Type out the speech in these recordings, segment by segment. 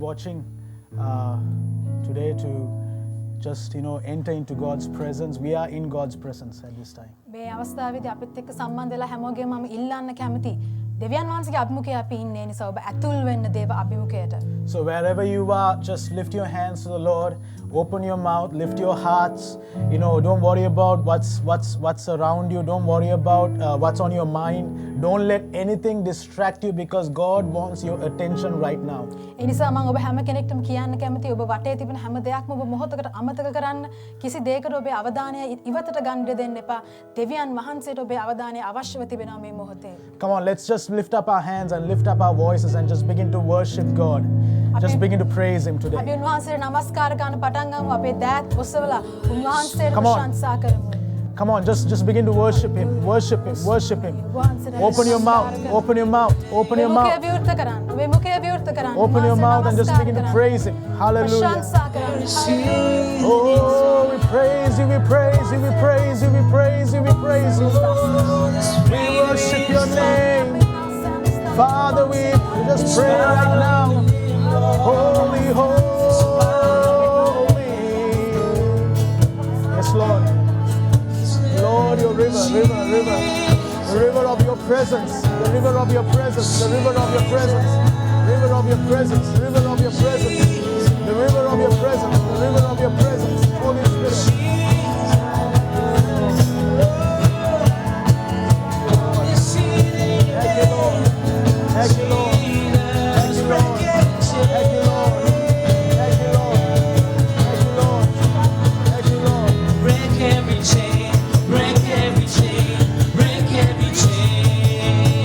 watching today to just enter into God's presence. We are in God's presence at this time. මේ අවස්ථාවේදී අපිත් එක්ක සම්බන්ධ වෙලා හැමෝගෙම මම ඉල්ලන්න කැමති දෙවියන් වහන්සේගේ අභිමුඛය අපි ඉන්නේ නිසා ඔබ ඇතුල් වෙන්න දේව අභිමුඛයට. So wherever you are, just lift your hands to the Lord, open your mouth, lift your hearts. Don't worry about what's around you. Don't worry about what's on your mind. Don't let anything distract you because God wants your attention right now. ඒ නිසා මම ඔබ හැම කෙනෙක්ටම කියන්න කැමතියි ඔබ වටේ තිබෙන හැම දෙයක්ම ඔබ මොහොතකට අමතක කරන්න. කිසි දෙයකට ඔබේ අවධානය ඉවතට ගන්න දෙන්න එපා. දෙවියන් වහන්සේට ඔබේ අවධානය අවශ්‍යව තිබෙනවා මේ මොහොතේ. Come on, let's just lift up our hands and lift up our voices and just begin to worship God. Just begin to praise Him today. අපි උන්වහන්සේට නමස්කාර කරන්න පටන් ගමු. අපේ දෑත් ඔසවලා උන්වහන්සේට ප්‍රශංසා කරමු. Come on, just begin to worship Him, worship Him, worship Him. Open your mouth, open your mouth, open your mouth. Open your mouth and just begin to praise Him. Hallelujah. Oh, we praise You, we praise You, we praise You, we praise You, we praise You. We worship Your name. Father, we just pray right now. Holy, holy. Yes, Lord. Lord, Your river, the river of Your presence, the river of Your presence, the river of Your presence, river of Your presence, river of Your presence, the river of Your presence, the river of Your presence, Holy Spirit. Thank You, Lord. Thank You, Lord. Thank You, Lord. Thank You, Lord. Thank You, Lord. Thank You, Lord. Thank You, Lord. Break every chain, break every chain, break every chain,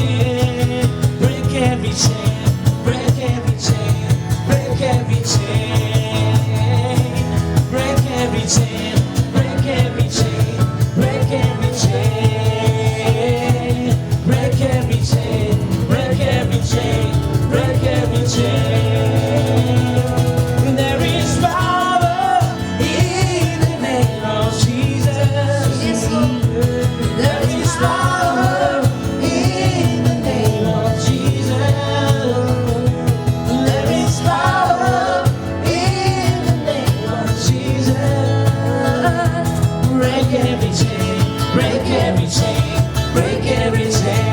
break every chain, break every chain, break every chain, break every chain, break every chain, break every chain, break every chain, break every chain, break every chain. There is power in the name of Jesus. There is power in the name of Jesus. There is power in the name of Jesus. Break every chain, break every chain, break every chain,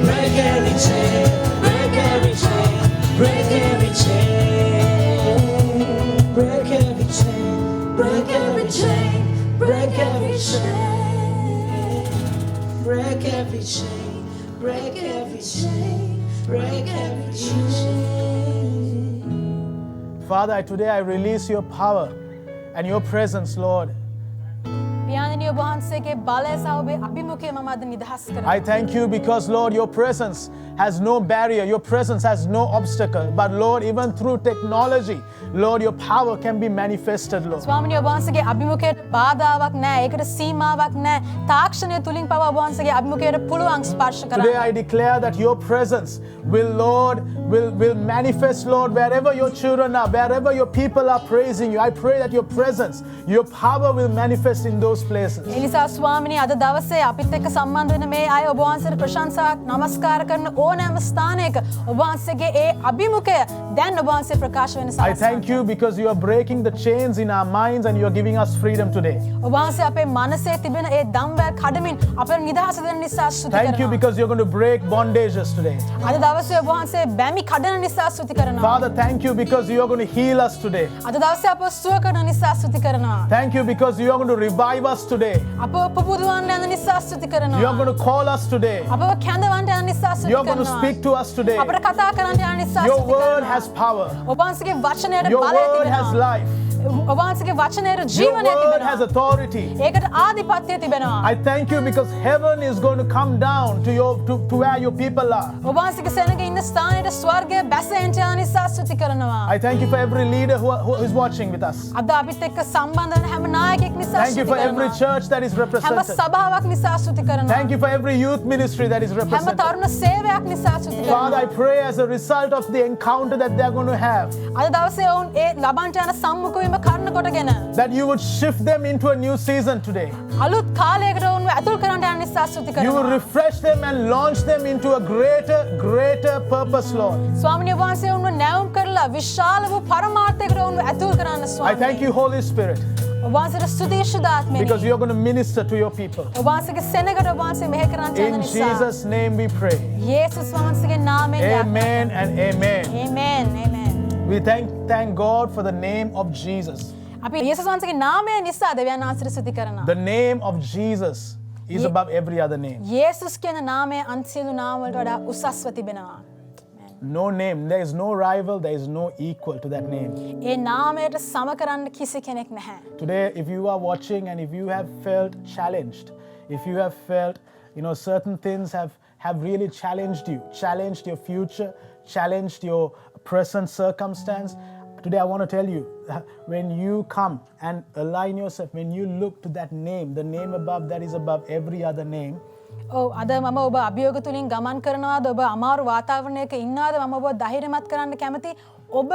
break every chain, break every chain, break every chain, break every chain, break every chain, break every chain, break every chain, break every chain, break every chain. Father, today I release Your power and Your presence, Lord. පියාණනි ඔබ වහන්සේගේ බලය සහ ඔබේ අභිමුඛය මම අද නිදහස් කරනවා. I thank You because, Lord, Your presence has no barrier. Your presence has no obstacle. But, Lord, even through technology, Lord, Your power can be manifested, Lord. ස්වාමිනේ ඔබ වහන්සේගේ අභිමුඛයට බාධාවක් නැහැ. ඒකට සීමාවක් නැහැ. තාක්ෂණය තුලින් පවා ඔබ වහන්සේගේ අභිමුඛයට පුළුවන් ස්පර්ශ කරන්න. Today I declare that Your presence will, Lord, will manifest, Lord, wherever Your children are, wherever Your people are praising You. I pray that Your presence, Your power will manifest in those places. ඒ නිසා ස්වාමිනේ අද දවසේ අපිත් එක්ක සම්බන්ධ වෙන මේ අය ඔබ වහන්සේට ප්‍රශංසා නමස්කාර කරන ඕනෑම ස්ථානයක ඔබ වහන්සේගේ ඒ අභිමුඛය දැන් ඔබ වහන්සේ ප්‍රකාශ වෙන I thank You because You are breaking the chains in our minds and You are giving us freedom today. ඔබ වහන්සේ අපේ මනසේ තිබෙන ඒ දම්වැල් කඩමින් අපට නිදහස දෙන නිසා ස්තුති Thank You කරනවා. because You're going to break bondages today. අද දවසේ ඔබ වහන්සේ බැමි කඩන නිසා ස්තුති කරනවා. Father, thank You because You are going to heal us today. අද දවසේ අපව සුව කරන නිසා ස්තුති කරනවා. Thank You because You are going to revive us today. අපව පුබුදුවන්න යන නිසා ස්තුති You කරනවා. are going to call us today. අපව කැඳවන්න යන නිසා ස්තුති You are going to කරනවා. speak to us today. අපට කතා කරන්න යන නිසා Your ස්තුති word කරනවා. has power. ඔබ වහන්සේගේ වචනයට Your බලය word has තිබෙනවා. life. ඔබ වහන්සේගේ වචනයට Your ජීවනය word has තිබෙනවා. authority. ඒකට ආධිපත්‍යය තිබෙනවා. I thank You because heaven is going to come down to where Your people are. ඔබ වහන්සේගේ සෙනඟ ඉන්න ස්ථානයට ස්වර්ගය බැස එන්න යන නිසා ස්තුති කරනවා. I thank You for every leader who is watching with us. අද අපිත් එක්ක සම්බන්ධ වෙන හැම නායකයෙක් නිසා Thank You ස්තුති for every කරනවා. church that is හැම represented. සභාවක් නිසා ස්තුති කරනවා. Thank You for every youth ministry that is හැම represented. තරුණ සේවයක් නිසා ස්තුති Father, I කරනවා. pray as a result of the encounter that they are going to have, අද දවසේ ඔවුන් ඒ ලබන්ට යන සම්මුඛ වීම කරන කොටගෙන that You would shift them into a new season today. අලුත් කාලයකට ඔවුන්ව ඇතුල් කරන්නට යන නිසා ස්තුති You will කරනවා. refresh them and launch them into a greater purpose, Lord. ස්වාමිනේ වහන්සේ ඔවුන්ව නැවුම් කරලා විශාල වූ පරමාර්ථයකට ඔවුන්ව ඇතුල් කරන්න I thank ස්වාමී. you, Holy Spirit, ඔබ වහන්සේට ස්තුති ශුද්ධාත්මෙනි. because you're going to minister to your people. ඔබ වහන්සේගේ සෙනඟට ඔබ වහන්සේ මෙහෙ කරන්න යන In නිසා. Jesus' name we pray. යේසුස් වහන්සේගේ නාමයෙන් යාඥා Amen and amen. Amen. Amen. We thank God for the name of Jesus. අපි යේසුස් වහන්සේගේ නාමය නිසා දෙවියන් වහන්සේට ස්තුති කරනවා. The name of Jesus is above every other name. යේසුස් කියන නාමය අන් සියලු නාම වලට වඩා උසස්ව තිබෙනවා. No name. There is no rival. There is no equal to that name. ඒ නාමයට සම කරන්න කිසි කෙනෙක් නැහැ. Today, if you are watching and if you have felt challenged, if you have felt, certain things have really challenged you, challenged your future, challenged your present circumstance, today I want to tell you, when you come and align yourself, when you look to that name, the name above that is above every other name, ඔව් අද මම ඔබ අභියෝග තුලින් ගමන් කරනවාද ඔබ අමාරු වාතාවරණයක ඉන්නවාද මම ඔබ ධෛර්යමත් කරන්න කැමති ඔබ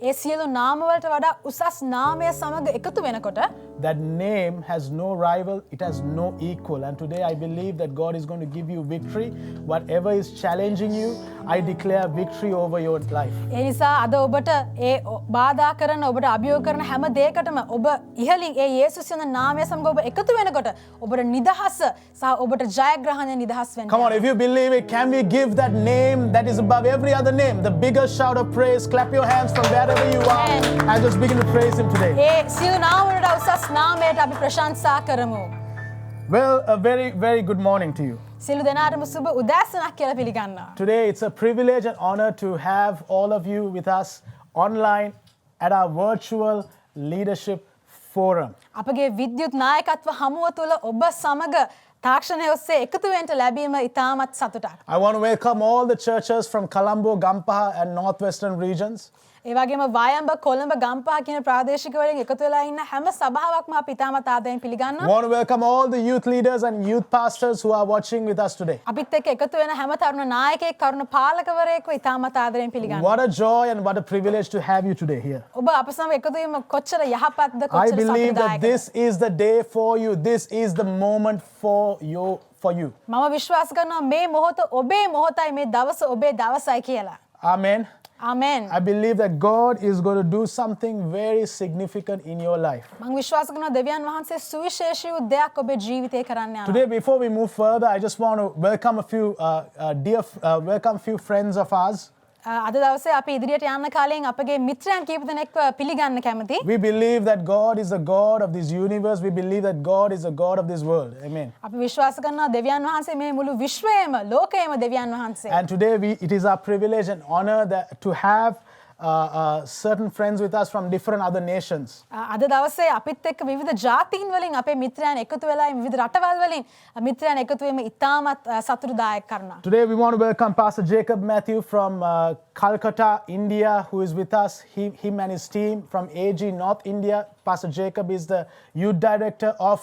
ඒ සියලු නාම වලට වඩා උසස් නාමය සමග එකතු වෙනකොට that name has no rival, it has no equal. And today I believe that God is going to give you victory. Whatever is challenging you, I declare victory over your life. ඒ නිසා අද ඔබට ඒ බාධා කරන ඔබට අභියෝග කරන හැම දෙයකටම ඔබ ඉහළින් ඒ යේසුස් යන නාමය සමග ඔබ එකතු වෙනකොට ඔබට නිදහස සහ ඔබට ජයග්‍රහණය නිදහස් වෙන්න. Come on, if you believe it, can we give that name that is above every other name the biggest shout of praise? Clap your hands from wherever you are and just begin to praise Him today. ඒ සියලු නාම වලට උසස් නාමයට අපි ප්‍රශංසා කරමු. Well, a very, very good morning to you. සියලු දෙනාටම සුබ උදෑසනක් කියලා පිළිගන්නවා. Today, it's a privilege and honor to have all of you with us online at our virtual leadership forum. අපගේ විද්‍යුත් නායකත්ව හමුව තුළ ඔබ සමග තාක්ෂණය ඔස්සේ එකතු වෙන්න ලැබීම ඉතාමත් සතුටක්. I want to welcome all the churches from Colombo, Gampaha, and northwestern regions. ඒ වගේම වයඹ කොළඹ ගම්පහ කියන ප්‍රාදේශික වලින් එකතු වෙලා ඉන්න හැම සභාවක්ම අපි ඉතාමත් ආදරයෙන් පිළිගන්නවා. I want to welcome all the youth leaders and youth pastors who are watching with us today. අපිත් එක්ක එකතු වෙන හැම තරුණ නායකයෙක් කරුණ පාලකවරයෙක්ව ඉතාමත් ආදරයෙන් පිළිගන්නවා. What a joy and what a privilege to have you today here. ඔබ අප සමග එකතු වීම කොච්චර යහපත්ද I කොච්චර believe that සතුටුදායකද. this is the day for you. This is the moment for you. මම විශ්වාස කරනවා මේ මොහොත ඔබේ මොහොතයි මේ දවස ඔබේ දවසයි කියලා. Amen. Amen. I believe that God is going to do something very significant in your life. මම විශ්වාස කරනවා දෙවියන් වහන්සේ සුවිශේෂී වූ දෙයක් ඔබේ ජීවිතේ කරන්න යනවා. Today, before we move further, I just want to welcome a few few friends of ours. අද දවසේ අපි ඉදිරියට යන්න කාලයෙන් අපගේ මිත්‍රයන් කීප දෙනෙක්ව පිළිගන්න කැමතියි. We believe that God is the God of this universe. We believe that God is the God of this world. Amen. අපි විශ්වාස කරනවා දෙවියන් වහන්සේ මේ මුළු විශ්වයේම ලෝකයේම දෙවියන් වහන්සේ. And today, it is our privilege and honor to have certain friends with us from different other nations. අද දවසේ අපිත් එක්ක විවිධ ජාතීන් වලින් අපේ මිත්‍රයන් එකතු වෙලා විවිධ රටවල් වලින් මිත්‍රයන් එකතු වීම ඉතාමත් සතුටුදායක කරනවා. Today, we want to welcome Pastor Jacob Matthew from Calcutta, India, who is with us. Him and his team from AG North India. Pastor Jacob is the youth director of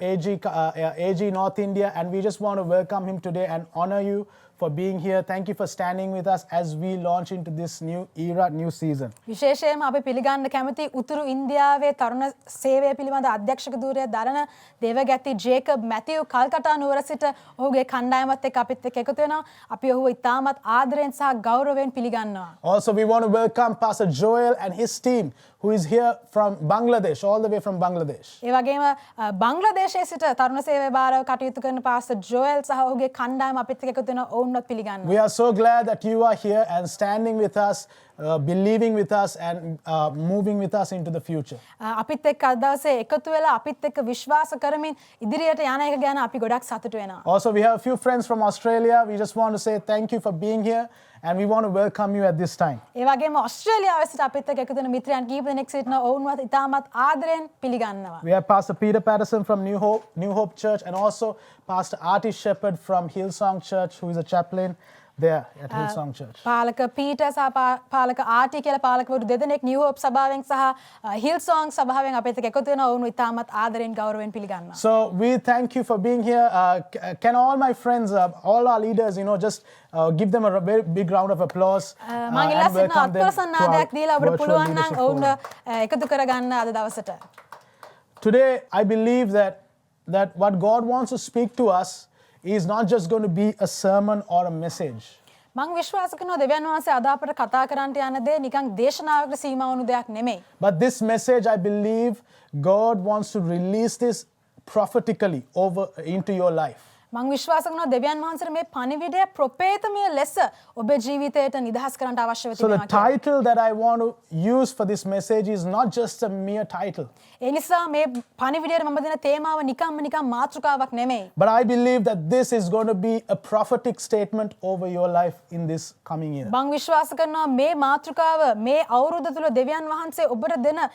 AG North India, and we just want to welcome him today and honor you for being here. Thank you for standing with us as we launch into this new era, new season. විශේෂයෙන්ම අපි පිළිගන්න කැමති උතුරු ඉන්දියාවේ තරුණ සේවය පිළිබඳ අධ්‍යක්ෂක ධූරය දරන දේවගැති ජේකබ් මැතිව් කල්කටා නුවර සිට ඔහුගේ කණ්ඩායමත් එක්ක අපිත් එක්ක එකතු වෙනවා. අපි ඔහුව ඉතාමත් ආදරයෙන් සහ ගෞරවයෙන් පිළිගන්නවා. Also, we want to welcome Pastor Joel and his team, who is here from Bangladesh, all the way from Bangladesh. ඒ වගේම බංග්ලාදේශයේ සිට තරුණ සේවය භාරව කටයුතු කරන පාස්ටර් ජෝයල් සහ ඔහුගේ කණ්ඩායම අපිත් එක්ක එකතු වෙනවා. ඔවුන්වත් පිළිගන්නවා. We are so glad that you are here and standing with us, believing with us, and moving with us into the future. අපිත් එක්ක අද දවසේ එකතු වෙලා අපිත් එක්ක විශ්වාස කරමින් ඉදිරියට යන එක ගැන අපි ගොඩක් සතුටු වෙනවා. Also, we have a few friends from Australia. We just want to say thank you for being here, and we want to welcome you at this time. ඒ වගේම ඕස්ට්‍රේලියාවේ සිට අපිත් එක්ක එකතු වෙන මිත්‍රයන් කීප දෙනෙක් සිටිනවා. ඔවුන්වත් ඉතාමත් ආදරයෙන් පිළිගන්නවා. We have Pastor Peter Patterson from New Hope Church, and also Pastor Artie Shepherd from Hillsong Church, who is a chaplain there at Hillsong Church. පාලක පීටර් සහ පාලක ආටි කියලා පාලකවරු දෙදෙනෙක් නිව් හෝප් සභාවෙන් සහ හිල්සෝං සභාවෙන් අපිත් එක්ක එකතු වෙනවා. ඔවුන් ඉතාමත් ආදරයෙන් ගෞරවයෙන් පිළිගන්නවා. So we thank you for being here. Can all my friends, all our leaders, just give them a very big round of applause මම and ඉල්ලා සිටිනවා welcome them අත්පොරසන් to our නාදයක් දීලා ඔබට virtual පුළුවන් නම් leadership ඔවුන් forum. එකතු කරගන්න අද දවසට. Today, I believe that that what God wants to speak to us is not just going to be a sermon or a message. මං විශ්වාස කරනවා දෙවියන් වහන්සේ අද අපට කතා කරන්නට යන දේ නිකන් දේශනාවකට සීමා වුණු දෙයක් නෙමෙයි. But this message, I believe, God wants to release this prophetically over into your life. මං විශ්වාස කරනවා දෙවියන් වහන්සේට මේ පණිවිඩය ප්‍රොපේතමය ලෙස ඔබේ ජීවිතයට නිදහස් කරන්නට අවශ්‍යව So the තිබෙනවා කියලා. title that I want to use for this message is not just a mere title, ඒ නිසා මේ පණිවිඩයට මම දෙන තේමාව නිකන් මාතෘකාවක් නෙමෙයි. but I believe that this is going to be a prophetic statement over your life in this coming year. මං විශ්වාස කරනවා මේ මාතෘකාව මේ අවුරුද්ද තුල දෙවියන් වහන්සේ ඔබට දෙන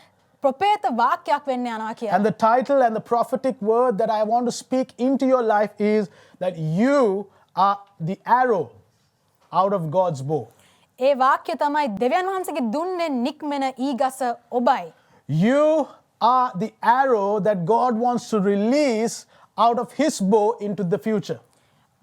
ප්‍රොපේත වාක්‍යයක් වෙන්න යනවා කියලා. And the title and the prophetic word that I want to speak into your life is that you are the arrow out of God's bow. ඒ වාක්‍ය තමයි දෙවියන් වහන්සේගේ දුන්නේ නික්මෙන ඊගස ඔබයි. You are the arrow that God wants to release out of his bow into the future.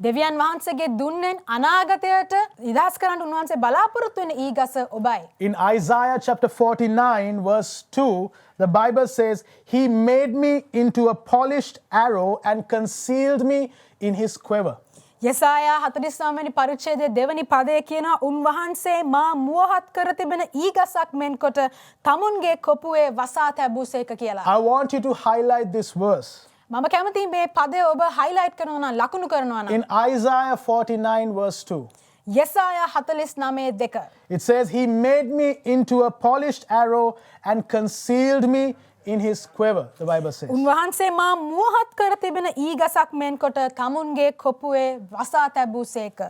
දෙවියන් වහන්සේගේ දුන්නෙන් අනාගතයට නිදහස් කරන්න උන්වහන්සේ බලාපොරොත්තු වෙන ඊගස ඔබයි. In Isaiah chapter 49 verse 2, the Bible says, he made me into a polished arrow and concealed me in his quiver. යෙසායා 49 වෙනි පරිච්ඡේදයේ දෙවනි පදයේ කියනවා උන්වහන්සේ මා මුවහත් කර තිබෙන ඊගසක් මෙන්කොට තමුන්ගේ කොපුවේ වසා තැබුසේක කියලා. I want you to highlight this verse. මම කැමතියි මේ පදය ඔබ highlight කරනවා නම් ලකුණු කරනවා නම්. In Isaiah 49 verse 2, යෙසායා 49:2. it says, he made me into a polished arrow and concealed me in his quiver, the Bible says. උන්වහන්සේ මා මුවහත් කර තිබෙන ඊගසක් මෙන්කොට තමුන්ගේ කොපුවේ වසා තැබුසේක.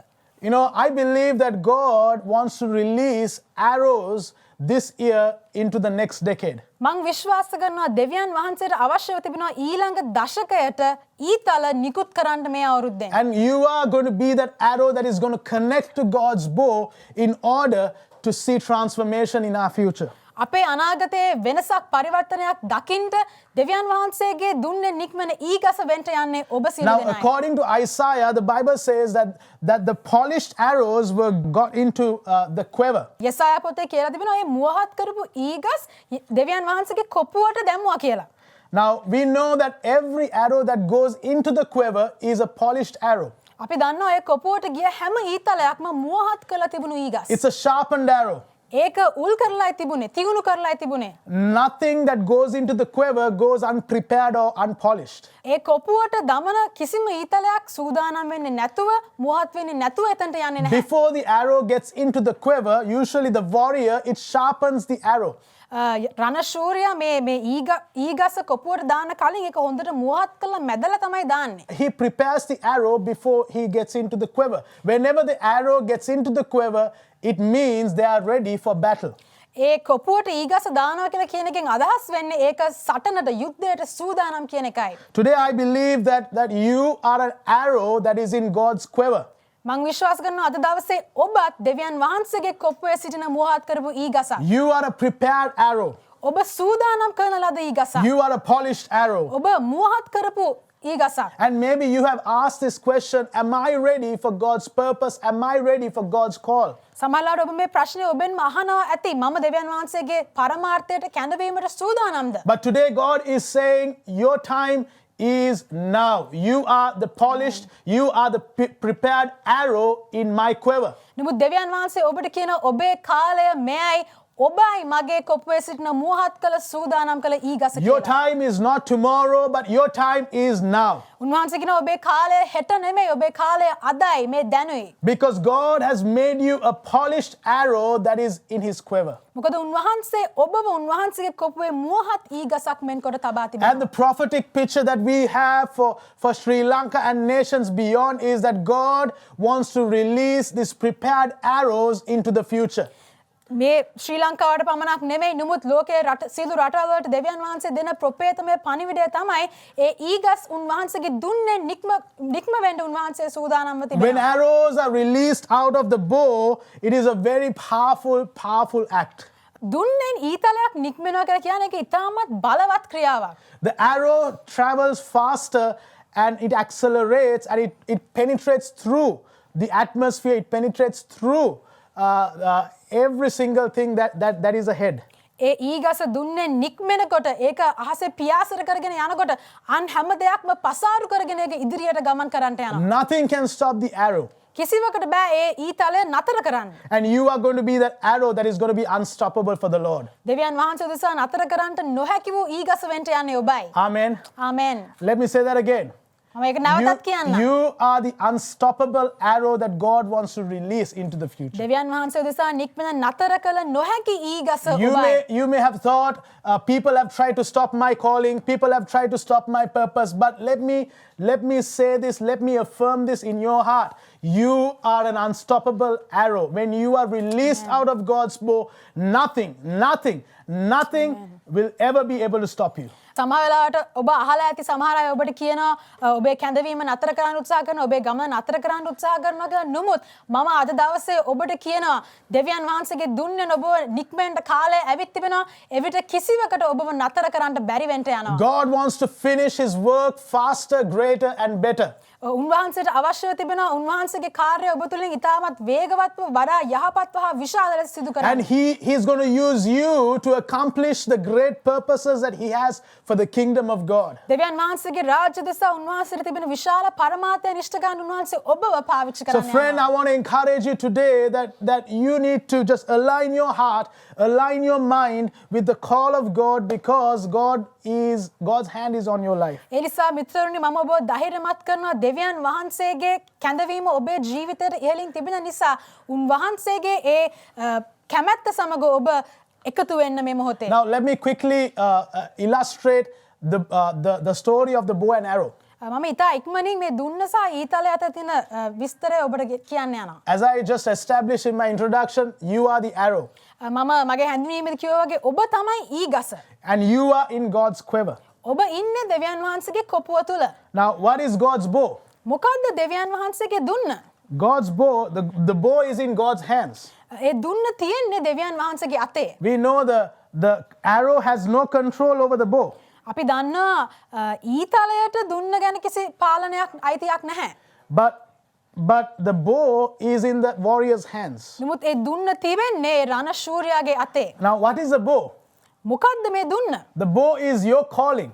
You know, I believe that God wants to release arrows this year into the next decade. මං විශ්වාස කරනවා දෙවියන් වහන්සේට අවශ්‍යව තිබෙනවා ඊළඟ දශකයට ඊතල නිකුත් කරන්න මේ අවුරුද්දෙන්. And you are going to be that arrow that is going to connect to God's bow in order to see transformation in our future. අපේ අනාගතයේ වෙනසක් පරිවර්තනයක් දකින්න දෙවියන් වහන්සේගේ දුන්නේ නික්මන ඊගස වෙන්ට යන්නේ ඔබ සියලු Now, දෙනායි. according to Isaiah, the Bible says that the polished arrows were got into the quiver. යෙසායා පොතේ කියලා තිබෙනවා මේ මුවහත් කරපු ඊගස් දෙවියන් වහන්සේගේ කොපුවට දැම්මුවා කියලා. Now, we know that every arrow that goes into the quiver is a polished arrow. අපි දන්නවා ඒ කොපුවට ගිය හැම ඊතලයක්ම මුවහත් කරලා තිබුණු ඊගස්. It's a sharpened arrow. ඒක උල් කරලායි තිබුණේ, තියුණු කරලායි තිබුණේ. Nothing that goes into the quiver goes unprepared or unpolished. ඒ කොපුවට දමන කිසිම ඊතලයක් සූදානම් වෙන්නේ නැතුව, මුවහත් වෙන්නේ නැතුව එතනට යන්නේ නැහැ. Before the arrow gets into the quiver, usually the warrior, it sharpens the arrow. රණශූරයා මේ ඊගස කොපුවට දාන්න කලින් ඒක හොඳට මුවහත් කරලා මැදලා තමයි දාන්නේ. He prepares the arrow before he gets into the quiver. Whenever the arrow gets into the quiver, it means they are ready for battle. ඒ කොපුවට ඊගස දානවා කියලා කියන එකෙන් අදහස් වෙන්නේ ඒක සටනට යුද්ධයට සූදානම් කියන එකයි. Today I believe that you are an arrow that is in God's quiver. මං විශ්වාස කරනවා අද දවසේ ඔබත් දෙවියන් වහන්සේගේ කොපුවේ සිටින මුවහත් කරපු ඊගසක්. You are a prepared arrow. ඔබ සූදානම් කරන ලද ඊගසක්. You are a polished arrow. ඔබ මුවහත් කරපු ඊගසක්. And maybe you have asked this question, am I ready for God's purpose? Am I ready for God's call? සමහරවිට ඔබ මේ ප්‍රශ්නේ ඔබෙන්ම අහනවා ඇති මම දෙවියන් වහන්සේගේ පරමාර්ථයට කැඳවීමට සූදානම්ද? But today God is saying your time is now. You are the polished, you are the prepared arrow in my quiver. නමුත් දෙවියන් වහන්සේ ඔබට කියන ඔබේ කාලය මෙයයි ඔබයි මගේ කොපුවේ සිටින මුවහත් කළ සූදානම් කළ ඊගස Your කියලා. time is not tomorrow, but your time is now. උන්වහන්සේ කියනවා ඔබේ කාලය හෙට නෙමෙයි ඔබේ කාලය අදයි මේ දැනුයි. Because God has made you a polished arrow that is in his quiver. මොකද උන්වහන්සේ ඔබව උන්වහන්සේගේ කොපුවේ මුවහත් ඊගසක් මෙන් කොට තබා And තිබෙනවා. the prophetic picture that we have for Sri Lanka and nations beyond is that God wants to release these prepared arrows into the future. මේ ශ්‍රී ලංකාවට පමණක් නෙමෙයි නමුත් ලෝකයේ සියලු රටවලට දෙවියන් වහන්සේ දෙන ප්‍රොපේතමය පණිවිඩය තමයි ඒ ඊගස් උන්වහන්සේගේ දුන්නේ නික්ම වෙන්න උන්වහන්සේ සූදානම්ව When තිබෙනවා. arrows are released out of the bow, it is a very powerful act. දුන්නෙන් ඊතලයක් නික්මනවා කියලා කියන්නේ ඒක ඉතාමත් බලවත් ක්‍රියාවක්. The arrow travels faster and it accelerates and it penetrates through the atmosphere, it penetrates through every single thing that is ahead. ඒ ඊගස දුන්නේ නික්මෙනකොට ඒක අහසේ පියාසර කරගෙන යනකොට අන් හැම දෙයක්ම පසාරු කරගෙන ඒක ඉදිරියට ගමන් කරන්නට යනවා. Nothing can stop the arrow. කිසිවකට බෑ ඒ ඊතලය නතර කරන්න. And you are going to be that arrow that is going to be unstoppable for the Lord. දෙවියන් වහන්සේ දෙසා නතර කරන්නට නොහැකි වූ ඊගස වෙන්ට යන්නේ ඔබයි. Amen. Amen. Let me say that again. මම ඒක නැවතත් කියන්න. You are the unstoppable arrow that God wants to release into the future. දෙවියන් වහන්සේ දෙසා නික්මෙන නතර කළ නොහැකි ඊගස ඔබයි. You may have thought people have tried to stop my calling, people have tried to stop my purpose, but let me say this, let me affirm this in your heart. You are an unstoppable arrow. When you are released out of God's bow, nothing will ever be able to stop you. සමහර වෙලාවට ඔබ අහලා ඇති සමහර අය ඔබට කියනවා ඔබේ කැඳවීම නතර කරන්න උත්සාහ කරනවා ඔබේ ගමන නතර කරන්න උත්සාහ කරනවා කියලා. නමුත් මම අද දවසේ ඔබට කියනවා දෙවියන් වහන්සේගේ දුන්නේ ඔබ නික්මෙන්න කාලය ඇවිත් තිබෙනවා. එවිට කිසිවකට ඔබව නතර කරන්න බැරි වෙන්න යනවා. God wants to finish his work faster, greater and better. උන්වහන්සේට අවශ්‍යව තිබෙනවා උන්වහන්සේගේ කාර්යය ඔබ තුළින් ඉතාමත් වේගවත්ව වඩා යහපත්ව හා විශාල ලෙස සිදු කරන්න. And he's going to use you to accomplish the great purposes that he has for the kingdom of God. දෙවියන් වහන්සේගේ රාජ්‍ය දෙසා උන්වහන්සේට තිබෙන විශාල පරමාර්ථයන් ඉෂ්ට ගන්න උන්වහන්සේ ඔබව පාවිච්චි So කරන්න. friend, I want to encourage you today that you need to just align your heart, align your mind with the call of God, because God's hand is on your life. ඒ නිසා මිත්‍රවරුනි මම ඔබව ධෛර්යමත් කරනවා දෙවියන් වහන්සේගේ කැඳවීම ඔබේ ජීවිතයට ඉහළින් තිබෙන නිසා උන්වහන්සේගේ ඒ කැමැත්ත සමග ඔබ එකතු වෙන්න මේ මොහොතේ. Now let me quickly illustrate the story of the bow and arrow. මම ඉතා ඉක්මනින් මේ දුන්න සහ ඊතලය අතර තියෙන විස්තරය ඔබට කියන්න යනවා. As I just established in my introduction, you are the arrow. මම මගේ හැඳින්වීමේදී කිව්වා වගේ ඔබ තමයි ඊගස. And you are in God's quiver. ඔබ ඉන්නේ දෙවියන් වහන්සේගේ කොපුව තුල. Now what is God's bow? මොකද්ද දෙවියන් වහන්සේගේ දුන්න? God's bow, the bow is in God's hands. ඒ දුන්න තියෙන්නේ දෙවියන් වහන්සේගේ අතේ. We know the arrow has no control over the bow. අපි දන්නවා ඊතලයට දුන්න ගැන කිසි පාලනයක් අයිතියක් නැහැ. But the bow is in the warrior's hands. නමුත් ඒ දුන්න තිබෙන්නේ රණශූරයාගේ අතේ. Now what is the bow? මොකද්ද මේ දුන්න? The bow is your calling.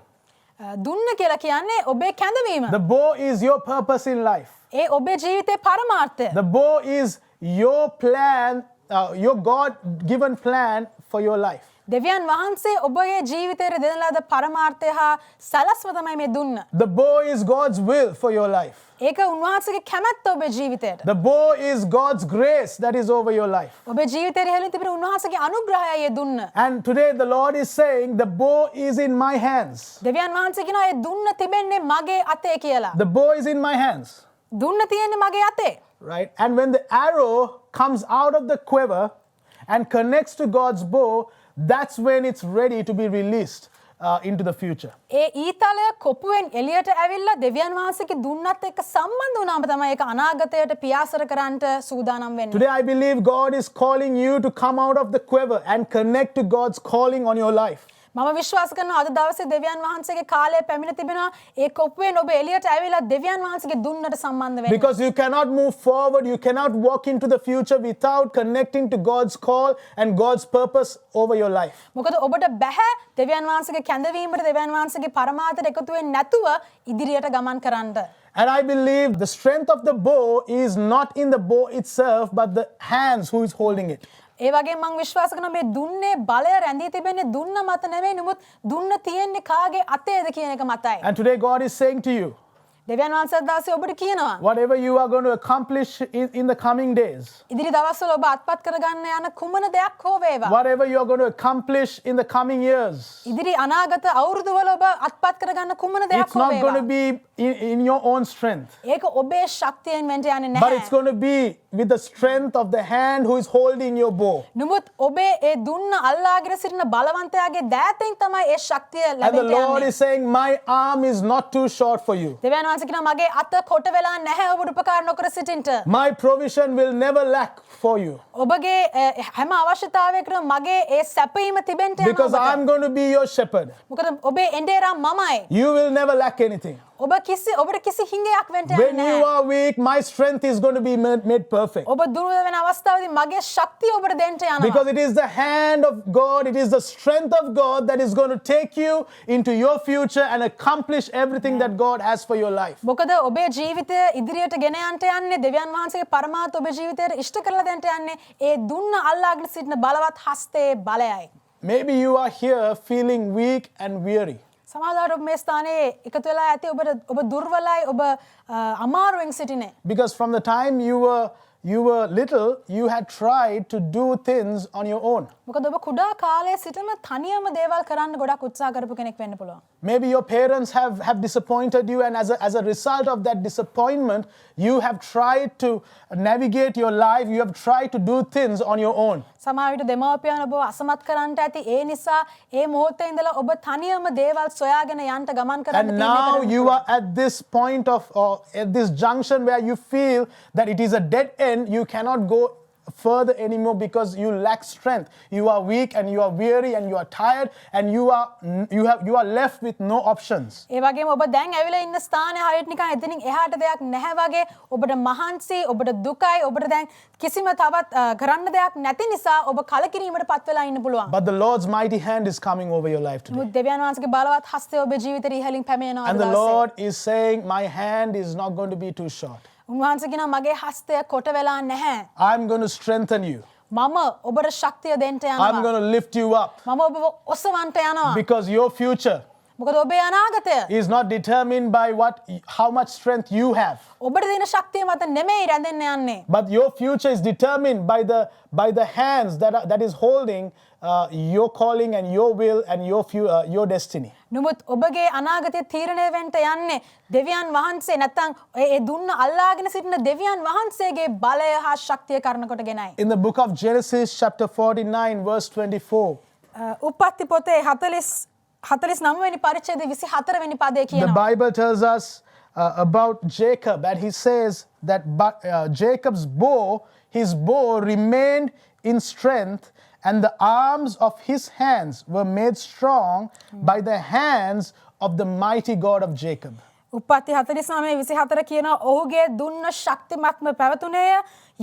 දුන්න කියලා කියන්නේ ඔබේ කැඳවීම. The bow is your purpose in life. ඒ ඔබේ ජීවිතේ පරමාර්ථය. The bow is your plan, your God-given plan for your life. දෙවියන් වහන්සේ ඔබගේ ජීවිතයේ දෙන ලද පරමාර්ථය හා සලස්ව තමයි මේ දුන්න. The bow is God's will for your life. ඒක උන්වහන්සේගේ කැමැත්ත ඔබේ ජීවිතයට. The bow is God's grace that is over your life. ඔබේ ජීවිතයේ ඉහළින් තිබෙන උන්වහන්සේගේ අනුග්‍රහයයි ඒ දුන්න. And today the Lord is saying the bow is in my hands. දෙවියන් වහන්සේ කියනවා ඒ දුන්න තිබෙන්නේ මගේ අතේ කියලා. The bow is in my hands. දුන්න තියෙන්නේ මගේ අතේ. Right? And when the arrow comes out of the quiver and connects to God's bow, that's when it's ready to be released into the future. ඒ ඊතලය කොපුවෙන් එළියට ඇවිල්ලා දෙවියන් වහන්සේගේ දුන්නත් එක්ක සම්බන්ධ වුණාම තමයි ඒක අනාගතයට පියාසර කරන්නට සූදානම් වෙන්නේ. Today I believe God is calling you to come out of the quiver and connect to God's calling on your life. මම විශ්වාස කරනවා අද දවසේ දෙවියන් වහන්සේගේ කාලය පැමිණ තිබෙනවා. ඒ කොපුවෙන් ඔබ එළියට ඇවිල්ලා දෙවියන් වහන්සේගේ දුන්නට සම්බන්ධ වෙන්න. Because you cannot move forward, you cannot walk into the future without connecting to God's call and God's purpose over your life. මොකද ඔබට බෑ දෙවියන් වහන්සේගේ කැඳවීමට දෙවියන් වහන්සේගේ පරමාර්ථයට එකතු වෙන්නේ නැතුව ඉදිරියට ගමන් කරන්න. And I believe the strength of the bow is not in the bow itself, but the hands who is holding it. ඒ වගේ මම විශ්වාස කරනවා මේ දුන්නේ බලය රැඳී තිබෙන්නේ දුන්න මත නෙවෙයි නමුත් දුන්න තියෙන්නේ කාගේ අතේද කියන එක මතයි. And today God is saying to you, දෙවියන් වහන්සේ දවසේ ඔබට කියනවා whatever you are going to accomplish in the coming days, ඉදිරි දවස්වල ඔබ අත්පත් කරගන්න යන කුමන දෙයක් හෝ වේවා. whatever you are going to accomplish in the coming years, ඉදිරි අනාගත අවුරුදුවල ඔබ අත්පත් කරගන්න කුමන දෙයක් it's හෝ not going වේවා. to be in your own strength, ඒක ඔබේ ශක්තියෙන් වෙන්න යන්නේ but it's නැහැ. going to be with the strength of the hand who is holding your bow. නමුත් ඔබේ ඒ දුන්න අල්ලාගෙන සිටින බලවන්තයාගේ දෑතෙන් තමයි ඒ ශක්තිය And the ලැබෙන්න Lord යන්නේ. is saying, my arm is not too short for you. දෙවියන් වහන්සේ කියනවා මගේ අත කොට වෙලා නැහැ ඔබට උපකාර නොකර සිටින්න. My provision will never lack for you. ඔබගේ හැම අවශ්‍යතාවයකටම මගේ ඒ සැපීම තිබෙන්න යනවා Because ඔබට. I'm going to be your shepherd. මොකද ඔබේ එඬේරා මමයි. You will never lack anything. ඔබට කිසි හිඟයක් වෙන්න When යන්නේ you නැහැ. are weak, my strength is going to be made perfect. ඔබ දුර්වල වෙන අවස්ථාවේදී මගේ ශක්තිය ඔබට දෙන්න යනවා. Because it is the hand of God, it is the strength of God that is going to take you into your future and accomplish everything that God has for your life. මොකද ඔබේ ජීවිතය ඉදිරියට ගෙන යන්න යන්නේ දෙවියන් වහන්සේගේ පරමාර්ථ ඔබේ ජීවිතයට ඉෂ්ට කරලා දෙන්න යන්නේ ඒ දුන්න අල්ලාගෙන සිටින බලවත් හස්තයේ බලයයි. Maybe you are here feeling weak and weary. සමහරවිට ඔබ මේ ස්ථානයේ එකතු වෙලා ඇති ඔබ දුර්වලයි ඔබ අමාරුවෙන් සිටිනේ. Because from the time you were little, you had tried to do things on your own. මොකද ඔබ කුඩා කාලයේ සිටම තනියම දේවල් කරන්න ගොඩක් උත්සාහ කරපු කෙනෙක් වෙන්න පුළුවන්. Maybe your parents have disappointed you, and as a result of that disappointment, you have tried to navigate your life, you have tried to do things on your own. සමහර විට දෙමව්පියන් ඔබ අසමත් කරන්නට ඇති ඒ නිසා ඒ මොහොතේ ඉඳලා ඔබ තනියම දේවල් සොයාගෙන යන්න ගමන් කරන්න And now you are at this point or at this junction where you feel that it is a dead end, you cannot go further anymore because you lack strength. You are weak and you are weary and you are tired and you are left with no options. ඒ වගේම ඔබ දැන් ඇවිල්ලා ඉන්න ස්ථානයේ හරියට නිකන් එතනින් එහාට දෙයක් නැහැ වගේ ඔබට මහන්සි ඔබට දුකයි ඔබට දැන් කිසිම තවත් කරන්න දෙයක් නැති නිසා ඔබ කලකිරීමට පත් වෙලා ඉන්න පුළුවන්. But the Lord's mighty hand is coming over your life today. මුත් දෙවියන් වහන්සේගේ බලවත් හස්තය ඔබේ ජීවිතේ ඉහළින් පැමිණෙනවා And අද the දවසේ. Lord is saying, my hand is not going to be too short. උන්වහන්සේ කියනවා මගේ හස්තය කොට වෙලා නැහැ. I'm going to strengthen you. මම ඔබට ශක්තිය දෙන්න I'm යනවා. going to lift you up මම ඔබව ඔසවන්නට යනවා. because your future මොකද ඔබේ අනාගතය is not determined by how much strength you have. ඔබට දෙන ශක්තිය මත නෙමෙයි රැඳෙන්න යන්නේ. But your future is determined by the hands that is holding your calling and your will and your destiny. නමුත් ඔබගේ අනාගතය තීරණය වෙන්න යන්නේ දෙවියන් වහන්සේ නැත්නම් ඒ දුන්න අල්ලාගෙන සිටින දෙවියන් වහන්සේගේ බලය හා ශක්තිය කරන කොටගෙනයි. In the book of Genesis chapter 49 verse 24, උප්පත්ති පොතේ 49 වෙනි පරිච්ඡේදයේ 24 වෙනි පදයේ the කියනවා. Bible tells us about Jacob, and he says that Jacob's his bow remained in strength, and the arms of his hands were made strong by the hands of the mighty God of Jacob. උප්පත්ති 49:24 කියනවා ඔහුගේ දුන්න ශක්තිමත්ම පැවතුනේය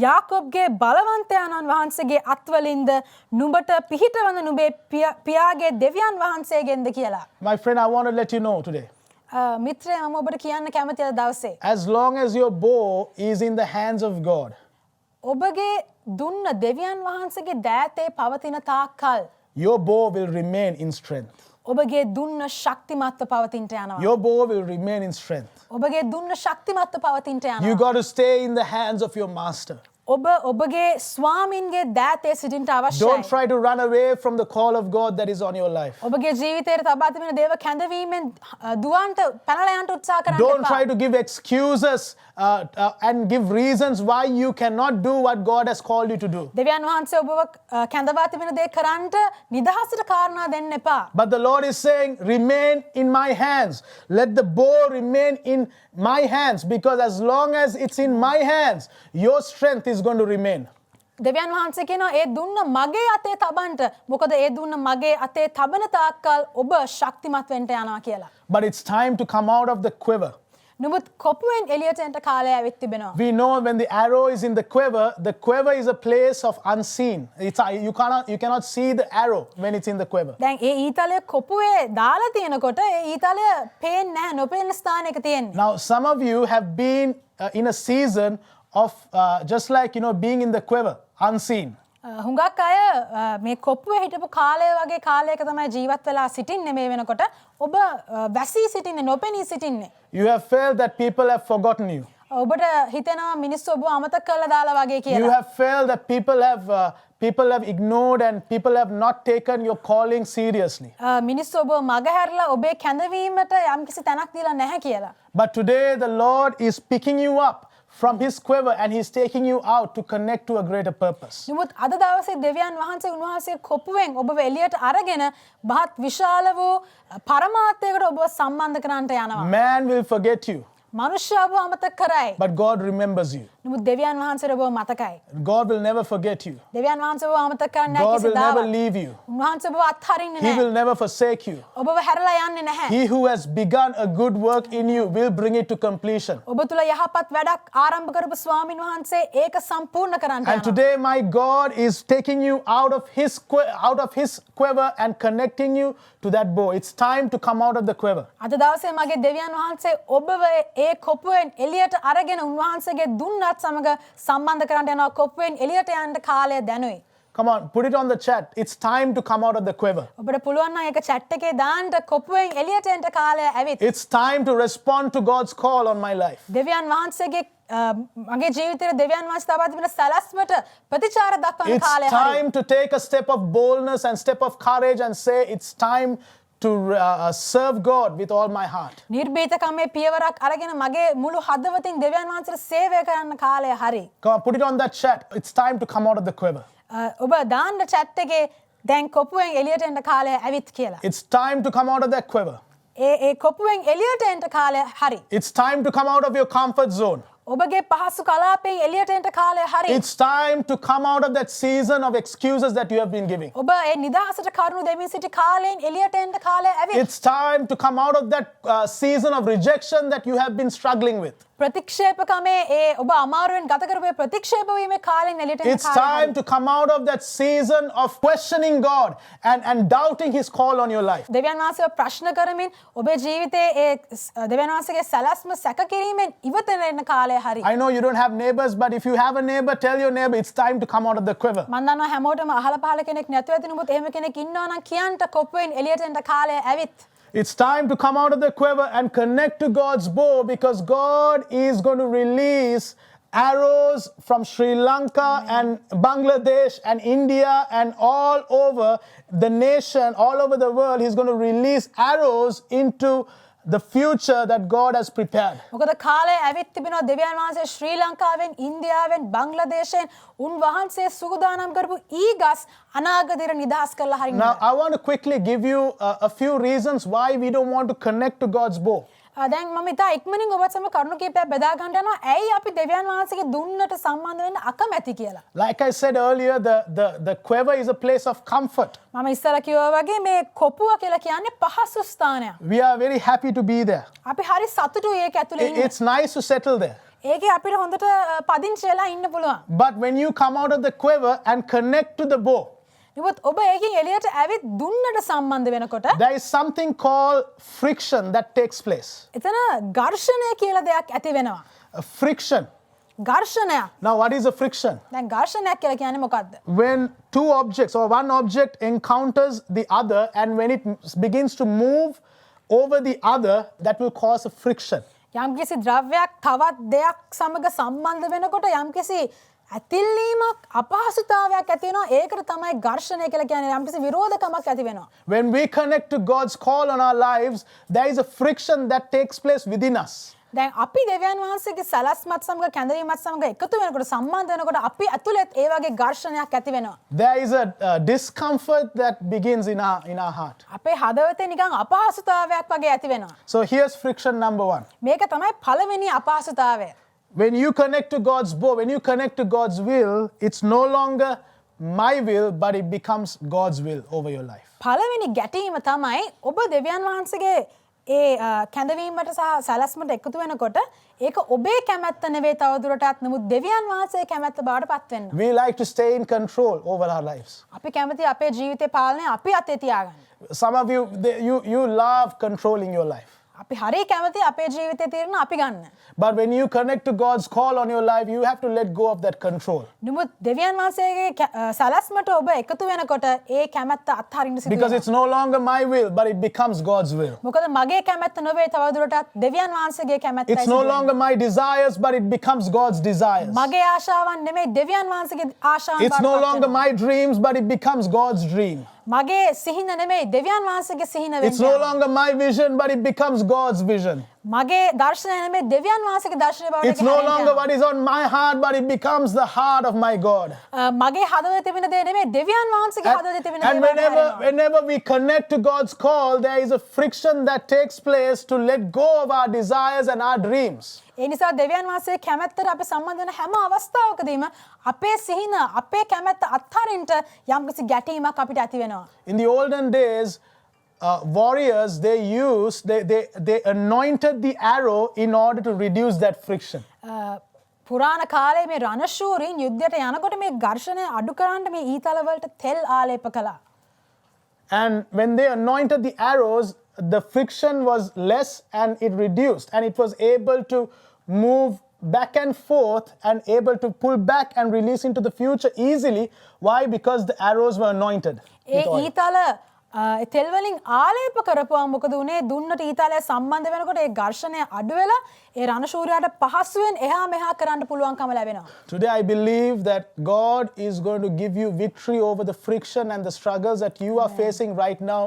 යාකොබ්ගේ බලවන්තයන්න් වහන්සේගේ අත්වලින්ද නුඹට පිහිටවන නුඹේ පියාගේ දෙවියන් වහන්සේගෙන්ද කියලා. My friend, I want to let you know today, මිත්‍රයා මම ඔබට කියන්න කැමතියි අද දවසේ. as long as your bow is in the hands of God, ඔබගේ දුන්න දෙවියන් වහන්සේගේ දෑතේ පවතින තාක්කල් your bow will remain in strength. ඔබගේ දුන්න ශක්තිමත්ව පවතින්නට යනවා. Your bow will remain in strength. ඔබගේ දුන්න ශක්තිමත්ව පවතින්නට You යනවා. got to stay in the hands of your master. ඔබගේ ස්වාමින්ගේ දෑතේ සිටින්නට Don't අවශ්‍යයි. try to run away from the call of God that is on your life. ඔබගේ ජීවිතයට තබා තිබෙන දේව කැඳවීමෙන් දුවන්ට පැනලා යන්න උත්සාහ කරන්න Don't එපා. try to give excuses and give reasons why you cannot do what God has called you to do. දෙවියන් වහන්සේ ඔබව කැඳවා තිබෙන දේ කරන්නට නිදහසට කාරණා දෙන්න එපා. But the Lord is saying, remain in my hands. Let the bow remain in my hands, because as long as it's in my hands, your strength is going to remain. දෙවියන් වහන්සේ කියනවා ඒ දුන්න මගේ අතේ තබන්න. මොකද ඒ දුන්න මගේ අතේ තබන තාක්කල් ඔබ ශක්තිමත් වෙන්න යනවා කියලා. But it's time to come out of the quiver. නමුත් කොපුවෙන් එළියට එන්න කාලය ඇවිත් තිබෙනවා. We know when the arrow is in the quiver is a place of unseen. You cannot see the arrow when it's in the quiver. දැන් ඒ ඊතලයේ කොපුවේ දාලා තියෙනකොට ඒ ඊතලය පේන්නේ නැහැ නොපෙනෙන ස්ථානයක තියෙන්නේ. Now, some of you have been in a season of just like, being in the quiver, unseen. හුඟක් අය මේ කොප්පුවේ හිටපු කාලය වගේ කාලයක තමයි ජීවත් වෙලා සිටින්නේ මේ වෙනකොට. ඔබ වැසී සිටින්නේ නොපෙනී සිටින්නේ. You have felt that people have forgotten you. ඔබට හිතෙනවා මිනිස්සු ඔබව අමතක කරලා දාලා වගේ You කියලා. have felt that people have ignored and people have not taken your calling seriously. මිනිස්සු ඔබව මගහැරලා ඔබේ කැඳවීමට යම්කිසි තැනක් දීලා නැහැ කියලා. But today the Lord is picking you up from his quiver and he's taking you out to connect to a greater purpose. නමුත් අද දවසේ දෙවියන් වහන්සේ උන්වහන්සේ කොපුවෙන් ඔබව එළියට අරගෙන බහත් විශාල වූ පරමාර්ථයකට ඔබව සම්බන්ධ කරන්නට යනවා. Man will forget you, මනුෂ්‍යව අමතක කරයි. but God remembers you. නමුත් දෙවියන් වහන්සේට ඔබව මතකයි. God will never forget you. දෙවියන් වහන්සේ ඔබව අමතක කරන්නේ නැහැ God will never කිසිදාවත්. leave you. උන්වහන්සේ ඔබව අත්හරින්නේ He නැහැ. will never forsake you. ඔබව හැරලා යන්නේ නැහැ. He who has begun a good work in you will bring it to completion. ඔබ තුල යහපත් වැඩක් ආරම්භ කරපු ස්වාමින් වහන්සේ ඒක සම්පූර්ණ කරන්න And යනවා. today my God is taking you out of his quiver and connecting you to that bow. It's time to come out of the quiver. අද දවසේ මගේ දෙවියන් වහන්සේ ඔබව ඒ කොපුවෙන් එළියට අරගෙන උන්වහන්සේගේ දුන්නත් සමග සම්බන්ධ කරන්න යනවා. කොපුවෙන් එළියට යන්න කාලය දැනුයි. Come on, put it on the chat. It's time to come out of the quiver. ඔබට පුළුවන් නම් ඒක chat එකේ දාන්න කොපුවෙන් එළියට එන්න කාලය ඇවිත්. It's time to respond to God's call on my life. දෙවියන් වහන්සේගේ මගේ ජීවිතේ දෙවියන් වහන්සේ තබා තිබෙන සලස්මට ප්‍රතිචාර දක්වන It's කාලය හරි. time to take a step of boldness and step of courage and say it's time to serve God with all my heart. නිර්භීතකමේ පියවරක් අරගෙන මගේ මුළු හදවතින් දෙවියන් වහන්සේට සේවය කරන්න කාලය හරි. Come on, put it on that chat. It's time to come out of the quiver. ඔබ දාන්න chat එකේ දැන් කොපුවෙන් එළියට එන්න කාලය ඇවිත් කියලා. It's time to come out of that quiver. ඒ කොපුවෙන් එළියට එන්න කාලය හරි. It's time to come out of your comfort zone. ඔබගේ පහසු කලාපයෙන් එළියට එන්න කාලය හරි. It's time to come out of that season of excuses that you have been giving. ඔබ ඒ නිදහසට කරුණු දෙමින් සිටි කාලයෙන් එළියට එන්න කාලය ඇවිත්. It's time to come out of that season of rejection that you have been struggling with. ප්‍රතික්ෂේපකමේ ඒ ඔබ අමාරුවෙන් ගත කරපු ප්‍රතික්ෂේප වීමේ කාලයෙන් එළියට එන්න It's කාලය time හරි. to come out of that season of questioning God and doubting his call on your life. දෙවියන් වහන්සේව ප්‍රශ්න කරමින් ඔබේ ජීවිතයේ ඒ දෙවියන් වහන්සේගේ සැලැස්ම සැක කිරීමෙන් ඉවතට එන්න කාලය හරි. I know you don't have neighbors, but if you have a neighbor, tell your neighbor it's time to come out of the quiver. මම දන්නවා හැමෝටම අහල පහල කෙනෙක් නැතුව ඇති නමුත් එහෙම කෙනෙක් ඉන්නවා නම් කියන්ට කොපුවෙන් එළියට එන්න කාලය ඇවිත්. It's time to come out of the quiver and connect to God's bow because God is going to release arrows from Sri Lanka and Bangladesh and India and all over the nation, all over the world. He's going to release arrows into the future that God has prepared. මොකද කාලය ඇවිත් තිබෙනවා දෙවියන් වහන්සේ ශ්‍රී ලංකාවෙන් ඉන්දියාවෙන් බංග්ලාදේශයෙන් උන්වහන්සේ සූදානම් කරපු ඊගස් අනාගතයට නිදහස් කරලා හරින්න. Now, I want to quickly give you a few reasons why we don't want to connect to God's bow. දැන් මම ඉතා ඉක්මනින් ඔබත් සමග කරුණු කීපයක් බෙදා ගන්න යනවා. ඇයි අපි දෙවියන් වහන්සේගේ දුන්නට සම්බන්ධ වෙන්න අකමැති කියලා. Like I said earlier, the quiver is a place of comfort. මම ඉස්සර කිව්වා වගේ මේ කොපුව කියලා කියන්නේ පහසු ස්ථානයක්. We are very happy to be there. අපි හරි සතුටුයි ඒක ඇතුලේ ඉන්න. It's nice to settle there. ඒකේ අපිට හොඳට පදිංචි වෙලා ඉන්න පුළුවන්. But when you come out of the quiver and connect to the bow, නමුත් ඔබ ඒකෙන් එළියට ඇවිත් දුන්නට සම්බන්ධ වෙනකොට there is something called friction that takes place. එතන ඝර්ෂණය කියලා දෙයක් ඇති වෙනවා. A friction. ඝර්ෂණයක්. Now, what is a friction? දැන් ඝර්ෂණයක් කියලා කියන්නේ මොකක්ද? When two objects or one object encounters the other and when it begins to move over the other, that will cause a friction. යම්කිසි ද්‍රව්‍යයක් තවත් දෙයක් සමග සම්බන්ධ වෙනකොට යම්කිසි ඇතිල්ලීමක් අපහසුතාවයක් ඇති වෙනවා. ඒකට තමයි ඝර්ෂණය කියලා කියන්නේ. යම්කිසි විරෝධකමක් ඇති වෙනවා. When we connect to God's call on our lives, there is a friction that takes place within us. දැන් අපි දෙවියන් වහන්සේගේ සලස්මත් සමග කැඳවීමත් සමග එකතු වෙනකොට සම්බන්ධ වෙනකොට අපි ඇතුළෙත් ඒ වගේ ඝර්ෂණයක් ඇති වෙනවා. There is a discomfort that begins in our heart. අපේ හදවතේ නිකන් අපහසුතාවයක් වගේ ඇති වෙනවා. So here's friction number one. මේක තමයි පළවෙනි අපහසුතාවය. When you connect to God's bow, when you connect to God's will, it's no longer my will, but it becomes God's will over your life. පළවෙනි ගැටීම තමයි ඔබ දෙවියන් වහන්සේගේ ඒ කැඳවීමට සහ සැලැස්මට එකතු වෙනකොට ඒක ඔබේ කැමැත්ත නෙවෙයි තවදුරටත් නමුත් දෙවියන් වහන්සේ කැමැත්ත බවට පත් වෙන්න. We like to stay in control over our lives. අපි කැමති අපේ ජීවිතේ පාලනය අපි අතේ තියාගන්න. Some of you love controlling your life. අපි හරිය කැමති අපේ ජීවිතේ තීරණ අපි ගන්න. But when you connect to God's call on your life, you have to let go of that control. නමුත් දෙවියන් වහන්සේගේ සැලැස්මට ඔබ එකතු වෙනකොට ඒ කැමැත්ත අත්හරින්න සිදු Because වෙනවා. it's no longer my will, but it becomes God's will. මොකද මගේ කැමැත්ත නොවේ තවදුරටත් දෙවියන් වහන්සේගේ කැමැත්තයි It's සිදු no වෙන්නේ. longer my desires, but it becomes God's desires. මගේ ආශාවන් නෙමෙයි දෙවියන් වහන්සේගේ ආශාවන් It's no බවට පත් longer වෙනවා. my dreams, but it becomes God's dream. මගේ සිහින නෙමෙයි දෙවියන් වහන්සේගේ සිහින It's no වෙන්නේ. longer my vision, but it becomes God's vision. මගේ දර්ශනය නෙමේ දෙවියන් වහන්සේගේ දර්ශනය බවට It's no longer what is on my heart, but it becomes the heart of my God. මගේ හදවතේ තිබෙන දේ නෙමේ දෙවියන් වහන්සේගේ හදවතේ තිබෙන දේ And බවට හැරෙනවා. whenever we connect to God's call, there is a friction that takes place to let go of our desires and our dreams. ඒ නිසා දෙවියන් වහන්සේ කැමැත්තට අපි සම්බන්ධ වෙන හැම අවස්ථාවකදීම අපේ සිහින අපේ කැමැත්ත අත්හරින්න යම්කිසි ගැටීමක් අපිට ඇති වෙනවා. In the olden days, warriors, they anointed the arrow in order to reduce that friction. පුරාණ කාලේ මේ රණශූරීන් යුද්ධයට යනකොට මේ ඝර්ෂණය අඩු කරන්න මේ ඊතල වලට තෙල් ආලේප කළා. And when they anointed the arrows, the friction was less and it reduced, and it was able to move back and forth and able to pull back and release into the future easily. Why? Because the arrows were anointed. ඒ ඊතල තෙල් වලින් ආලේප කරපුවා මොකද උනේ දුන්නට ඊතලය සම්බන්ධ වෙනකොට ඒ ඝර්ෂණය අඩු වෙලා ඒ රණශූරයාට පහසුවෙන් එහා මෙහා කරන්න පුළුවන්කම ලැබෙනවා. Today I believe that God is going to give you victory over the friction and the struggles that you are facing right now,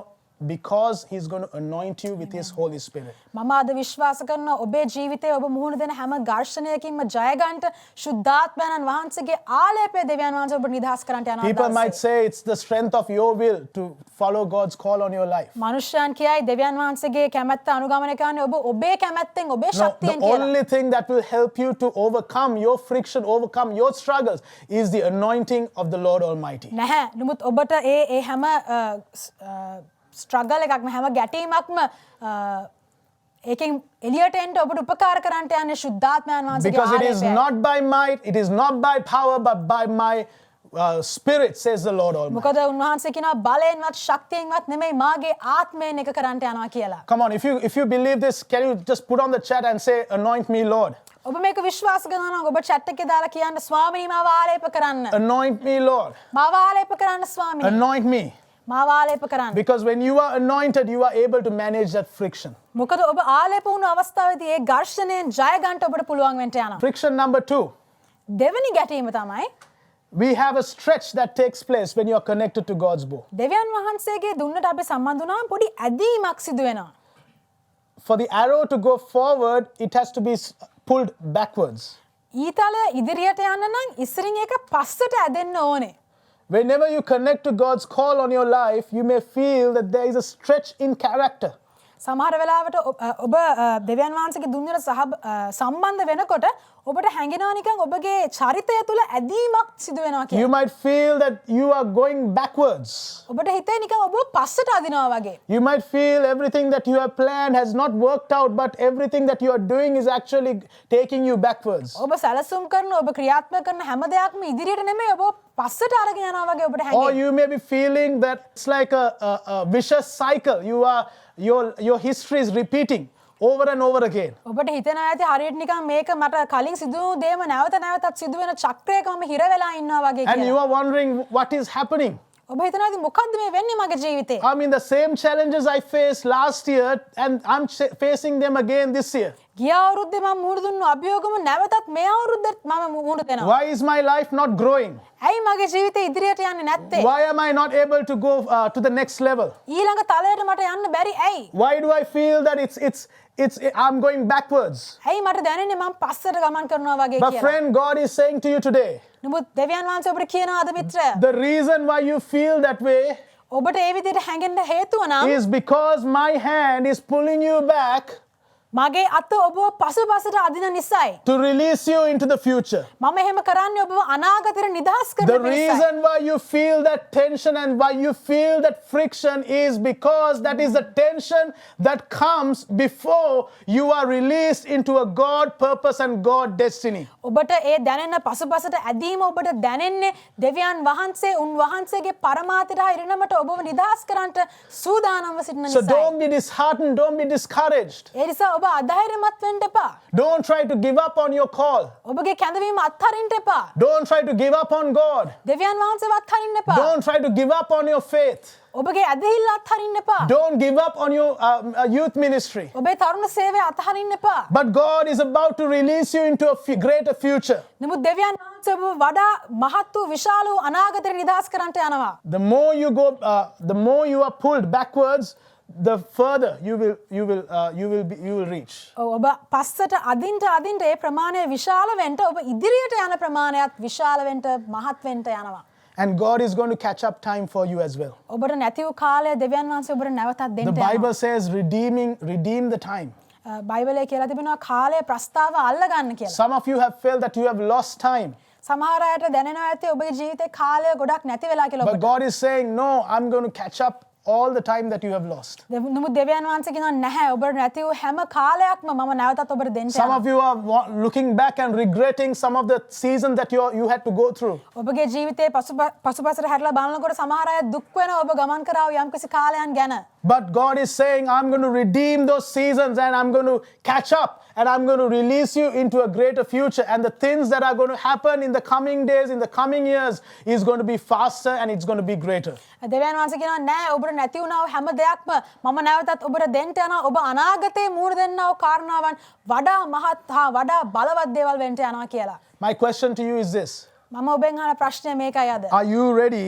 because he's going to anoint you with his Holy Spirit. මම අද විශ්වාස කරනවා ඔබේ ජීවිතයේ ඔබ මුහුණ දෙන හැම ඝර්ෂණයකින්ම ජය ගන්නට ශුද්ධාත්මයන් වහන්සේගේ ආලේපය දෙවියන් වහන්සේ ඔබට නිදහස් කරන්නට යනවා. People might say it's the strength of your will to follow God's call on your life. මනුෂ්‍යයන් කියයි දෙවියන් වහන්සේගේ කැමැත්ත අනුගමනය කරන්නේ ඔබ ඔබේ කැමැත්තෙන් ඔබේ No, ශක්තියෙන් the කියලා. only thing that will help you to overcome your friction, overcome your struggles, is the anointing of the Lord Almighty. නැහැ. නමුත් ඔබට ඒ හැම ස්ට්‍රගල් එකක්ම හැම ගැටීමක්ම ඒකෙන් එලියට එන්න ඔබට උපකාර කරන්නට යන්නේ ශුද්ධාත්මයන් වහන්සේගේ Because it is ආලේපයයි. not by might, it is not by power, but by my spirit, says the Lord Almighty. මොකද උන්වහන්සේ කියනවා බලයෙන්වත් ශක්තියෙන්වත් නෙමෙයි මාගේ ආත්මයෙන් එක කරන්නට යනවා කියලා. Come on, if you believe this, can you just put on the chat and say, anoint me, Lord. ඔබ මේක විශ්වාස කරනවා නම් ඔබ chat එකේ දාලා කියන්න ස්වාමීනි මාව ආලේප කරන්න. Anoint me, Lord. මාව ආලේප කරන්න ස්වාමීනි. Anoint me. මාව ආලේප කරන්න. Because when you are anointed, you are able to manage that friction. මොකද ඔබ ආලේප වුණු අවස්ථාවේදී ඒ ඝර්ෂණයෙන් ජය ගන්නට ඔබට පුළුවන් වෙන්න යනවා. Friction number 2. දෙවෙනි ගැටීම තමයි We have a stretch that takes place when you are connected to God's bow. දෙවියන් වහන්සේගේ දුන්නට අපි සම්බන්ධ වුණාම පොඩි ඇදීමක් සිදු වෙනවා. For the arrow to go forward, it has to be pulled backwards. ඊතල ඉදිරියට යන්න නම් ඉස්සරින් ඒක පස්සට ඇදෙන්න ඕනේ. Whenever you connect to God's call on your life, you may feel that there is a stretch in character. සමහර වෙලාවට ඔබ දෙවියන් වහන්සේගේ දුන්නට සම්බන්ධ වෙනකොට ඔබට හැඟෙනවා නිකන් ඔබගේ චරිතය තුළ ඇදීමක් සිදු වෙනවා කියලා. You might feel that you are going backwards. ඔබට හිතේ නිකන් ඔබ පස්සට අදිනවා වගේ. You might feel everything that you have planned has not worked out, but everything that you are doing is actually taking you backwards. ඔබ සැලසුම් කරන ඔබ ක්‍රියාත්මක කරන හැම දෙයක්ම ඉදිරියට නෙමෙයි ඔබ පස්සට අරගෙන යනවා වගේ ඔබට Or හැඟෙනවා. you may be feeling that it's like a vicious cycle. Your history is repeating over and over again. ඔබට හිතෙනවා ඇති හරියට නිකන් මේක මට කලින් සිදුවුණු දේම නැවත නැවතත් සිදු වෙන චක්‍රයක මම හිර වෙලා ඉන්නවා වගේ And you කියලා. are wondering what is happening. ඔබ හිතනවා ඉතින් මොකද්ද මේ වෙන්නේ මගේ ජීවිතේ? I mean, the same challenges I faced last year, and I'm facing them again this year. ගිය අවුරුද්දේ මම මුහුණ දුන්නු අභියෝගම නැවතත් මේ අවුරුද්දත් මම මුහුණ දෙනවා. Why is my life not growing? ඇයි මගේ ජීවිතේ ඉදිරියට යන්නේ නැත්තේ? Why am I not able to go to the next level? ඊළඟ තලයට මට යන්න බැරි ඇයි? Why do I feel that I'm going backwards? ඇයි මට දැනෙන්නේ මම පස්සට ගමන් කරනවා වගේ But කියලා. friend, God is saying to you today, නමුත් දෙවියන් වහන්සේ ඔබට කියනවා අද මිත්‍රය the reason why you feel that way ඔබට ඒ විදිහට හැඟෙන්න හේතුව නම් is because my hand is pulling you back මගේ අත ඔබව පසුපසට අදින නිසායි. to release you into the future. මම එහෙම කරන්නේ ඔබව අනාගතයට නිදහස් කරන්න The පිණිසයි. reason why you feel that tension and why you feel that friction is because that is the tension that comes before you are released into a God purpose and God destiny. ඔබට ඒ දැනෙන පසුපසට ඇදීම ඔබට දැනෙන්නේ දෙවියන් වහන්සේ උන්වහන්සේගේ පරමාර්ථයට ඉරණමට ඔබව නිදහස් කරන්නට සූදානම්ව සිටින So නිසායි. don't be disheartened, don't be discouraged. ඒ නිසා ඔබ අධෛර්යමත් වෙන්න එපා. Don't try to give up on your call. ඔබගේ කැඳවීම අත්හරින්න එපා. Don't try to give up on God. දෙවියන් වහන්සේව අත්හරින්න එපා. Don't try to give up on your faith. ඔබගේ ඇදහිල්ල අත්හරින්න එපා. Don't give up on your youth ministry. ඔබේ තරුණ සේවය අත්හරින්න එපා. But God is about to release you into a greater future. නමුත් දෙවියන් වහන්සේ ඔබව වඩා මහත් වූ විශාල වූ අනාගතයට නිදහස් කරන්නට යනවා. The more you are pulled backwards, the further you will reach. ඔබ පස්සට අදින්ට ඒ ප්‍රමාණය විශාල වෙන්න ඔබ ඉදිරියට යන ප්‍රමාණයත් විශාල වෙන්න මහත් වෙන්න යනවා. And God is going to catch up time for you as well. ඔබට නැති වූ කාලය දෙවියන් වහන්සේ ඔබට නැවතත් දෙන්න The යනවා. Bible says redeem the time. බයිබලයේ කියලා තිබෙනවා කාලය ප්‍රස්තාව අල්ල ගන්න කියලා. Some of you have felt that you have lost time. සමහර අයට දැනෙනවා ඇති ඔබගේ ජීවිතේ කාලය ගොඩක් නැති වෙලා කියලා But ඔබට. God is saying, no, I'm going to catch up all the time that you have lost. නමුත් දෙවියන් වහන්සේ කියනවා නැහැ ඔබට නැති වූ හැම කාලයක්ම මම නැවතත් ඔබට දෙන්න Some යනවා. of you are looking back and regretting some of the season that you had to go through. ඔබගේ ජීවිතේ පසුපසට හැරිලා බලනකොට සමහර අය දුක් වෙනවා ඔබ ගමන් කරා වූ යම්කිසි කාලයන් ගැන. But God is saying, I'm going to redeem those seasons and I'm going to catch up and I'm going to release you into a greater future. And the things that are going to happen in the coming days, in the coming years, is going to be faster and it's going to be greater. දෙවියන් වහන්සේ කියනවා නෑ ඔබට නැති වුණා වූ හැම දෙයක්ම මම නැවතත් ඔබට දෙන්න යනවා. ඔබ අනාගතේ මූණ දෙන්නා වූ කාරණාවන් වඩා මහත් හා වඩා බලවත් දේවල් වෙන්න යනවා කියලා. My question to you is this. මම ඔබෙන් අහන ප්‍රශ්නය මේකයි අද. Are you ready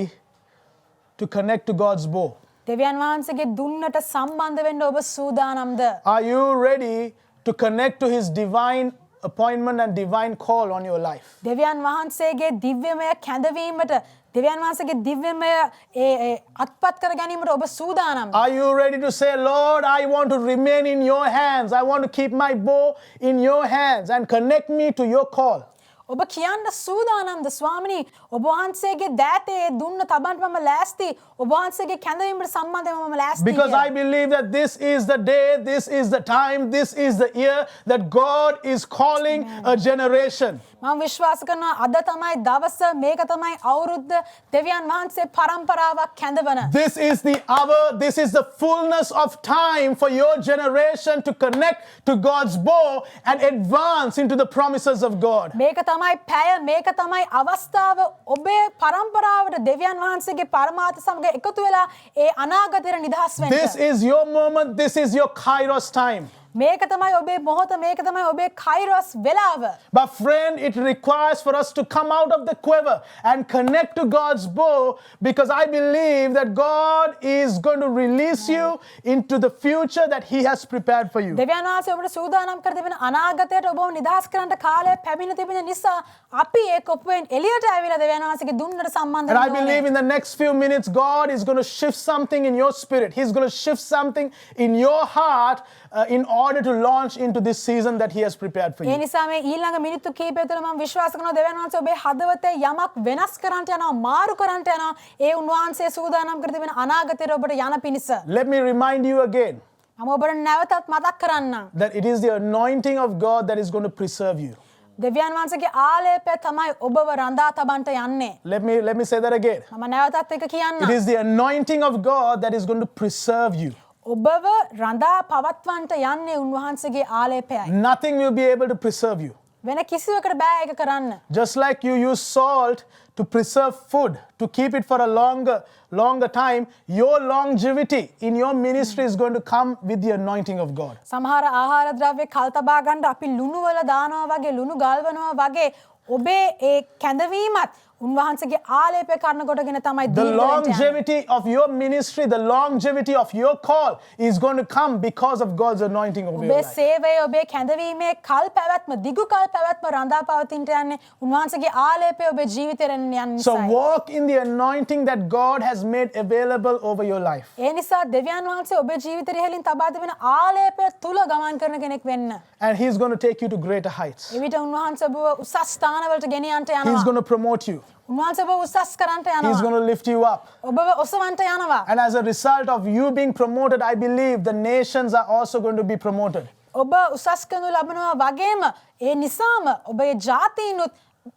to connect to God's bow? දෙවියන් වහන්සේගේ දුන්නට සම්බන්ධ වෙන්න ඔබ සූදානම්ද? Are you ready to connect to his divine appointment and divine call on your life? දෙවියන් වහන්සේගේ දිව්‍යමය කැඳවීමට දෙවියන් වහන්සේගේ දිව්‍යමය අත්පත් කර ගැනීමට ඔබ සූදානම්ද? Are you ready to say, Lord, I want to remain in your hands. I want to keep my bow in your hands and connect me to your call. ඔබ කියන්න සූදානම්ද ස්වාමිනී ඔබ වහන්සේගේ දෑතේ දුන්න තබන්න මම ලෑස්ති ඔබ වහන්සේගේ කැඳවීමට සම්බන්ධව මම ලෑස්ති Because I believe that this is the day, this is the time, this is the year that God is calling a generation. මම විශ්වාස කරනවා අද තමයි දවස මේක තමයි අවුරුද්ද දෙවියන් වහන්සේ පරම්පරාවක් කැඳවන. This is the hour, this is the fullness of time for your generation to connect to God's bow and advance into the promises of God. මේක තමයි පැය මේක තමයි අවස්ථාව ඔබේ පරම්පරාවට දෙවියන් වහන්සේගේ පරමාර්ථ සමග එකතු වෙලා ඒ අනාගතයට නිදහස් වෙන්න. This is your moment, this is your Kairos time. මේක තමයි ඔබේ මොහොත මේක තමයි ඔබේ කයිරොස් වෙලාව. But friend, it requires for us to come out of the quiver and connect to God's bow, because I believe that God is going to release you into the future that he has prepared for you. දෙවියන් වහන්සේ ඔබට සූදානම් කර තිබෙන අනාගතයට ඔබව නිදහස් කරන්නට කාලය පැමිණ තිබෙන නිසා අපි ඒ කොපුවෙන් එළියට ඇවිල්ලා දෙවියන් වහන්සේගේ දුන්නට සම්බන්ධ And I වෙන්න believe ඕනේ. in the next few minutes, God is going to shift something in your spirit. He's going to shift something in your heart in order to launch into this season that he has prepared for A you. නිසා මේ ඊළඟ මිනිත්තු කිහිපය තුළ මම විශ්වාස කරනවා දෙවියන් වහන්සේ ඔබේ හදවතේ යමක් වෙනස් කරන්නට යනවා මාරු කරන්නට යනවා ඒ උන්වහන්සේ සූදානම් කර තිබෙන අනාගතයට ඔබට යන පිණිස. Let me remind you again මම ඔබට නැවතත් මතක් කරන්නම්. that it is the anointing of God that is going to preserve you. දෙවියන් වහන්සේගේ ආලේපය තමයි ඔබව රඳා තබන්නට යන්නේ. Let me say that again. මම නැවතත් ඒක කියන්නම්. It is the anointing of God that is going to preserve you. ඔබව රඳා පවත්වන්නට යන්නේ උන්වහන්සේගේ ආලේපයයි. Nothing will be able to preserve you. වෙන කිසිවකට බෑ ඒක කරන්න. Just like you use salt to preserve food, to keep it for a longer time, your longevity in your ministry is going to come with the anointing of God. සමහර ආහාර ද්‍රව්‍ය කල් තබා ගන්න අපි ලුණු වල දානවා වගේ ලුණු ගල්වනවා වගේ ඔබේ ඒ කැඳවීමත් උන්වහන්සේගේ ආලේපය කරන කොටගෙන තමයි The දීර්ඝ වෙන්න යන්නේ. longevity of your ministry, the longevity of your call is going to come because of God's anointing over your ඔබේ life. සේවය ඔබේ කැඳවීමේ කල් පැවැත්ම දිගු කල් පැවැත්ම රඳා පවතින්නට යන්නේ උන්වහන්සේගේ ආලේපය ඔබේ ජීවිතේට යන So නිසායි. walk in the anointing that God has made available over your life. ඒ නිසා දෙවියන් වහන්සේ ඔබේ ජීවිතය ඉහළින් තබා තිබෙන ආලේපය තුල ගමන් කරන කෙනෙක් වෙන්න. And he's going to take you to greater heights. එවිට උන්වහන්සේ ඔබව උසස් ස්ථානවලට ගෙනියන්නට He's යනවා. going to promote you. උන්වහන්සේ ඔබව උසස් කරන්නට He's යනවා. going to lift you up. ඔබව ඔසවන්නට යනවා. And as a result of you being promoted, I believe the nations are also going to be promoted. ඔබ උසස් කරනු ලබනවා වගේම ඒ නිසාම ඔබේ ජාතීනුත්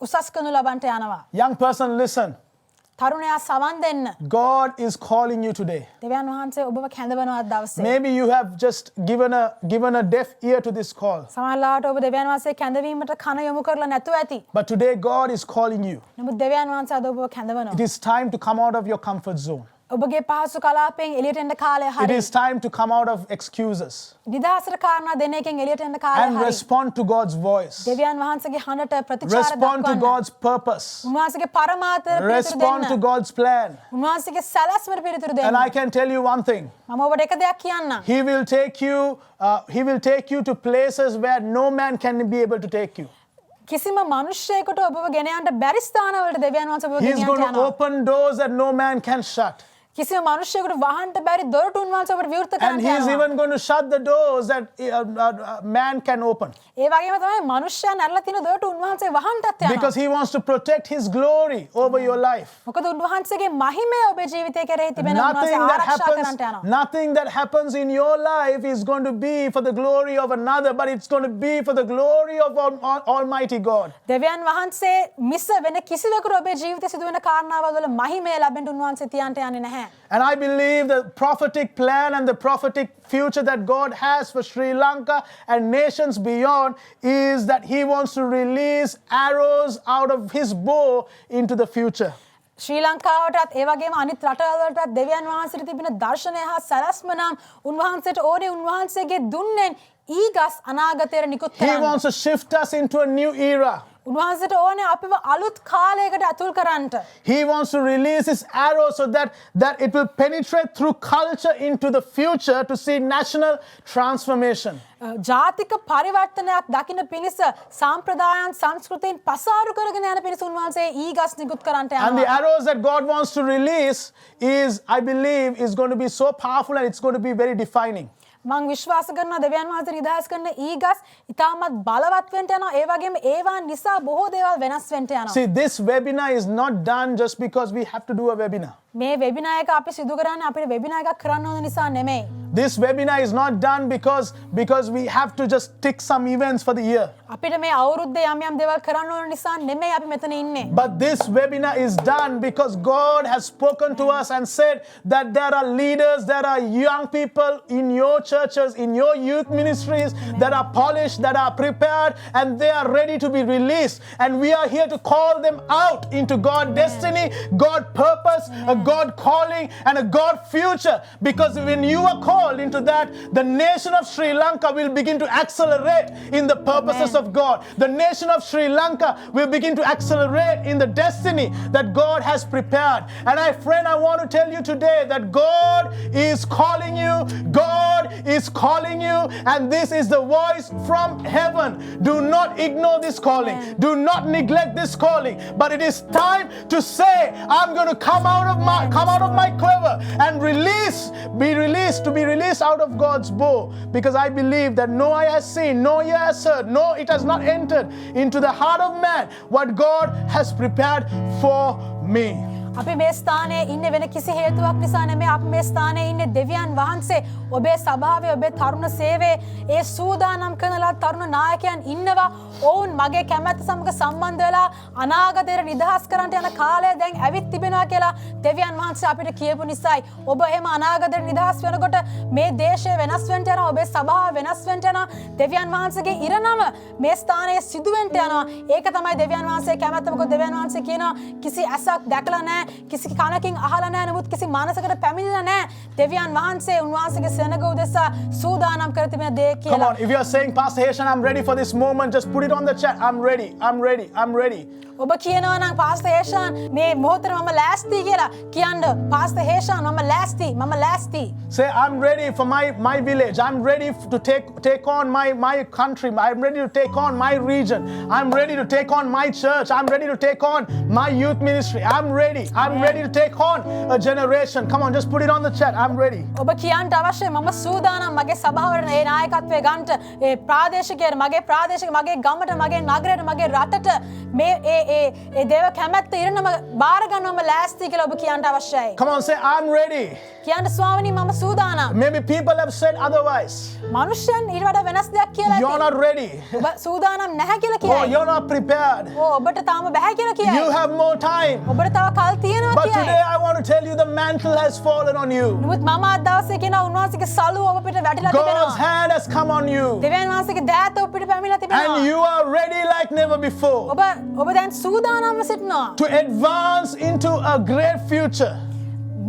උසස් කරනු ලබන්නට යනවා. Young person, listen. තරුණයා සවන් දෙන්න. God is calling you today. දෙවියන් වහන්සේ ඔබව කැඳවනවා අද දවසේ. Maybe you have just given a deaf ear to this call. සමහරවිට ඔබ දෙවියන් වහන්සේ කැඳවීමට කන යොමු කරලා නැතුව ඇති. But today God is calling you. නමුත් දෙවියන් වහන්සේ අද ඔබව කැඳවනවා. It is time to come out of your comfort zone. ඔබගේ පහසු කලාපයෙන් එළියට එන්න කාලය It හරි. is time to come out of excuses නිදහසට කාරණා දෙන එකෙන් එළියට එන්න කාලය and හරි. respond to God's voice. දෙවියන් වහන්සේගේ හඬට ප්‍රතිචාර Respond to දක්වන්න. God's purpose. උන්වහන්සේගේ පරමාර්ථයට පිළිතුරු Respond to දෙන්න. God's plan. උන්වහන්සේගේ සැලැස්මට පිළිතුරු And දෙන්න. I can tell you one thing. මම ඔබට එක දෙයක් කියන්නම්. He will take you to places where no man can be able to take you. කිසිම මනුෂ්‍යයෙකුට ඔබව ගෙන යන්න බැරි ස්ථානවලට දෙවියන් වහන්සේ ඔබව He's ගෙනියන්න going to යනවා. open doors that no man can shut. කිසිම මනුෂ්‍යයෙකුට වහන්න බැරි දොරටු උන්වහන්සේ ඔබට විවෘත And කරන්න he's යනවා. even going to shut the doors that man can open. ඒ වගේම තමයි මනුෂ්‍යයන් ඇරලා තියෙන දොරටු උන්වහන්සේ වහන්නත් යනවා. Because he wants to protect his glory over your life. මොකද උන්වහන්සේගේ මහිමය ඔබේ ජීවිතය කෙරෙහි තිබෙන උන්වහන්සේ ආරක්ෂා කරන්නට යනවා. Nothing that happens in your life is going to be for the glory of another, but it's going to be for the glory of Almighty God. දෙවියන් වහන්සේ මිස වෙන කිසිවෙකුට ඔබේ ජීවිතේ සිදුවෙන කාරණාවල් වල මහිමය ලැබෙන්න උන්වහන්සේ තියන්ට යන්නේ නැහැ. And I believe the prophetic plan and the prophetic future that God has for Sri Lanka and nations beyond is that he wants to release arrows out of his bow into the future. ශ්‍රී ලංකාවටත් ඒ වගේම අනිත් රටවලටත් දෙවියන් වහන්සේට තිබෙන දර්ශනය හා සැලැස්ම නම් උන්වහන්සේට ඕනේ උන්වහන්සේගේ දුන්නෙන් ඊගස් අනාගතයට නිකුත් He කරන්න. wants to shift us into a new era. උන්වහන්සේට ඕනේ අපිව අලුත් කාලයකට ඇතුල් කරන්නට. He wants to release his arrow so that it will penetrate through culture into the future to see national transformation. ජාතික පරිවර්තනයක් දකින්න පිණිස සාම්ප්‍රදායන් සංස්කෘතීන් පසාරු කරගෙන යන පිණිස උන්වහන්සේ ඊගස් නිකුත් කරන්නට And the යනවා. arrows that God wants to release I believe, is going to be so powerful and it's going to be very defining. මං විශ්වාස කරනවා දෙවියන් වහන්සේ නිදහස් කරන ඊගස් ඉතාමත් බලවත් වෙන්න යනවා. ඒ වගේම ඒවා නිසා බොහෝ දේවල් වෙනස් වෙන්න යනවා. See, this webinar is not done just because we have to do a webinar. මේ වෙබිනාර් එක අපි සිදු කරන්නේ අපිට වෙබිනාර් එකක් කරන්න ඕන නිසා නෙමෙයි. This webinar is not done because we have to just tick some events for the year. අපිට මේ අවුරුද්දේ යම් යම් දේවල් කරන්න ඕන නිසා නෙමෙයි අපි මෙතන ඉන්නේ. But this webinar is done because God has spoken to us and said that there are leaders, there are young people in your churches, in your youth ministries that are polished, that are prepared, and they are ready to be released. And we are here to call them out into God's destiny, God purpose, a God calling, and a God future. Because when you are called into that, the nation of Sri Lanka will begin to accelerate in the purposes of God. The nation of Sri Lanka will begin to accelerate in the destiny that God has prepared. And I want to tell you today that God is calling you. God is calling you, and this is the voice from heaven. Do not ignore this calling. Do not neglect this calling. But it is time to say, I'm going to come out of my quiver and to be released out of God's bow. Because I believe that no eye has seen, no ear has heard, no, it has not entered into the heart of man what God has prepared for me. අපි මේ ස්ථානයේ ඉන්නේ වෙන කිසි හේතුවක් නිසා නෙමෙයි. අපි මේ ස්ථානයේ ඉන්නේ දෙවියන් වහන්සේ ඔබේ සභාවේ ඔබේ තරුණ සේවයේ ඒ සූදානම් කරනලා තරුණ නායකයන් ඉන්නවා. ඔවුන් මගේ කැමැත්ත සමග සම්බන්ධ වෙලා අනාගතයට නිදහස් කරන්නට යන කාලය දැන් ඇවිත් තිබෙනවා කියලා දෙවියන් වහන්සේ අපිට කියපු නිසායි ඔබ එහෙම අනාගතයට නිදහස් වෙනකොට මේ දේශය වෙනස් වෙන්න යනවා. ඔබේ සභාව වෙනස් වෙන්න යනවා. දෙවියන් වහන්සේගේ ඉරණම මේ ස්ථානයේ සිදු වෙන්න යනවා. ඒක තමයි දෙවියන් වහන්සේ කැමැත්ත. මොකද දෙවියන් වහන්සේ කියනවා කිසි ඇසක් දැකලා නැහැ, කිසි කනකින් අහලා නැහැ, නමුත් කිසි මනසකට පැමිණිලා නැහැ. දෙවියන් වහන්සේ උන්වහන්සේගේ සෙනඟ උදෙසා සූදානම් කර තිබෙන දේ Come කියලා. on, if you are saying, Pastor Heshan, I'm ready for this moment, just put it on the chat. I'm ready, I'm ready, I'm ready. ඔබ කියනවා නම් පාස්ටර් හේෂාන් මේ මොහොතේ මම ලෑස්ති කියලා කියන්න. පාස්ටර් හේෂාන් මම ලෑස්ති. Say, I'm ready for my village. I'm ready to take on my country. I'm ready to take on my region. I'm ready to take on my church. I'm ready to take on my youth ministry. I'm ready to take on a generation. Come on, just put it on the chat. I'm ready. ඔබ කියන්න අවශ්‍ය මම සූදානම් මගේ සභාවට ඒ නායකත්වයේ ගන්නට ඒ ප්‍රාදේශිකයට මගේ ගමට මගේ නගරයට මගේ රටට මේ ඒ දේව කැමැත්ත ඉරණම බාර ගන්නවම ලෑස්ති කියලා ඔබ කියන්න අවශ්‍යයි. Come on, say, I'm ready. කියන්න ස්වාමිනී මම සූදානම්. Maybe people have said otherwise. මනුෂ්‍යයන් ඊට වඩා වෙනස් දෙයක් කියලා You're not ready. ඔබ සූදානම් නැහැ කියලා Oh, කියයි. you're not prepared. ඔබට තාම බෑ කියලා කියයි. You have more time. ඔබට තව කල් තියෙනවා But කියයි. today I want to tell you the mantle has fallen on you. නමුත් මම අද දවසේ කියනවා උන්වහන්සේගේ සලුව ඔබ පිට වැටිලා God's තිබෙනවා. hand has come on you. දෙවියන් වහන්සේගේ දෑත ඔබ පිට පැමිණලා තිබෙනවා. And you are ready like never before ඔබ දැන් සූදානම්ව සිටිනවා. to advance into a great future.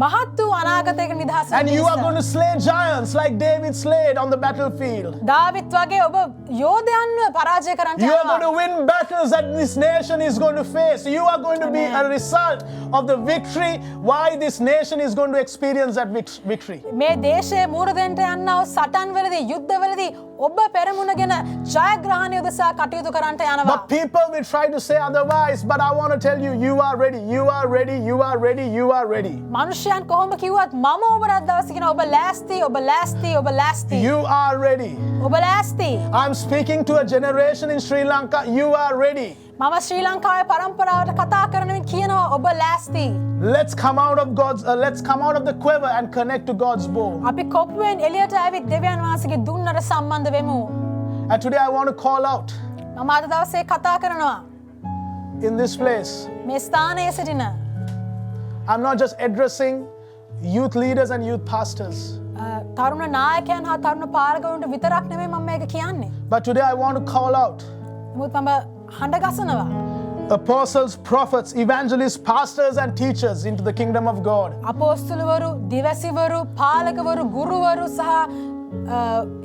මහත් වූ අනාගතයක නිදහස And you are going to slay giants like David slayed on the battlefield. David වගේ ඔබ යෝධයන්ව පරාජය කරන්නට You are යනවා. going to win battles that this nation is going to face. You are going to be a result of the victory why this nation is going to experience that victory. මේ දේශයේ මූණ දෙන්නට යන්නව සටන්වලදී යුද්ධවලදී ඔබ පෙරමුණගෙන ජයග්‍රහණය උදෙසා කටයුතු කරන්නට යනවා. But people will try to say otherwise, but I want to tell you, you are ready, you are ready, you are ready, you are ready. මනුෂ්‍යයන් කොහොම කිව්වත් මම ඔබට දවස් කියන ඔබ ලෑස්ති ඔබ ලෑස්ති ඔබ ලෑස්ති You are ready. ඔබ ලෑස්ති. I'm speaking to a generation in Sri Lanka, you are ready. මම ශ්‍රී ලංකාවේ පරම්පරාවට කතා කරනවින් කියනවා ඔබ ලෑස්ති. Let's come out of the quiver and connect to God's bow. අපි කොප්පුවෙන් එළියට ඇවිත් දෙවියන් වහන්සේගේ දුන්නට සම්බන්ධ වෙමු. And today I want to call out මම අද දවසේ කතා කරනවා in this place. මේ ස්ථානයේ සිටින I'm not just addressing youth leaders and youth pastors, තරුණ නායකයන් හා තරුණ පාලකවරුන්ට විතරක් නෙමෙයි මම මේක කියන්නේ. but today I want to call out නමුත් මම හඬ ගසනවා. apostles, prophets, evangelists, pastors, and teachers into the kingdom of God. අපෝස්තලවරු, දිවැසිවරු, පාලකවරු, ගුරුවරු සහ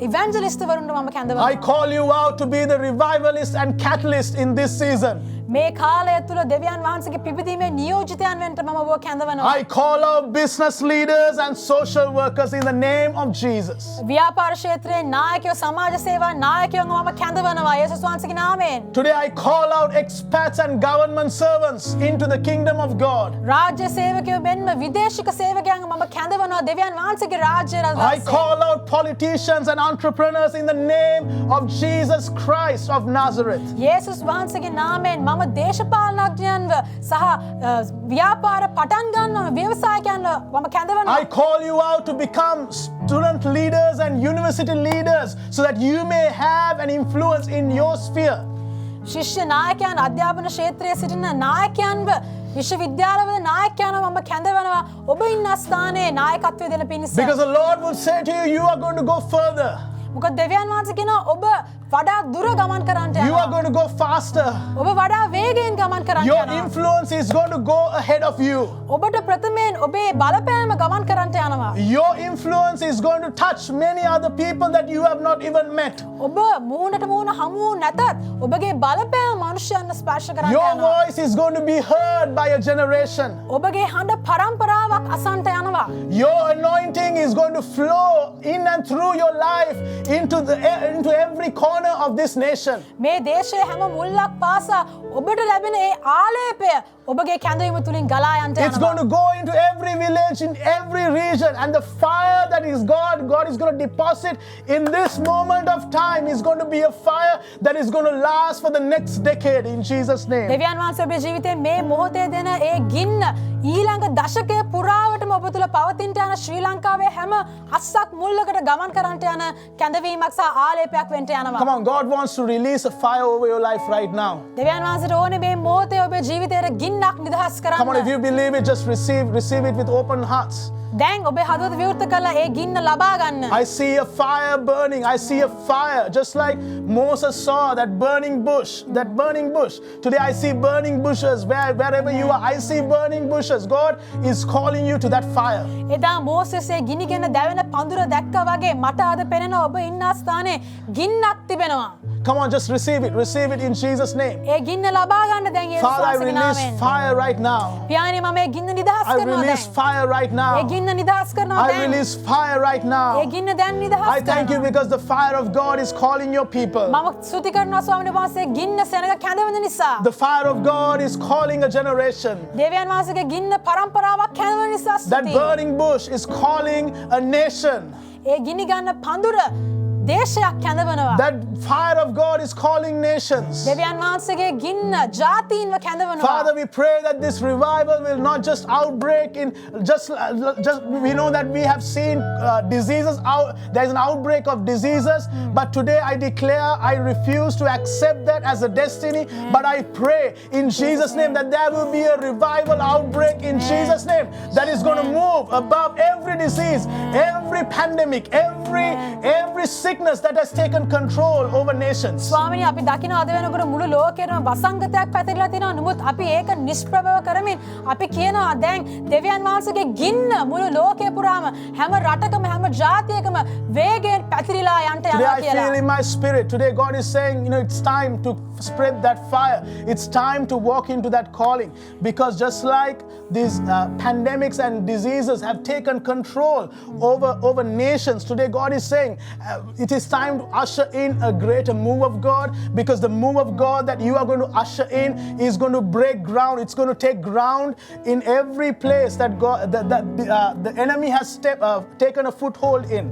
ඉවැන්ජලිස්ට්වරුන්ට මම කැඳවනවා. I call you out to be the revivalist and catalyst in this season. මේ කාලය තුළ දෙවියන් වහන්සේගේ පිබිදීමේ නියෝජිතයන් වෙන්න මම ඔබව කැඳවනවා. I call out business leaders and social workers in the name of Jesus. ව්‍යාපාර ක්ෂේත්‍රයේ නායකයෝ, සමාජ සේවා නායකයන්ව මම කැඳවනවා යේසුස් වහන්සේගේ නාමයෙන්. Today I call out expats and government servants into the kingdom of God. රාජ්‍ය සේවකයෝ මෙන්ම විදේශික සේවකයන්ව මම කැඳවනවා දෙවියන් වහන්සේගේ රාජ්‍යය I රැඳවන්න. call out politicians and entrepreneurs in the name of Jesus Christ of Nazareth. යේසුස් වහන්සේගේ නාමයෙන් මම දේශපාලනඥයන්ව සහ ව්‍යාපාර පටන් ගන්නව ව්‍යවසායකයන්ව මම කැඳවනවා. I call you out to become student leaders and university leaders so that you may have an influence in your sphere. ශිෂ්‍ය නායකයන් අධ්‍යාපන ක්ෂේත්‍රයේ සිටින නායකයන්ව විශ්වවිද්‍යාලවල නායකයන්ව මම කැඳවනවා ඔබ ඉන්න ස්ථානයේ නායකත්වය දෙන පිණිස. Because the Lord will say to you, you are going to go further. මොකද දෙවියන් වහන්සේ කියනවා ඔබ වඩා දුර ගමන් කරන්නට You are යනවා. going to go faster. ඔබ වඩා වේගයෙන් ගමන් කරන්නට Your යනවා. influence is going to go ahead of you. ඔබට ප්‍රථමයෙන් ඔබේ බලපෑම ගමන් කරන්නට යනවා. Your influence is going to touch many other people that you have not even met. ඔබ මූණට මූණ හමු වූ නැතත් ඔබගේ බලපෑම මනුෂ්‍යයන්ව ස්පර්ශ කරන්නට Your යනවා. voice is going to be heard by a generation. ඔබගේ හඬ පරම්පරාවක් අසන්නට යනවා. Your anointing is going to flow in and through your life into every corner of this nation. මේ දේශයේ හැම මුල්ලක් පාසා ඔබට ලැබෙන ඒ ආලේපය ඔබගේ කැඳවීම තුලින් ගලා යන්නට It's යනවා. going to go into every village, in every region, and the fire that is God is going to deposit in this moment of time is going to be a fire that is going to last for the next decade in Jesus' name. දෙවියන් වහන්සේ ඔබේ ජීවිතේ මේ මොහොතේ දෙන ඒ ගින්න ඊළඟ දශකය පුරාවටම ඔබ තුළ පවතින්නට යන ශ්‍රී ලංකාවේ හැම අස්සක් මුල්ලකට ගමන් කරන්නට යන කැඳවීමක් සහ ආලේපයක් වෙන්නට යනවා. Come on, God wants to release a fire over your life right now. දෙවියන් වහන්සේට ඕනේ මේ මොහොතේ ඔබේ ජීවිතයට ගින්නක් නිදහස් Come on, if කරන්න. you believe it, just receive it with open hearts. දැන් ඔබේ හදවත විවෘත කරලා ඒ ගින්න ලබා ගන්න. I see a fire burning. I see a fire, just like Moses saw that burning bush. Today I see burning bushes wherever you are. I see burning bushes. God is calling you to that fire. එදා මෝසෙස් ඒ ගිනිගෙන දැවෙන පඳුර දැක්කා වගේ මට අද පෙනෙන ඔබ ඉන්න ස්ථානයේ ගින්නක් තිබෙනවා. Come on, just receive it in Jesus' name. ඒ ගින්න ලබා ගන්න දැන් යේසුස් Father, I වහන්සේගේ release නාමයෙන්. fire right now. පියාණනි මම ඒ ගින්න නිදහස් I කරනවා release දැන්. fire right now. ඒ ගින්න නිදහස් කරනවා I දැන්. release fire right now. ඒ ගින්න දැන් නිදහස් I thank you කරනවා. because the fire of God is calling your people. මම ස්තුති කරනවා ස්වාමීන් වහන්සේ ගින්න සෙනඟ කැඳවෙන නිසා. The fire of God is calling a generation. දෙවියන් වහන්සේගේ ගින්න පරම්පරාවක් කැඳවෙන නිසා That ස්තුතියි. burning bush is calling a nation. ඒ ගිනි ගන්න පඳුර දේශයක් කැඳවනවා. That fire of God is calling nations. දෙවියන් වහන්සේගේ ගින්න ජාතීන්ව කැඳවනවා. Father, we pray that this revival will not just outbreak in just we know that we have seen diseases out. There's an outbreak of diseases, but today I declare I refuse to accept that as a destiny. But I pray in Jesus' name that there will be a revival outbreak in Jesus' name that is going to move above every disease, every pandemic, every sickness sickness that has taken control over nations. ස්වාමිනී අපි දකින අද වෙනකොට මුළු ලෝකෙම වසංගතයක් පැතිරලා තිනවා. නමුත් අපි ඒක නිෂ්ප්‍රභව කරමින් අපි කියනවා දැන් දෙවියන් වහන්සේගේ ගින්න මුළු ලෝකෙ පුරාම හැම රටකම හැම ජාතියකම වේගයෙන් පැතිරිලා යන්න Today යනවා I කියලා. feel in my spirit. Today God is saying, it's time to spread that fire. It's time to walk into that calling. Because just like these pandemics and diseases have taken control over nations, today God is saying it is time to usher in a greater move of God, because the move of God that you are going to usher in is going to break ground. It's going to take ground in every place that the enemy has taken a foothold in.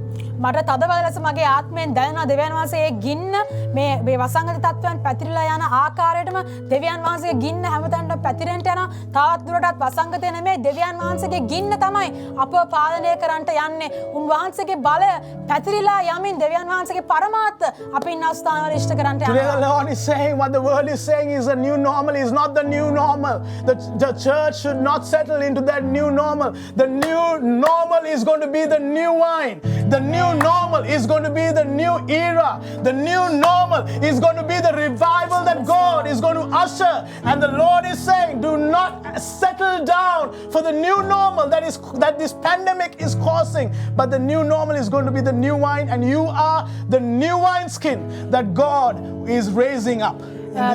මට තදබල ලෙස මගේ ආත්මයෙන් දැනෙනවා දෙවියන් වහන්සේ ඒ ගින්න මේ වසංගත තත්ත්වයන් පැතිරිලා යන ආකාරයටම දෙවියන් වහන්සේගේ ගින්න හැමතැනම පැතිරෙන්න යනවා. තවත් දුරටත් වසංගතය නෙමෙයි දෙවියන් වහන්සේගේ ගින්න තමයි අපව පාලනය කරන්නට යන්නේ. උන්වහන්සේගේ බලය පැතිරිලා යමින් දෙවියන් වහන්සේගේ පරමාර්ථ අපි ඉන්න ස්ථානවල ඉෂ්ට කරන්නට Today the යනවා. Lord is saying, what the world is saying is a new normal is not the new normal. The church should not settle into that new normal. The new normal is going to be the new wine. The new normal is going to be the new era. The new normal is going to be the revival that God is going to usher. And the Lord is saying, do not settle down for the new normal that this pandemic is causing. But the new normal is going to be the new wine, and you are the new wineskin that God is raising up.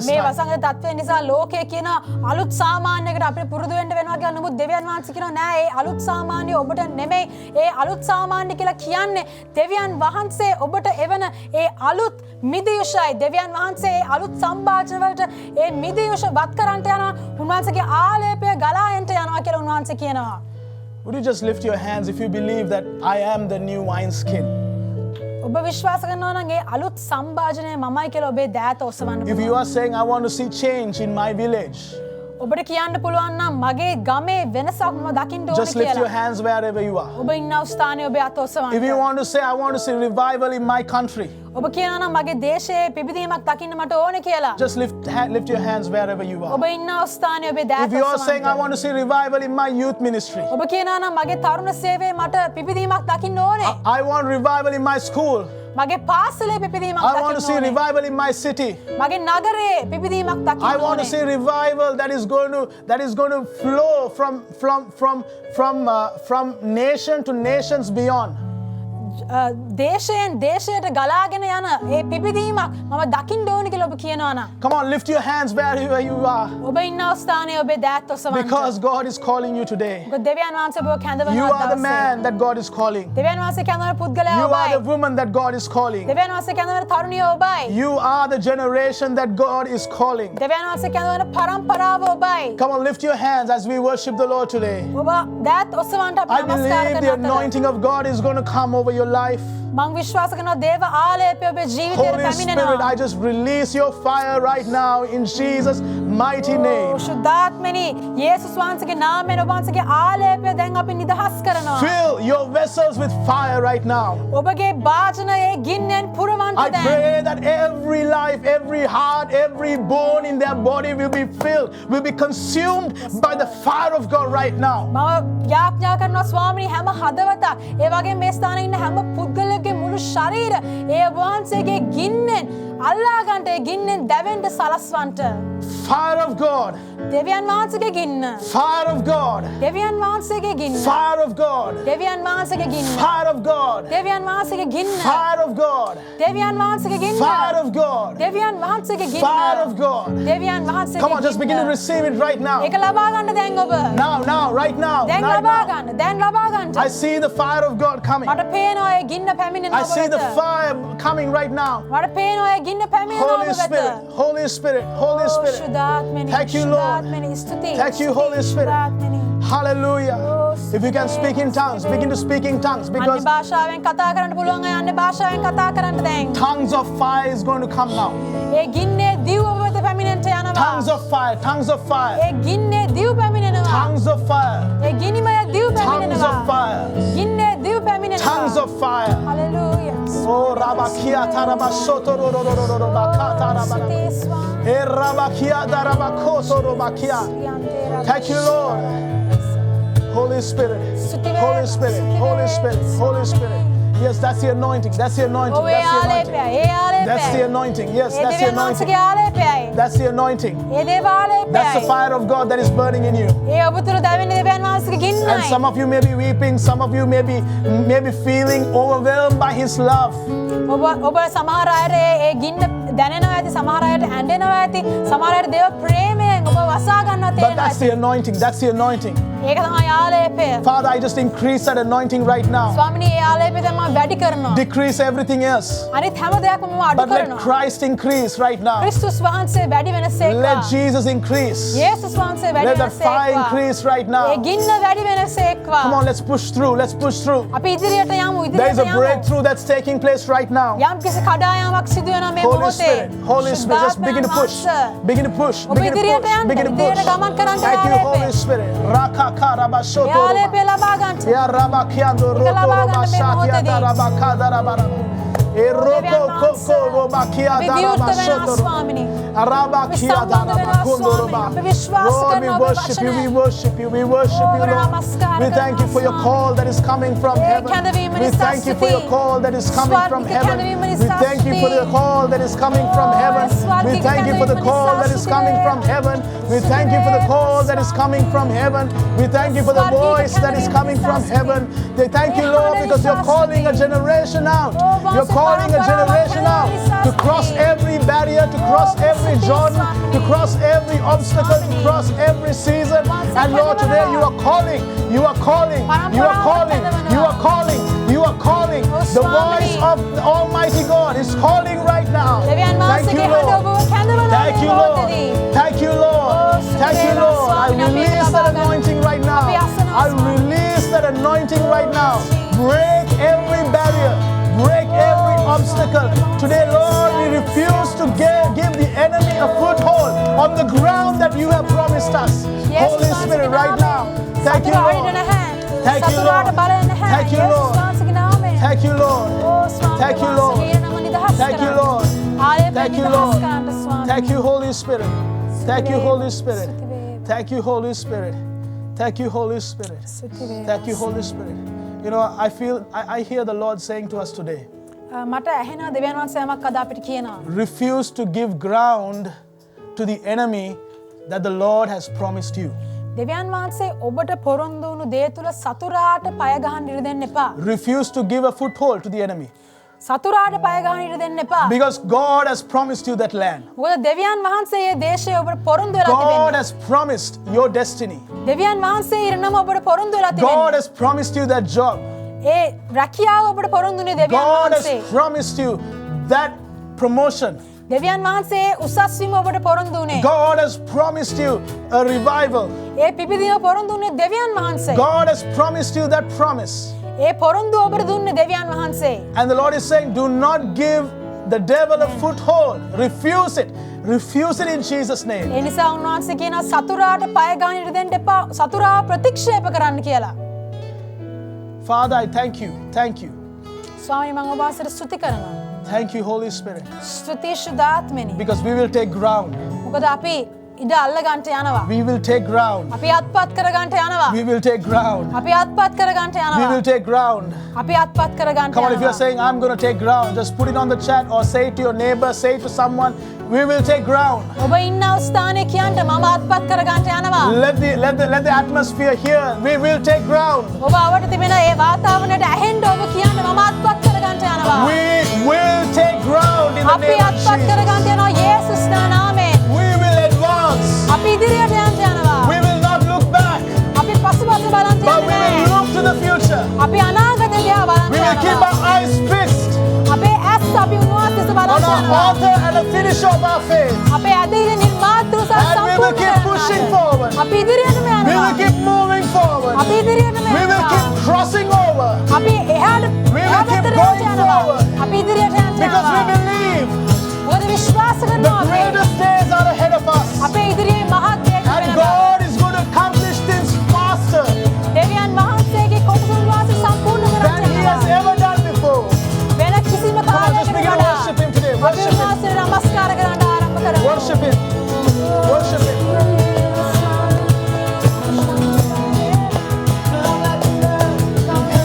මේ වසංගත තත්ත්වය නිසා ලෝකයේ කියන අලුත් සාමාන්‍යයකට අපිට පුරුදු වෙන්න වෙනවා කියලා. නමුත් දෙවියන් වහන්සේ කියනවා නෑ ඒ අලුත් සාමාන්‍ය ඔබට නෙමෙයි. ඒ අලුත් සාමාන්‍ය කියලා කියන්නේ දෙවියන් වහන්සේ ඔබට එවන ඒ අලුත් මිදියුෂයි. දෙවියන් වහන්සේ ඒ අලුත් සම්භාජන වලට ඒ මිදියුෂ වත් කරන්නට යනවා. උන්වහන්සේගේ ආලේපය ගලා එන්න යනවා කියලා උන්වහන්සේ කියනවා. Would you just lift your hands if you believe that I am the new wineskin? ඔබ විශ්වාස කරනවා නම් ඒ අලුත් සම්භාජනය මමයි කියලා ඔබේ දෑත ඔසවන්න If you are saying, I want to see change in my village, ඔබට කියන්න පුළුවන් නම් මගේ ගමේ වෙනසක් මම දකින්න ඕනේ just lift your කියලා. hands wherever you are. ඔබ ඉන්න ස්ථානයේ ඔබේ අත ඔසවන්න. If you want to say, I want to see revival in my country, ඔබ කියනවා නම් මගේ දේශයේ පිබිදීමක් දකින්න මට ඕනේ කියලා. just lift your hands wherever you are. ඔබ ඉන්න ස්ථානයේ ඔබේ දෑත If you are saying, I ඔසවන්න. want to see revival in my youth ministry, ඔබ කියනවා නම් මගේ තරුණ සේවයේ මට පිබිදීමක් දකින්න ඕනේ. I want revival in my school, මගේ පාසලේ පිබිදීමක් I want to see දකින්න ඕනේ. revival in my city, මගේ නගරයේ පිබිදීමක් I දකින්න want to ඕනේ. see revival that is going to flow from nation to nations beyond. දේශයෙන් දේශයට ගලාගෙන යන ඒ පිබිදීමක් මම දකින්න ඕනේ කියලා ඔබ කියනවා නම්. Come on, lift your hands wherever you are, ඔබ ඉන්න ස්ථානයේ ඔබේ දෑත් ඔසවන්න. because God is calling you today. මොකද දෙවියන් වහන්සේ ඔබව කැඳවනවා You are the දවසේ. man that God is calling. දෙවියන් වහන්සේ කැඳවන පුද්ගලයා You are ඔබයි. the woman that God is calling. දෙවියන් වහන්සේ කැඳවන තරුණිය ඔබයි. You are the generation that God is calling. දෙවියන් වහන්සේ කැඳවන පරම්පරාව ඔබයි. Come on, lift your hands as we worship the Lord today. ඔබ දෑත් ඔසවන්න අපි I නමස්කාර believe the කරන අතර anointing of God is going to come over your life. මං විශ්වාස කරනවා දේව ආලේපය ඔබේ ජීවිතයට Holy Spirit, පැමිණෙනවා. I just release your fire right now in Jesus' mighty name. ශුද්ධාත්මනි යේසුස් වහන්සේගේ නාමයෙන් ඔබ වහන්සේගේ ආලේපය දැන් අපි නිදහස් කරනවා. Fill your vessels with fire right now. ඔබගේ වාජනයේ ගින්නෙන් පුරවන්න I දැන්. pray that every life, every heart, every bone in their body will be filled, will be consumed by the fire of God right now. මම යාඥා කරනවා ස්වාමිනී හැම හදවතක් ඒ වගේ මේ ස්ථානයේ ඉන්න හැම පුද්ගලයෙක්ගේ මුළු ශරීර ඒ වහන්සේගේ ගින්නෙන් අල්ලා ගන්නට ඒ ගින්නෙන් දැවෙන්න සලස්වන්නට. Fire of God. දෙවියන් වහන්සේගේ ගින්න. Fire of God. දෙවියන් වහන්සේගේ ගින්න. Fire of God. දෙවියන් වහන්සේගේ ගින්න. Fire of God. දෙවියන් වහන්සේගේ ගින්න. Fire of God. දෙවියන් වහන්සේගේ ගින්න. Fire of God. දෙවියන් වහන්සේගේ ගින්න. Fire of God. දෙවියන් වහන්සේගේ Come on, just begin to receive it right now. ඒක ලබා ගන්න දැන් ඔබ. Now, right now. දැන් Right ලබා now. ගන්න. දැන් ලබා ගන්න. I see the fire of God coming. මට පේනවා ඒ ගින්න පැමිණෙනවා I ඔබ see the වෙත. fire coming right now. මට පේනවා ඒ ගින්න පැමිණෙනවා Holy ඔබ වෙත. Spirit, Holy Spirit, Holy Spirit. ශුද්ධාත්මනි. Thank you, Lord. ශුද්ධාත්මනි. ස්තුතියි. Thank you, Holy Spirit. ශුද්ධාත්මනි. Hallelujah. If you can speak in tongues, begin to speak in tongues, අන්‍ය because භාෂාවෙන් කතා කරන්න පුළුවන් අය අන්‍ය භාෂාවෙන් කතා කරන්න දැන්. tongues of fire is going to come now. ඒ ගින්නේ දිව් ඔබ වෙත පැමිණෙන්නට යනවා. Tongues of fire, tongues of fire, ඒ ගින්නේ දිව් පැමිණෙනවා. tongues of fire, A ගිනිමය දිව් tongues පැමිණෙනවා. of fire, ගින්නේ දිව් පැමිණෙනවා. tongues of fire. Hallelujah. Oh, Rabakia Tarabasoto Bakata ස්තුතියි Rabana. ස්වාමී. Eh, Rabakia Darabakoto Robakia. Thank you, Lord. Holy Spirit, Holy Spirit, Holy Spirit, Holy Spirit. Yes, that's the anointing. That's the anointing. ඔව් ඒ That's the ආලේපයයි. anointing. A That's the ආලේපයයි. anointing. Yes, A that's the දෙවියන් anointing. වහන්සේගේ ආලේපයයි. That's the anointing. ඒ දේව That's the ආලේපයයි. fire of God that is burning in you. ඒ ඔබ තුළ දැවෙන දෙවියන් වහන්සේගේ And ගින්නයි. some of you may be weeping. Some of you may be feeling overwhelmed by His love. ඔබ සමහර අයට ඒ ගින්න දැනෙනවා ඇති, සමහර අයට ඇඬෙනවා ඇති, සමහර අයට දේව ප්‍රේමයෙන් ඔබ වසා ගන්නවා But තේනවා that's ඇති. the anointing. That's the anointing. ඒක තමයි ආලේපය. Father, I just increase that anointing right now. ස්වාමිනී ඒ ආලේපය තමයි මම වැඩි කරනවා. Decrease everything else. අනිත් හැම දෙයක්ම මම අඩු But let කරනවා. Christ increase right now. ක්‍රිස්තුස් වහන්සේ වැඩි වෙනසේක්වා. Let Jesus increase. යේසුස් වහන්සේ වැඩි Let that fire වෙනසේක්වා. increase right now. ඒ ගින්න වැඩි වෙනසේක්වා. Come on, let's push through. Let's push through. අපි ඉදිරියට යමු, There is ඉදිරියට a යමු. breakthrough that's taking place right now. යම් කිසි කඩායමක් සිදු වෙනවා මේ Holy මොහොතේ. Spirit, Holy Spirit, just begin to push. Begin to push. ඔබ Begin to ඉදිරියට push. යන්න, Begin to ඉදිරියට push. ගමන් කරන්න Thank you, ආලේපය. Holy Spirit. Rakaka A rabashoto. ආලේපය ලබා ගන්න. Ya rabakiando roto ලබා ගන්න මේ robashatia මොහොතේදී. darabakada rabarabo. E roto koko robakia අපි විවෘත වෙනවා darabashoto. ස්වාමිනී. Arabakia අපි සම්බන්ධ වෙනවා darabakundo ස්වාමී. roba. අපි විශ්වාස Lord, we කරනවා ඔබේ worship you, වචනය. we worship you, we worship you, ඔබට Lord. නමස්කාර We thank you for your කරනවා call that is coming from A heaven. කැඳවීම We නිසා thank you for your ස්තුතියි. call that is coming from ස්වර්ගික heaven. කැඳවීම We නිසා thank you for the ස්තුතියි. call that is coming from heaven. We ස්වර්ගික thank you for the කැඳවීම call that නිසා is coming from ස්තුතියි. heaven. We thank you for the call that is coming from heaven. We thank you for the ස්වර්ගික voice that is කැඳවීම coming from නිසා heaven. They thank you, Lord, because you're calling a generation out. You're calling a generation out to cross every barrier, to cross every Jordan, to cross every obstacle, to cross every season. And Lord, today you are calling, you are calling, you are calling, you are calling, you are calling. The voice of the Almighty God is calling right now. දෙවියන් Thank you, වහන්සේගේ හඬ ඔබ Lord. කැඳවනවා Thank මේ you, Lord. මොහොතේදී. Thank you, Lord. Thank you, Lord. I release that anointing right now. I release that anointing right now. Break every barrier. Break every obstacle. Today, Lord, we refuse to give the enemy a foothold on the ground that you have promised us. Holy Spirit, right now. Thank you, Lord. Thank you, Lord. Thank you, Lord. Thank you, Lord. Thank you, Lord. Thank you, Lord. Thank you, Lord. Thank you, Holy Spirit. Thank you, Holy Spirit. Thank you, Holy Spirit. Thank you, Holy Spirit. Thank you, Holy Spirit. You know, I hear the Lord saying to us today, මට ඇහෙනවා දෙවියන් වහන්සේ යමක් අද අපිට කියනවා. refuse to give ground to the enemy that the Lord has promised you. දෙවියන් වහන්සේ ඔබට පොරොන්දු වුණු දේ තුල සතුරාට පය ගහන්න ඉඩ දෙන්න එපා. Refuse to give a foothold to the enemy. සතුරාට පය ගහන්න ඉඩ දෙන්න එපා. Because God has promised you that land. මොකද දෙවියන් වහන්සේ මේ දේශය ඔබට පොරොන්දු වෙලා God තිබෙනවා. has promised your destiny. දෙවියන් වහන්සේ ඉරණම ඔබට පොරොන්දු වෙලා God තිබෙනවා. has promised you that job. ඒ රැකියාව ඔබට පොරොන්දුනේ දෙවියන් God has වහන්සේ. promised you that promotion. දෙවියන් වහන්සේ උසස් වීම ඔබට පොරොන්දු වුණේ. God has promised you a revival. ඒ පිපිදීම පොරොන්දු වුණේ දෙවියන් වහන්සේ. God has promised you that promise. ඒ පොරොන්දු ඔබට දුන්නේ දෙවියන් වහන්සේ. And the Lord is saying, do not give the devil a foothold. Refuse it. Refuse it in Jesus' name. ඒ නිසා උන්වහන්සේ කියනවා සතුරාට පය ගහන්න ඉඩ දෙන්න එපා. සතුරාව ප්‍රතික්ෂේප කරන්න කියලා. Father, I thank you. Thank you. ස්වාමී මම ඔබ ආසර ස්තුති කරනවා. Thank you, Holy Spirit. ස්තුති ශුද්ධාත්මෙනි. Because we will take ground. මොකද අපි ඉඩ අල්ල ගන්නට යනවා. We will take ground. අපි අත්පත් කර ගන්නට යනවා. We will take ground. අපි අත්පත් කර ගන්නට We යනවා. will take ground. අපි අත්පත් කර ගන්නට Come on, if you're යනවා. saying, I'm going to take ground, just put it on the chat or say it to your neighbor, say it to someone. We will take ground. ඔබ ඉන්න ස්ථානයේ කියන්න මම අත්පත් කර ගන්නට යනවා. Let the atmosphere here. We will take ground. ඔබ අවට තිබෙන ඒ වාතාවරණයට ඇහෙන්න ඔබ කියන්න මම අත්පත් කර ගන්නට යනවා. We will take ground in the අපි name of අත්පත් කර Jesus. ගන්නට යනවා යේසුස් නාමයෙන්. We will advance. අපි ඉදිරියට යන්න යනවා. We will not look back, අපි පසුපස බලන්න but we යන්නේ will නැහැ. look to the future. අපි අනාගතය දිහා බලන්න We will keep යනවා. our eyes fixed අපේ ඇස් අපි උන්වහන්සේ දෙස on බලන්න our යනවා. author and the finisher of our faith. අපේ ඇදහිලි නිර්මාතෘ සහ And we will keep සම්පූර්ණ pushing කරන්නාය. forward. අපි ඉදිරියටම We යනවා. will keep moving forward. අපි ඉදිරියටම We will යනවා. keep crossing over අපි එහාට We will keep පැත්තට going යනවා. forward. අපි ඉදිරියට යන්න because we යනවා. believe මොකද විශ්වාස the කරනවා අපි. greatest days are ahead of us. අපේ ඉදිරියේ මහත් දේ And තිබෙනවා. God is going to accomplish things faster දෙවියන් වහන්සේගේ කොටසුන් වාසේ සම්පූර්ණ than He has කරගන්නවා. ever done before. වෙන කිසිම Come on, just කාලයකට begin to වඩා worship Him today. අපි Worship Him. උන්වහන්සේට නමස්කාර කරන්න ආරම්භ කරමු. Worship Him. Worship Him. Come like a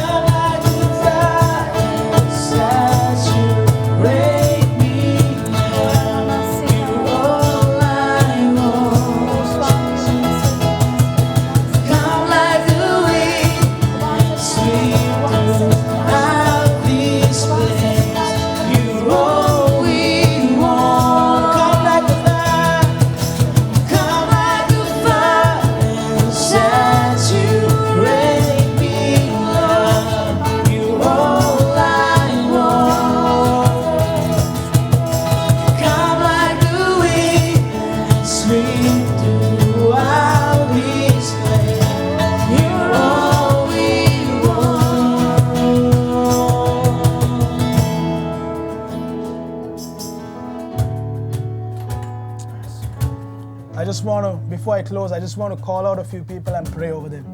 I just want to, before I close, I just want to call out a few people and pray over them.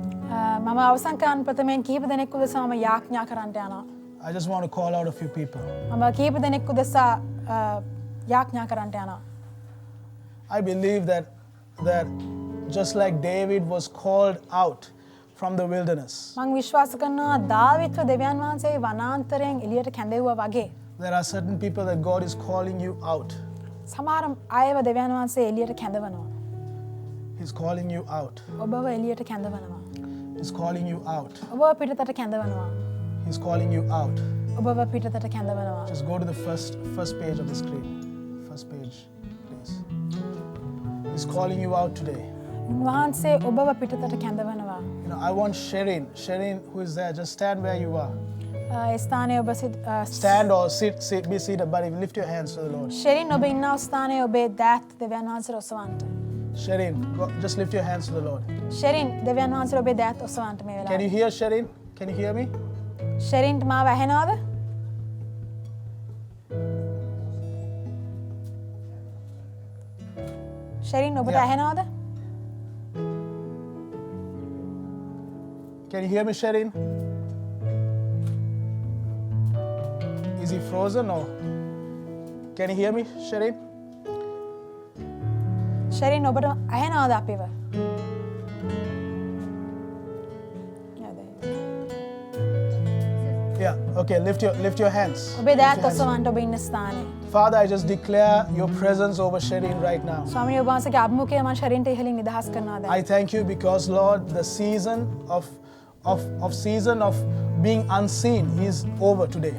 මම අවසන් කරන්න ප්‍රථමයෙන් කීප දෙනෙක් උදෙසා මම යාඥා කරන්නට යනවා. I just want to call out a few people. මම කීප දෙනෙක් උදෙසා යාඥා කරන්නට යනවා. I believe that just like David was called out from the wilderness, මම විශ්වාස කරනවා දාවිත්ව දෙවියන් වහන්සේ වනාන්තරයෙන් එළියට කැඳෙව්වා වගේ there are certain people that God is calling you out. සමහර අයව දෙවියන් වහන්සේ එළියට කැඳවනවා. He's calling you out. ඔබව එළියට කැඳවනවා. He's calling you out. ඔබව පිටතට කැඳවනවා. He's calling you out. ඔබව පිටතට කැඳවනවා. Just go to the first page of the screen. First page, please. He's calling you out today. උන්වහන්සේ ඔබව පිටතට කැඳවනවා. You know, I want Sherin, who is there, just stand where you are. ඒ ස්ථානයේ ඔබ Stand or sit, be seated, but lift your hands to the Lord. ෂෙරින් ඔබ ඉන්නා ස්ථානයේ ඔබේ දෑත් දෙවියන් වහන්සේට ඔසවන්න. Sherin, just lift your hands to the Lord. ෂෙරින් දෙවියන් වහන්සේට ඔබේ දෑත් ඔසවන්න මේ Can වෙලාවේ. you hear Sherin? Can you hear me? ෂෙරින්ට මාව ඇහෙනවද? ෂෙරින් ඔබට Yeah. ඇහෙනවද? Can you hear me, Sherin? Is he frozen or? Can you hear me, Sherin? ෂෙරින් ඔබට ඇහෙනවද අපිව? Yeah. Okay. Lift your hands. ඔබේ Lift දෑත් your hands. ඔසවන්න ඔබ ඉන්න ස්ථානයේ. Father, I just declare your presence over Sherin right now. ස්වාමීනි ඔබ වහන්සේගේ අභිමුඛය මම ෂෙරින්ට ඉහළින් නිදහස් කරනවා දැන්. I thank you because, Lord, the season of being unseen is over today.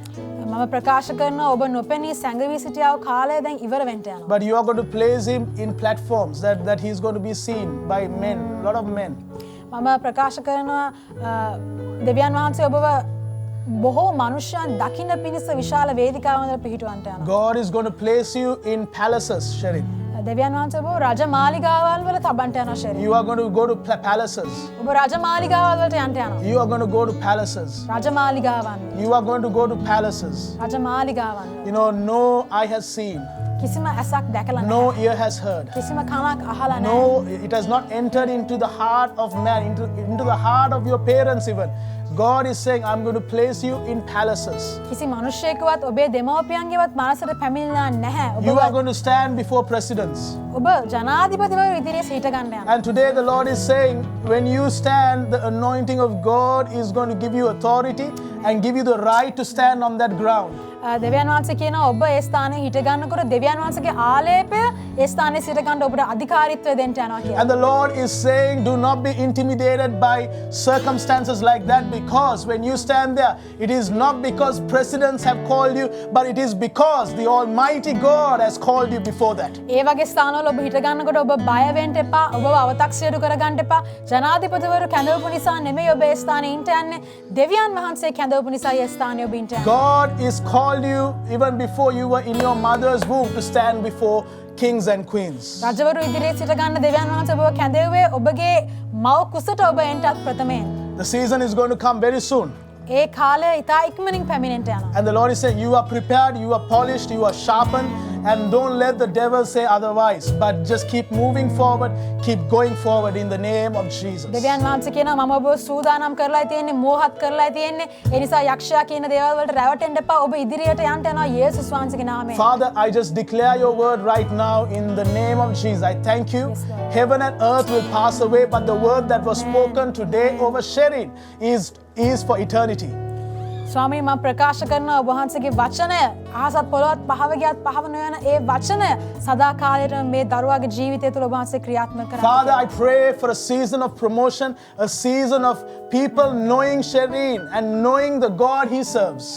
මම ප්‍රකාශ කරනවා ඔබ නොපෙනී සැඟවී සිටියා වූ කාලය දැන් ඉවර වෙන්න යනවා. But you are going to place him in platforms that he's going to be seen by men, a lot of men. මම ප්‍රකාශ කරනවා දෙවියන් වහන්සේ ඔබව බොහෝ මනුෂ්‍යයන් දකින්න පිණිස විශාල වේදිකාවකට පිහිටවන්නට යනවා. God is going to place you in palaces, Sherin. දෙවියන් වහන්සේ ඔබ රජ මාලිගාවල් වල තබන්නට යනවා ෂෙරින්. You are going to go to palaces. ඔබ රජ මාලිගාවල් වලට යන්න යනවා. You are going to go to palaces. රජ මාලිගාවන්. You are going to go to palaces. රජ මාලිගාවන්. You know, no eye has seen, කිසිම ඇසක් දැකලා no නැහැ. ear has heard. කිසිම කනක් අහලා නැහැ. No, it has not entered into the heart of man, into the heart of your parents even. God is saying, I'm going to place you in palaces. කිසි මිනිසෙකුවත් ඔබේ දෙමව්පියන්ගේවත් මනසට පැමිණලා නැහැ. You are ඔබ going to stand before presidents. ඔබ ජනාධිපතිවරු ඉදිරියේ සිට ගන්න යනවා. And today the Lord is saying, when you stand, the anointing of God is going to give you authority and give you the right to stand on that ground. දෙවියන් වහන්සේ කියනවා ඔබ ඒ ස්ථානයේ හිට ගන්නකොට දෙවියන් වහන්සේගේ ආලේපය ඒ ස්ථානයේ සිට ගන්න ඔබට අධිකාරීත්වය දෙන්න යනවා කියලා. And the Lord is saying, do not be intimidated by circumstances like that, because when you stand there, it is not because presidents have called you, but it is because the Almighty God has called you before that. ඒ වගේ ස්ථානවල ඔබ හිට ගන්නකොට ඔබ බය වෙන්න එපා. ඔබව අව탁සියරු කරගන්න එපා. ජනාධිපතිවරු කැඳවපු නිසා නෙමෙයි ඔබ ඒ ස්ථානයේ ඉන්න යන්නේ. දෙවියන් වහන්සේ කැඳවපු නිසා ඒ ස්ථානයේ ඔබ ඉන්න යන්නේ. God is called you even before you were in your mother's womb to stand before kings and queens. රජවරු ඉදිරියේ සිට ගන්න දෙවියන් වහන්සේ ඔබව කැඳෙව්වේ ඔබගේ මව කුසට ඔබ එන්නත් ප්‍රථමයෙන්. The season is going to come very soon. ඒ කාලය ඉතා ඉක්මනින් පැමිණෙන්නට යනවා. And the Lord is saying, you are prepared, you are polished, you are sharpened, and don't let the devil say otherwise, but just keep moving forward, keep going forward in the name of Jesus. දෙවියන් වහන්සේ කියනවා මම ඔබව සූදානම් කරලා තියෙන්නේ මෝහත් කරලා තියෙන්නේ. ඒ නිසා යක්ෂයා කියන දේවල් වලට රැවටෙන්න එපා. ඔබ ඉදිරියට යන්න යනවා යේසුස් වහන්සේගේ නාමයෙන්. Father, I just declare your word right now in the name of Jesus. I thank you. Yes, Lord. Heaven and earth will pass away, but the word that was spoken today over Sherin is for eternity. ස්වාමී මම ප්‍රකාශ කරනවා ඔබ වහන්සේගේ වචනය අහසත් පොළොවත් පහව ගියත් පහව නොයන ඒ වචනය සදා කාලයටම මේ දරුවාගේ ජීවිතය තුළ ඔබ වහන්සේ ක්‍රියාත්මක කරන්න. Father, I pray for a season of promotion, a season of people knowing Sherin and knowing the God he serves.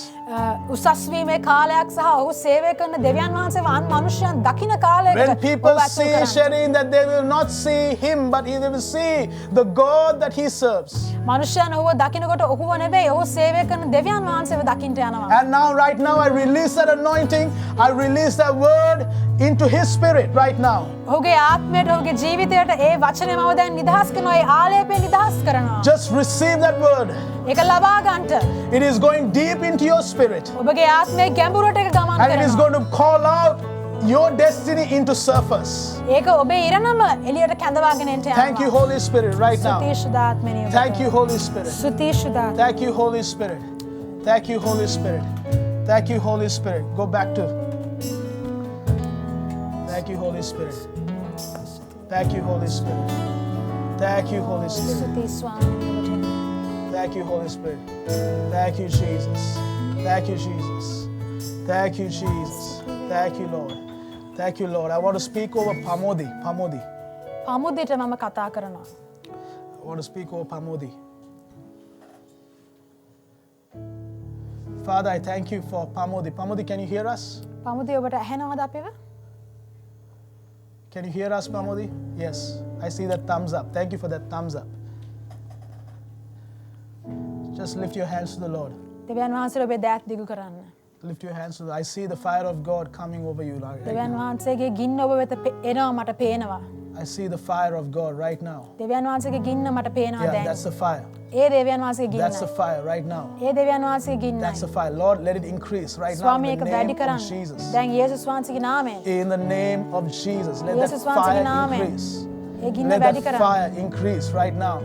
උසස් වීමේ කාලයක් සහ ඔහු සේවය කරන දෙවියන් වහන්සේ වන් මනුෂ්‍යයන් දකින කාලයකට When people ඔබ ඇතුළු see කරන්න. Sherin, that they will not see him, but they will see the God that he serves. මනුෂ්‍යයන් ඔහුව දකිනකොට ඔහුව නෙවෙයි ඔහු සේවය කරන දෙවියන් වහන්සේව දකින්නට යනවා. And now, right now, I release that anointing, I release that word into his spirit right now. ඔහුගේ ආත්මයට ඔහුගේ ජීවිතයට ඒ වචනය මම දැන් නිදහස් කරනවා. ඒ ආලේපය නිදහස් කරනවා. Just receive that word. ඒක ලබා ගන්නට. It is going deep into your spirit. ඔබගේ ආත්මයේ ගැඹුරට ඒක ගමන් And it is කරනවා. going to call out your destiny into surface. ඒක ඔබේ ඉරණම එළියට කැඳවාගෙන එන්න යනවා. Thank you, Holy Spirit, right now. සුතිශුදාත්මනි ඔබට. Thank you, Holy Spirit. සුතිශුදාත්මනි. Thank you, Holy Spirit. Thank you, Holy Spirit. Thank you, Holy Spirit. Go back to. Thank you, Holy Spirit. Thank you, Holy Spirit. Thank you, Holy Spirit. සුති ස්වාමීනි ඔබට. Thank you, Holy Spirit. Thank you, Jesus. Thank you, Jesus. Thank you, Jesus. Thank you, Lord. Thank you, Lord. I want to speak over Pamodi. Pamodi. පමුදිට මම කතා කරනවා. I want to speak over Pamodi. Father, I thank you for Pamodi. Pamodi, can you hear us? පමුදිය ඔබට ඇහෙනවද අපිව? Can you hear us, Pamodi? Yes. I see that thumbs up. Thank you for that thumbs up. Just lift your hands to the Lord. දෙවියන් වහන්සේට ඔබේ දෑත් දිගු කරන්න. Lift your hands to the Lord. I see the fire of God coming over you right දෙවියන් now. වහන්සේගේ ගින්න ඔබ වෙත එනවා මට පේනවා. I see the fire of God right now. දෙවියන් වහන්සේගේ ගින්න මට පේනවා Yeah, දැන්. that's the fire. ඒ දෙවියන් වහන්සේගේ That's the ගින්න. fire right now. ඒ දෙවියන් වහන්සේගේ ගින්න. That's the fire. Lord, let it increase right now ස්වාමී in ඒක the වැඩි name of කරන්න. Jesus. දැන් යේසුස් වහන්සේගේ නාමයෙන්. In the name of Jesus, let that යේසුස් වහන්සේගේ fire නාමයෙන්. increase. ඒ ගින්න Let වැඩි that කරන්න. fire increase right now.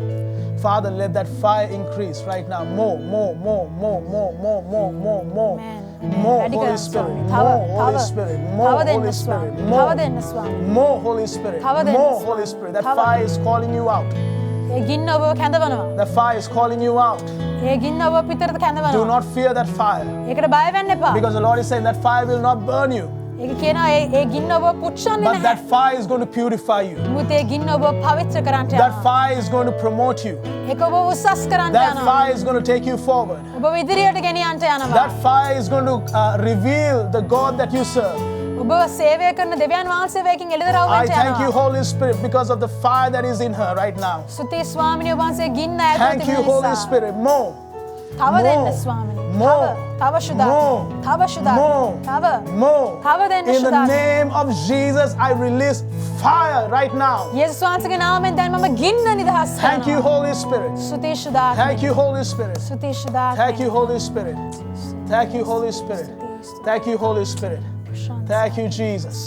Father, let that fire increase right now. More, more, more, more, more, more, more, more, more. Amen. More වැඩි Holy කරන්න Spirit, ස්වාමී. more Holy Spirit, more තව දෙන්න Holy Spirit, ස්වාමී. more, තව දෙන්න ස්වාමී. more Holy Spirit, තව දෙන්න more ස්වාමී. Holy Spirit. That තව. fire is calling you out. ඒ ගින්න ඔබව කැඳවනවා. That fire is calling you out. ඒ ගින්න ඔබ පිටරට Do කැඳවනවා. not fear that fire, ඒකට බය වෙන්න එපා. because the Lord is saying that fire will not burn you, ඒක කියනවා ඒ ගින්න ඔබ පුච්චන්නේ but that නැහැ. fire is going to purify you. මුත් ඒ ගින්න ඔබ පවිත්‍ර කරන්න That යනවා. fire is going to promote you. ඒක ඔබ උසස් කරන්න That යනවා. fire is going to take you forward. ඔබ ඉදිරියට ගෙනියන්න යනවා. That fire is going to reveal the God that you serve. ඔබ සේවය කරන දෙවියන් වහන්සේවකින් එළිදරව් I වෙන්න thank you, යනවා. Holy Spirit, because of the fire that is in her right now. සුති ස්වාමිනිය වහන්සේ ගින්න ඇතුළත Thank you, තිබෙන Holy නිසා. Spirit. More. තව දෙන්න More. ස්වාමිනී. More. තව ශුද්ධ. More. තව ශුද්ධ. More. තව. More. තව දෙන්න In the ශුද්ධ. name of Jesus, I release fire right now. යේසුස් වහන්සේගේ නාමයෙන් දැන් මම ගින්න නිදහස් කරනවා. Thank you, Holy Spirit. සුති ශුද්ධ. Thank you, Holy Spirit. සුති ශුද්ධ. Thank you, Holy Spirit. Thank you, Holy Spirit. Thank you, Holy Spirit. Thank you, Jesus.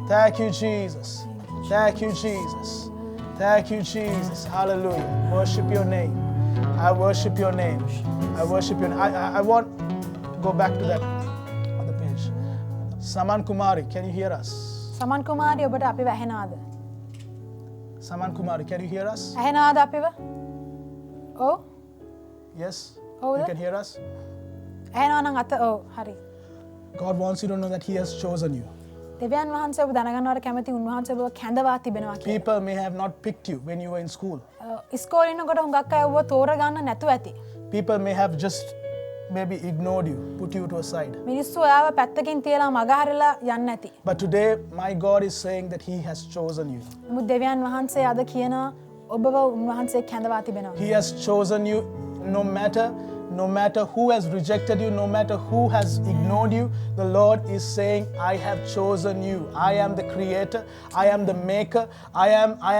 Thank you, Jesus. Thank you, Jesus. Thank you, Jesus. Hallelujah. Worship your name. I worship your name. I worship your name. I want go back to that other page. Saman Kumari, can you hear us? සමන් කුමාරි ඔබට අපිව ඇහෙනවද? Saman Kumari, can you hear us? ඇහෙනවද අපිව? ඔව්. Yes? Oh, You yeah. can hear us? ඇහෙනවා නම් අත ඔව් හරි. God wants you to know that He has chosen you. දෙවියන් වහන්සේ ඔබ දැනගන්නවට කැමති උන්වහන්සේ ඔබව කැඳවා තිබෙනවා කියලා. People may have not picked you when you were in school. ඉස්කෝලේ ඉන්නකොට හුඟක් අය ඔබව තෝරගන්න නැතුව ඇති. People may have just maybe ignored you, put you to a side. මිනිස්සු ඔයාව පැත්තකින් තියලා මගහරලා යන්න ඇති. But today, my God is saying that He has chosen you. නමුත් දෙවියන් වහන්සේ අද කියනවා ඔබව උන්වහන්සේ කැඳවා තිබෙනවා. He has chosen you no matter who has rejected you, no matter who has ignored you. The Lord is saying, I have chosen you. I am the creator. I am the maker. I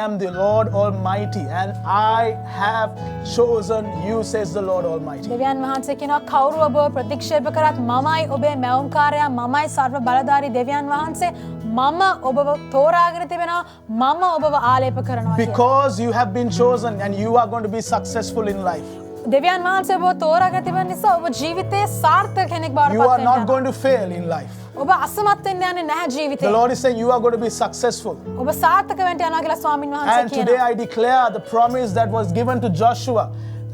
am the Lord Almighty. And I have chosen you, says the Lord Almighty. දෙවියන් වහන්සේ කියනවා කවුරු ඔබව ප්‍රතික්ෂේප කරත් මමයි ඔබේ මැවුම්කාරයා මමයි සර්ව බලධාරී දෙවියන් වහන්සේ මම ඔබව තෝරාගෙන තිබෙනවා මම ඔබව ආලේප කරනවා කියලා. Because you have been chosen and you are going to be successful in life. දෙවියන් වහන්සේ ඔබව තෝරාගෙන තිබෙන නිසා ඔබ ජීවිතයේ සාර්ථක කෙනෙක් බවට You are පත් not වෙනවා. going to fail in life. ඔබ අසමත් වෙන්න යන්නේ නැහැ The ජීවිතේ. Lord is saying you are going to be successful. ඔබ සාර්ථක වෙන්න යනවා කියලා ස්වාමින් වහන්සේ And today කියනවා. I declare the promise that was given to Joshua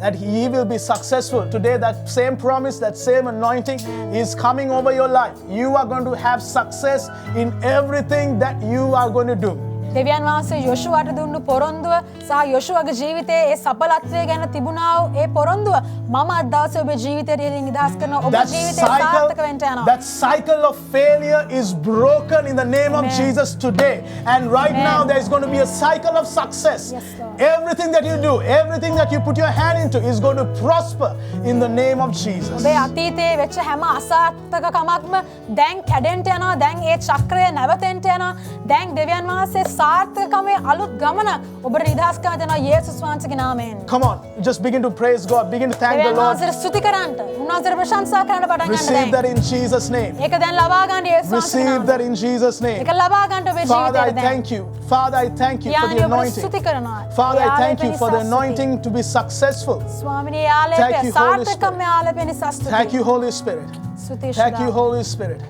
that he will be successful. Today that same promise, that same anointing is coming over your life. You are going to have success in everything that you are going to do. දෙවියන් වහන්සේ යොෂුවාට දුන්නු පොරොන්දුව සහ යොෂුවාගේ ජීවිතයේ ඒ සඵලත්වය ගැන තිබුණා වූ ඒ පොරොන්දුව මම අද දවසේ ඔබේ ජීවිතයට නිදහස් කරනවා. ඔබ ජීවිතේ සාර්ථක වෙන්න යනවා. That cycle of failure is broken in the name of Amen. Jesus today. And right Amen. now there is going to be a cycle of success. Yes, Lord. Everything that you do, everything that you put your hand into is going to prosper in the name of Jesus. ඔබේ අතීතයේ වෙච්ච හැම අසාර්ථකකමක්ම දැන් කැඩෙන්න යනවා. දැන් ඒ චක්‍රය නැවතෙන්න යනවා. දැන් දෙවියන් වහන්සේ සාර්ථකකමේ අලුත් ගමන ඔබට නිදහස් කරන දෙනවා යේසුස් වහන්සේගේ නාමයෙන්. Come on, just begin to praise God. Begin to thank the දෙවියන් Lord. වහන්සේට ස්තුති කරන්න. උන්වහන්සේට ප්‍රශංසා කරන්න පටන් ගන්න Receive දැන්. that in Jesus' name. ඒක දැන් ලබා ගන්න යේසුස් වහන්සේගේ Receive නාමයෙන්. that in Jesus' name. ඒක ලබා ගන්න ඔබේ Father, I ජීවිතයට දැන්. thank you. Father, I thank you for the යානි ඔබට anointing. ස්තුති කරනවා. Father, I A thank you ආලේපය for the නිසා anointing to be successful. ස්තුති. ස්වාමිනේ ආලේපය Thank you, Holy සාර්ථකකමේ ආලේපය නිසා ස්තුති. Thank you, Holy Spirit. ස්තුති Thank you, ශිරා. Holy Spirit.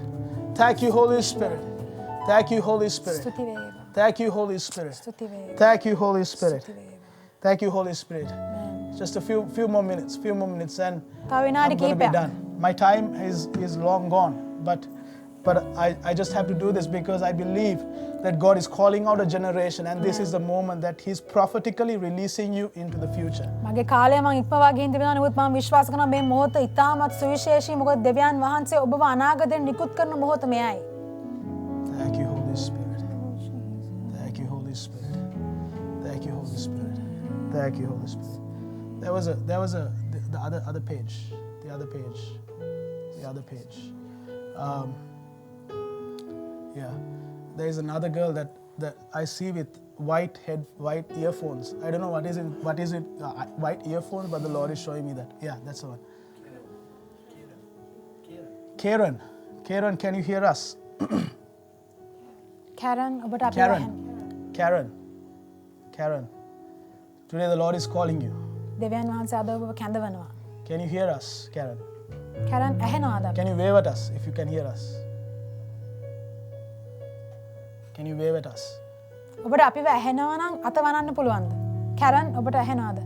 Thank you, Holy Spirit. Thank you, Holy Spirit. ස්තුති වේවා. Thank you, Holy Spirit. ස්තුති වේවා. Thank you, Holy Spirit. ස්තුති වේවා. Thank you, Holy Spirit. Just a few more minutes, and තව විනාඩි I'm going to be කිහිපයක්. done. My time is long gone, but I just have to do this because I believe that God is calling out a generation, and this is the moment that He's prophetically releasing you into the future. මගේ කාලය මම ඉක්මවා ගිහින් තිබෙනවා. නමුත් මම විශ්වාස කරනවා මේ මොහොත ඉතාමත් සුවිශේෂී. මොකද දෙවියන් වහන්සේ ඔබව අනාගතයෙන් නිකුත් කරන මොහොත මෙයයි. Thank you, Holy Spirit. Thank you, Holy Spirit. Thank you, Holy Spirit. Thank you, Holy Spirit. There was the other page. The other page. Yeah. There is another girl that I see with white earphones. I don't know what is it, white earphones, but the Lord is showing me that. Yeah, that's the one. Karen, can you hear us? කැරන් ඔබට අපි වහන්න. Karen. Today the Lord is calling you. දෙවියන් වහන්සේ අද ඔබව කැඳවනවා. Can you hear us, Karen? කැරන් ඇහෙනවාද? Can you wave at us if you can hear us? Can you wave at us? ඔබට අපිව ඇහෙනවා නම් අත වනන්න පුළුවන්ද? කැරන් ඔබට ඇහෙනවාද?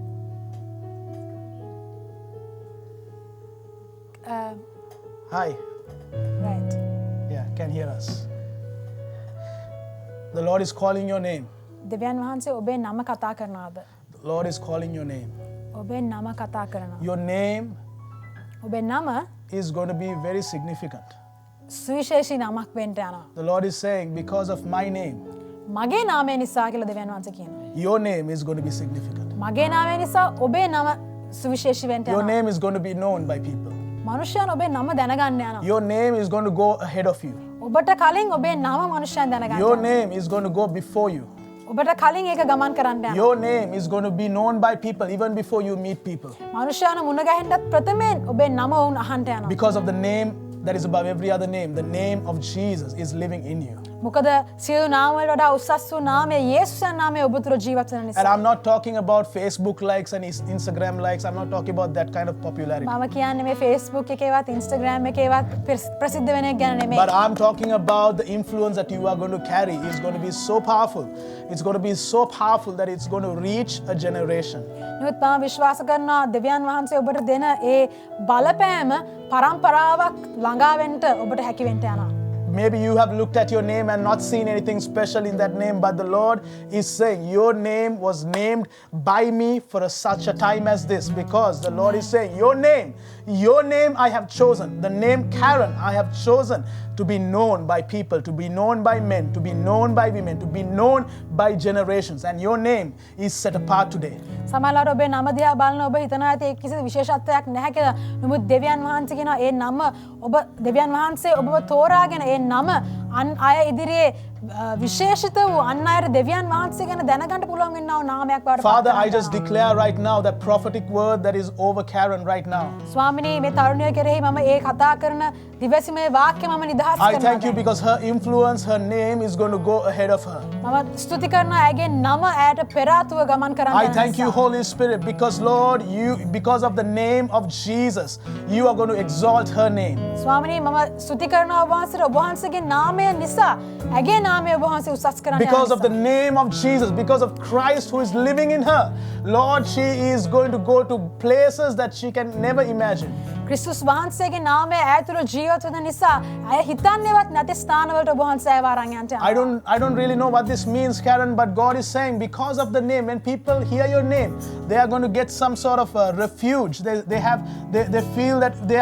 Hi. right. Yeah, can hear us. The Lord is calling your name. දෙවියන් වහන්සේ ඔබේ නම කතා කරනවාද? The Lord is calling your name. ඔබේ නම කතා කරනවා. Your name ඔබේ නම is going to be very significant. සුවිශේෂී නමක් වෙන්න යනවා. The Lord is saying, because of my name, මගේ නාමය නිසා කියලා දෙවියන් වහන්සේ කියනවා. your name is going to be significant. මගේ නාමය නිසා ඔබේ නම සුවිශේෂී වෙන්න Your යනවා. name is going to be known by people. මනුෂ්‍යයන් ඔබේ නම දැනගන්න යනවා. Your name is going to go ahead of you. ඔබට කලින් ඔබේ නම මනුෂ්‍යයන් දැනගන්න Your යනවා. name is going to go before you. ඔබට කලින් ඒක ගමන් කරන්න යනවා. Your name is going to be known by people even before you meet people. මනුෂ්‍යයන් මුණ ගැහෙන්නත් ප්‍රථමයෙන් ඔබේ නම වුන් අහන්ට යනවා. Because of the name that is above every other name, the name of Jesus is living in you. මොකද සියලු නාම වලට වඩා උසස් වූ නාමය යේසුස්ගේ නාමය ඔබ තුළ ජීවත් වෙන And නිසා. I'm not talking about Facebook likes and Instagram likes. I'm not talking about that kind of popularity. මම කියන්නේ මේ Facebook එකේවත් Instagram එකේවත් ප්‍රසිද්ධ වෙන එක ගැන නෙමෙයි. But I'm talking about the influence that you are going to carry is going to be so powerful. It's going to be so powerful that it's going to reach a generation. නමුත් මම විශ්වාස කරනවා දෙවියන් වහන්සේ ඔබට දෙන ඒ බලපෑම පරම්පරාවක් ළඟා වෙන්න ඔබට හැකි වෙන්න යනවා. Maybe you have looked at your name and not seen anything special in that name, but the Lord is saying, your name was named by me for such a time as this, because the Lord is saying, your name I have chosen, the name Karen I have chosen to be known by people, to be known by men, to be known by women, to be known by generations, and your name is set apart today. සමහරවිට ඔබේ නම දිහා බලන ඔබ හිතනවා ඇති ඒක කිසි විශේෂත්වයක් නැහැ කියලා. නමුත් දෙවියන් වහන්සේ කියනවා ඒ නම ඔබ දෙවියන් වහන්සේ ඔබව තෝරාගෙන ඒ නම අන් අය ඉදිරියේ විශේෂිත වූ අන් අයට දෙවියන් වහන්සේ ගැන දැනගන්න පුළුවන් වෙනා වූ නාමයක් බවට Father, I just declare right now that prophetic word that is over Karen right now. ස්වාමිනී මේ තරුණිය කෙරෙහි මම ඒ කතා කරන දිවසිමේ වාක්‍ය මම නිදහස් I thank you කරනවා. because her influence, her name is going to go ahead of her. මම ස්තුති කරනවා ඇගේ නම ඇයට පෙර ආතුව ගමන් කරන්න. I thank you, Holy Spirit, because Lord, because of the name of Jesus, you are going to exalt her name. ස්වාමිනී මම ස්තුති කරනවා ඔබ වහන්සේට ඔබ වහන්සේගේ නාමය නිසා ඇගේ නාමය ඔබ වහන්සේ උසස් කරන්න. Because of the name of Jesus, because of Christ who is living in her, Lord, she is going to go to places that she can never imagine. ක්‍රිස්තුස් වහන්සේගේ නාමය ඇය තුළ ජීවත් වෙන නිසා ඇය හිතන්නේවත් නැති ස්ථානවලට ඔබ වහන්සේ ඇයව අරන් යන්න යනවා. I don't really know what this means, Karen, but God is saying because of the name, when people hear your name, they are going to get some sort of refuge. They feel that they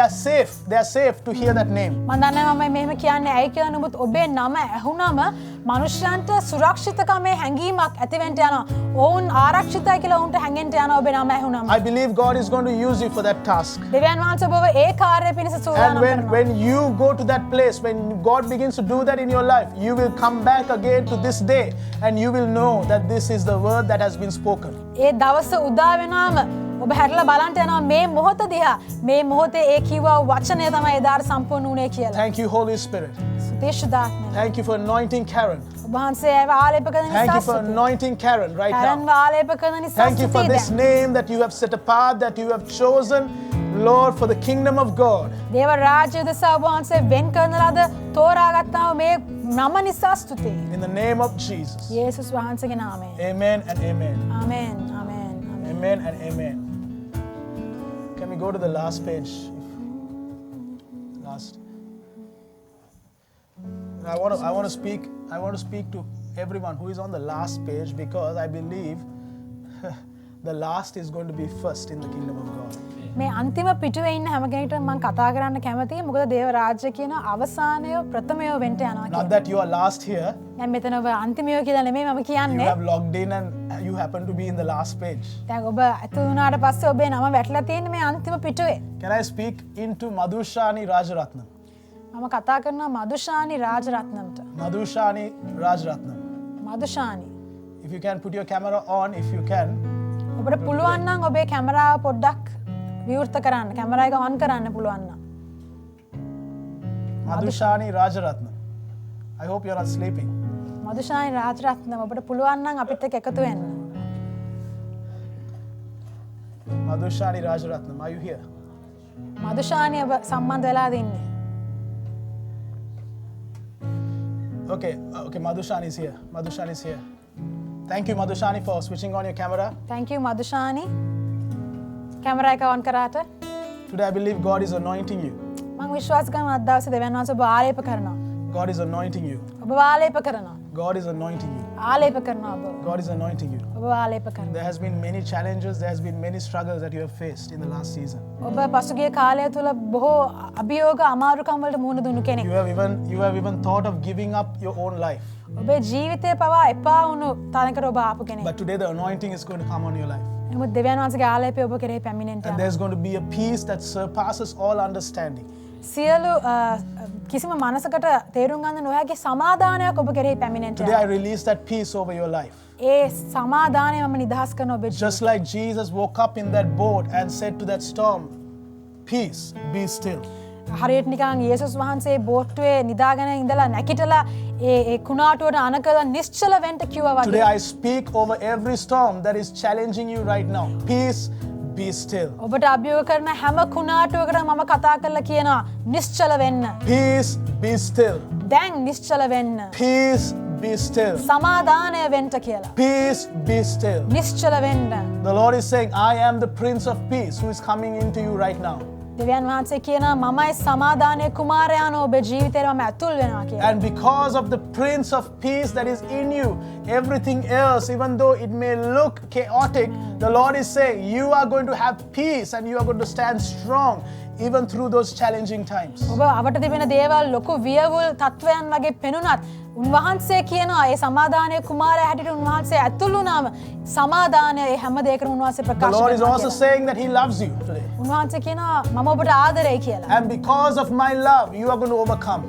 are safe. They are safe to hear that name. මම දන්නේ මම මෙහෙම කියන්නේ ඇයි කියලා. නමුත් ඔබේ නම ඇහුනම මනුෂ්‍යයන්ට සුරක්ෂිතකමේ හැඟීමක් ඇතිවෙන්ට යනවා. ඔවුන් ආරක්ෂිතයි කියලා ඔවුන්ට හැඟෙන්ට යනවා ඔබේ නම ඇහුනම. I believe God is going to use you for that task. දෙවියන් වහන්සේ ඔබව ඒ කාර්යය පිණිස And සූදානම් කරනවා. when you go to that place, when God begins to do that in your life, you will come back again to this day and you will know that this is the word that has been spoken. ඒ දවස උදා වෙනාම ඔබ හැරලා බලන්ට යනවා මේ මොහොත දිහා. මේ මොහොතේ ඒ කිව්වා වචනය තමයි එදාට සම්පූර්ණ වුණේ කියලා. Thank you, Holy Spirit. සුදේශදාත්මය. Thank you for anointing Karen. ඔබ වහන්සේ ඒව ආලේප කරන Thank නිසා you for ස්තුතියි. anointing Karen right කරන්ව now. ආලේප කරන නිසා Thank you for ස්තුතියි this දැන්. name that you have set apart, that you have chosen, Lord, for the kingdom of God. දේව රාජ්‍ය දෙසා ඔබ වහන්සේ වෙන් කරන ලද තෝරාගත්තාම මේ නම නිසා ස්තුතියි. In the name of Jesus. යේසුස් වහන්සේගේ නාමයෙන්. Amen and amen. ආමේන්. ආමේන්. ආමේන්. Amen and amen. Can we go to the last page? Last. I want to speak to everyone who is on the last page, because I believe the last is going to be first in the kingdom of God. මේ අන්තිම පිටුවේ ඉන්න හැම කෙනෙක්ටම මම කතා කරන්න කැමතියි. මොකද දේව රාජ්‍ය කියන අවසානය ප්‍රථමය වෙන්න යනවා Not that you are last here, දැන් මෙතන ඔබ අන්තිමය කියලා නෙමෙයි මම you කියන්නේ. have logged in and you happen to be in the last page. දැන් ඔබ ඇතුළු වුණාට පස්සේ ඔබේ නම වැටලා තියෙන්නේ මේ අන්තිම පිටුවේ. Can I speak into Madhushani Rajaratnam? මම කතා කරනවා Madushani රාජරත්නම්ට. Madhushani Rajaratnam. Madushani. If you can put your camera on, if you can. ඔබට පුළුවන් නම් ඔබේ කැමරාව පොඩ්ඩක් විවෘත කරන්න. කැමරා එක ඔන් කරන්න පුළුවන් නම්. Madhushani Rajaratnam. I hope you're not sleeping. Madushani රාජරත්නම් ඔබට පුළුවන් නම් අපිත් එක්ක එකතු වෙන්න. Madhushani Rajaratnam, are you here? Madushani ඔබ සම්බන්ධ වෙලාද ඉන්නේ? Okay, Madhushani is here. Madhushani is here. Thank you, Madhushani, for switching on your camera. Thank you Madushani. Camera එක ඔන් කරාට. Today, I believe God is anointing you. මම විශ්වාස කරනවා අද දවසේ දෙවියන් වහන්සේ ඔබ ආලේප කරනවා. God is anointing you. ඔබ ආලේප කරනවා. God is anointing you. ආලේප කරනවා ඔබ. God is anointing you. ඔබ ආලේප කරනවා. There has been many challenges, there has been many struggles that you have faced in the last season. ඔබ පසුගිය කාලය තුල බොහෝ අභියෝග අමාරුකම් වලට මුහුණ දුන්නු කෙනෙක්. You have even thought of giving up your own life. ඔබේ ජීවිතය පවා එපා වුණු තැනකට ඔබ ආපු කෙනෙක්. But today the anointing is going to come on your life. නමුත් දෙවියන් වහන්සේගේ ආලේපය ඔබ කෙරෙහි පැමිණෙන්න And යනවා. there's going to be a peace that surpasses all understanding. සියලු කිසිම මනසකට තේරුම් ගන්න නොහැකි සමාදානයක් ඔබ කෙරෙහි පැමිණෙන්න Today I යනවා. release that peace over your life. ඒ සමාදානය මම නිදහස් කරන ඔබේ Just like Jesus woke up in that boat and said to that storm, peace, be still. හරියට නිකන් යේසුස් වහන්සේ බෝට්ටුවේ නිදාගෙන ඉඳලා නැගිටලා ඒ කුණාටුවට අණ කරලා නිශ්චල වෙන්න කිව්වා Today වගේ. I speak over every storm that is challenging you right now. Peace, be still. ඔබට අභියෝග කරන හැම කුණාටුවකටම මම කතා කරලා කියනවා නිශ්චල වෙන්න. Peace, be still. දැන් නිශ්චල වෙන්න. Peace, be still. සමාදානය වෙන්න කියලා. Peace, be still. නිශ්චල වෙන්න. The Lord is saying, I am the Prince of Peace who is coming into you right now. දෙවියන් වහන්සේ කියනවා මමයි සමාදානයේ කුමාරයාණෝ ඔබේ ජීවිතේට මම ඇතුල් වෙනවා කියලා. And because of the Prince of Peace that is in you, everything else, even though it may look chaotic, the Lord is saying, you are going to have peace and you are going to stand strong even through those challenging times. ඔබ අපට තිබෙන දේවල් ලොකු වියවුල් තත්වයන් වගේ පෙනුනත් උන්වහන්සේ කියනවා ඒ සමාදානයේ කුමාරයා හැටියට උන්වහන්සේ ඇතුළු වුණාම සමාදානය ඒ හැම දෙයකම උන්වහන්සේ The ප්‍රකාශ Lord is කරනවා also කියලා. saying that He loves you today. උන්වහන්සේ කියනවා මම ඔබට ආදරෙයි කියලා. And because of my love, you are going to overcome.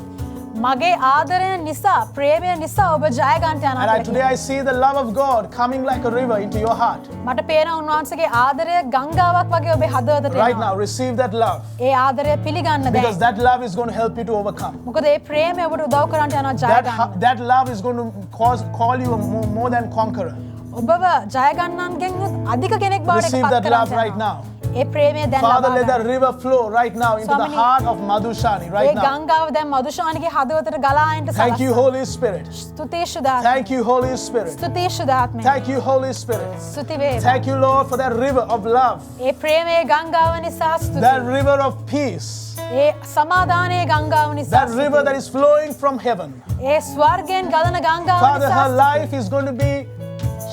මගේ ආදරය නිසා ප්‍රේමය නිසා ඔබ ජය ගන්නට යනවා And කියලා today I see the love of God coming like a river into your heart. මට පේන උන්වහන්සේගේ ආදරය ගංගාවක් වගේ ඔබේ හදවතට Right එනවා. now, receive that love. ඒ ආදරය පිළිගන්න Because දැන්. that love is going to help you to overcome. මොකද ඒ ප්‍රේමය ඔබට උදව් කරන්නට යනවා ජය ගන්න. That love is going to call you a more than conqueror. ඔබව ජය ගන්නන්ගෙන් අධික කෙනෙක් බවට Receive පත් that love කරන්නට right යනවා. now. ඒ ප්‍රේමය දැන් Father, ලබා let that ගන්න. river flow right now into the ස්වාමිනී, heart of Madhushani A right now. ගංගාව දැන් මදුෂානිගේ හදවතට ගලා එන්න Thank you, සලස්වා. Holy Spirit. ස්තුතියි සුදාත්මය. Thank you, Holy Spirit. ස්තුතියි සුදාත්මය. Thank you, Holy Spirit. ස්තුති වේවා. Thank you, Lord, for that river of love, ඒ ප්‍රේමයේ ගංගාව නිසා that ස්තුතියි. river of peace, ඒ සමාදානයේ ගංගාව නිසා that river that is flowing from heaven. ඒ ස්වර්ගයෙන් ගලන ගංගාව Father, නිසා her life is going to be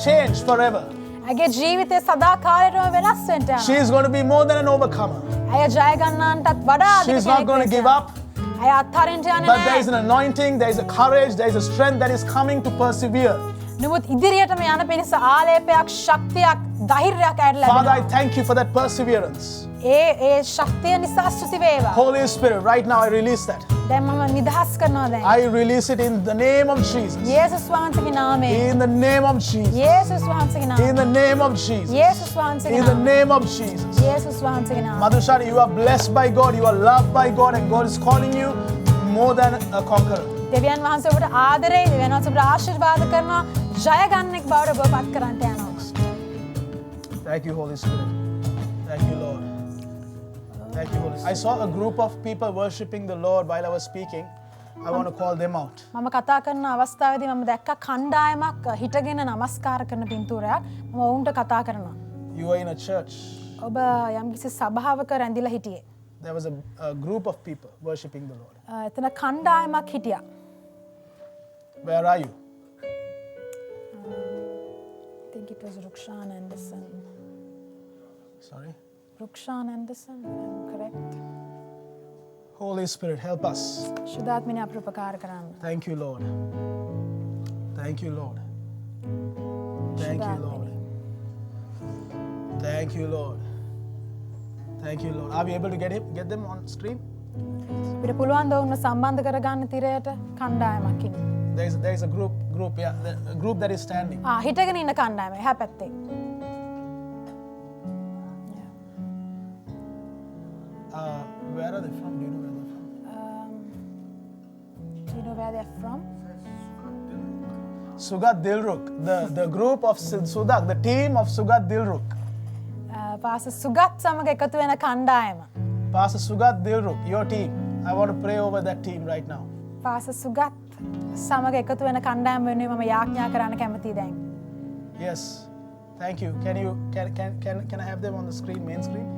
changed forever. ඇගේ ජීවිතය සදා කාලයටම වෙනස් වෙන්න She යනවා. is going to be more than an overcomer. ඇය ජය ගන්නන්ටත් වඩා She අධික is not කෙනෙක් going to වෙන්න give යනවා. up. ඇය අත්හරින්ට යන්නේ But there is නැහැ. an anointing, there is a courage, there is a strength that is coming to persevere. නමුත් ඉදිරියටම යන පිණිස ආලේපයක්, ශක්තියක්, ධෛර්යයක් ඇයට Father, I ලැබෙනවා. thank you for that perseverance. ඒ ශක්තිය නිසා ස්තුති වේවා. Holy Spirit, right now I release that. දැන් මම නිදහස් කරනවා දැන්. I release it in the name of Jesus. යේසුස් වහන්සේගේ නාමයෙන්. In the name of Jesus. යේසුස් වහන්සේගේ In නාමයෙන්. the name of Jesus. යේසුස් වහන්සේගේ In the නාමයෙන්. name of Jesus. යේසුස් වහන්සේගේ නාමයෙන්. Madhushari, you are blessed by God, you are loved by God, and God is calling you more than a conqueror. දෙවියන් වහන්සේ ඔබට ආදරේ, දෙවියන් වහන්සේ ඔබට ආශිර්වාද කරනවා. ජය ගන්නෙක් බවට ඔබ පත් කරන්නට යනවා. Thank you, Holy Spirit. Thank you, Lord. Thank you, Holy Spirit. I saw a group of people worshiping the Lord while I was speaking. I want to call them out. මම කතා කරන අවස්ථාවේදී මම දැක්ක කණ්ඩායමක් හිටගෙන නමස්කාර කරන පින්තූරයක්. මම ඔවුන්ට කතා කරනවා. You were in a church. ඔබ යම්කිසි සභාවක රැඳිලා හිටියේ. There was a group of people worshiping the Lord. එතන කණ්ඩායමක් හිටියා. Where are you? I think it was Rukshan Anderson. Sorry. Rukshan Anderson, if I'm correct. Holy Spirit, help us. ශුද්ධාත්මනේ අපට උපකාර කරන්න. Thank you, Lord. Thank you, Lord. Thank you, Lord. Thank you, Lord. Thank you, Lord. Are we able to get them on stream? අපිට පුළුවන් ද ඔවුන්ව සම්බන්ධ කරගන්න තිරයට කණ්ඩායමක් ඉන්න. There is a group, yeah, a group that is standing. හිටගෙන ඉන්න කණ්ඩායම එහා පැත්තේ. Where are they from? Do you know where they're from? Do you know where they're from? Sugat Dilruk, the group of Sudak, the team of Sugat Dilruk. පාස Sugath සමග එකතු වෙන කණ්ඩායම. Pastor Sugat Dilruk, your team. I want to pray over that team right now. පාස Sugath සමග එකතු වෙන කණ්ඩායම වෙනුවෙන් මම යාඥා කරන්න කැමතියි දැන්. Yes. Thank you. Can I have them on the screen, main screen?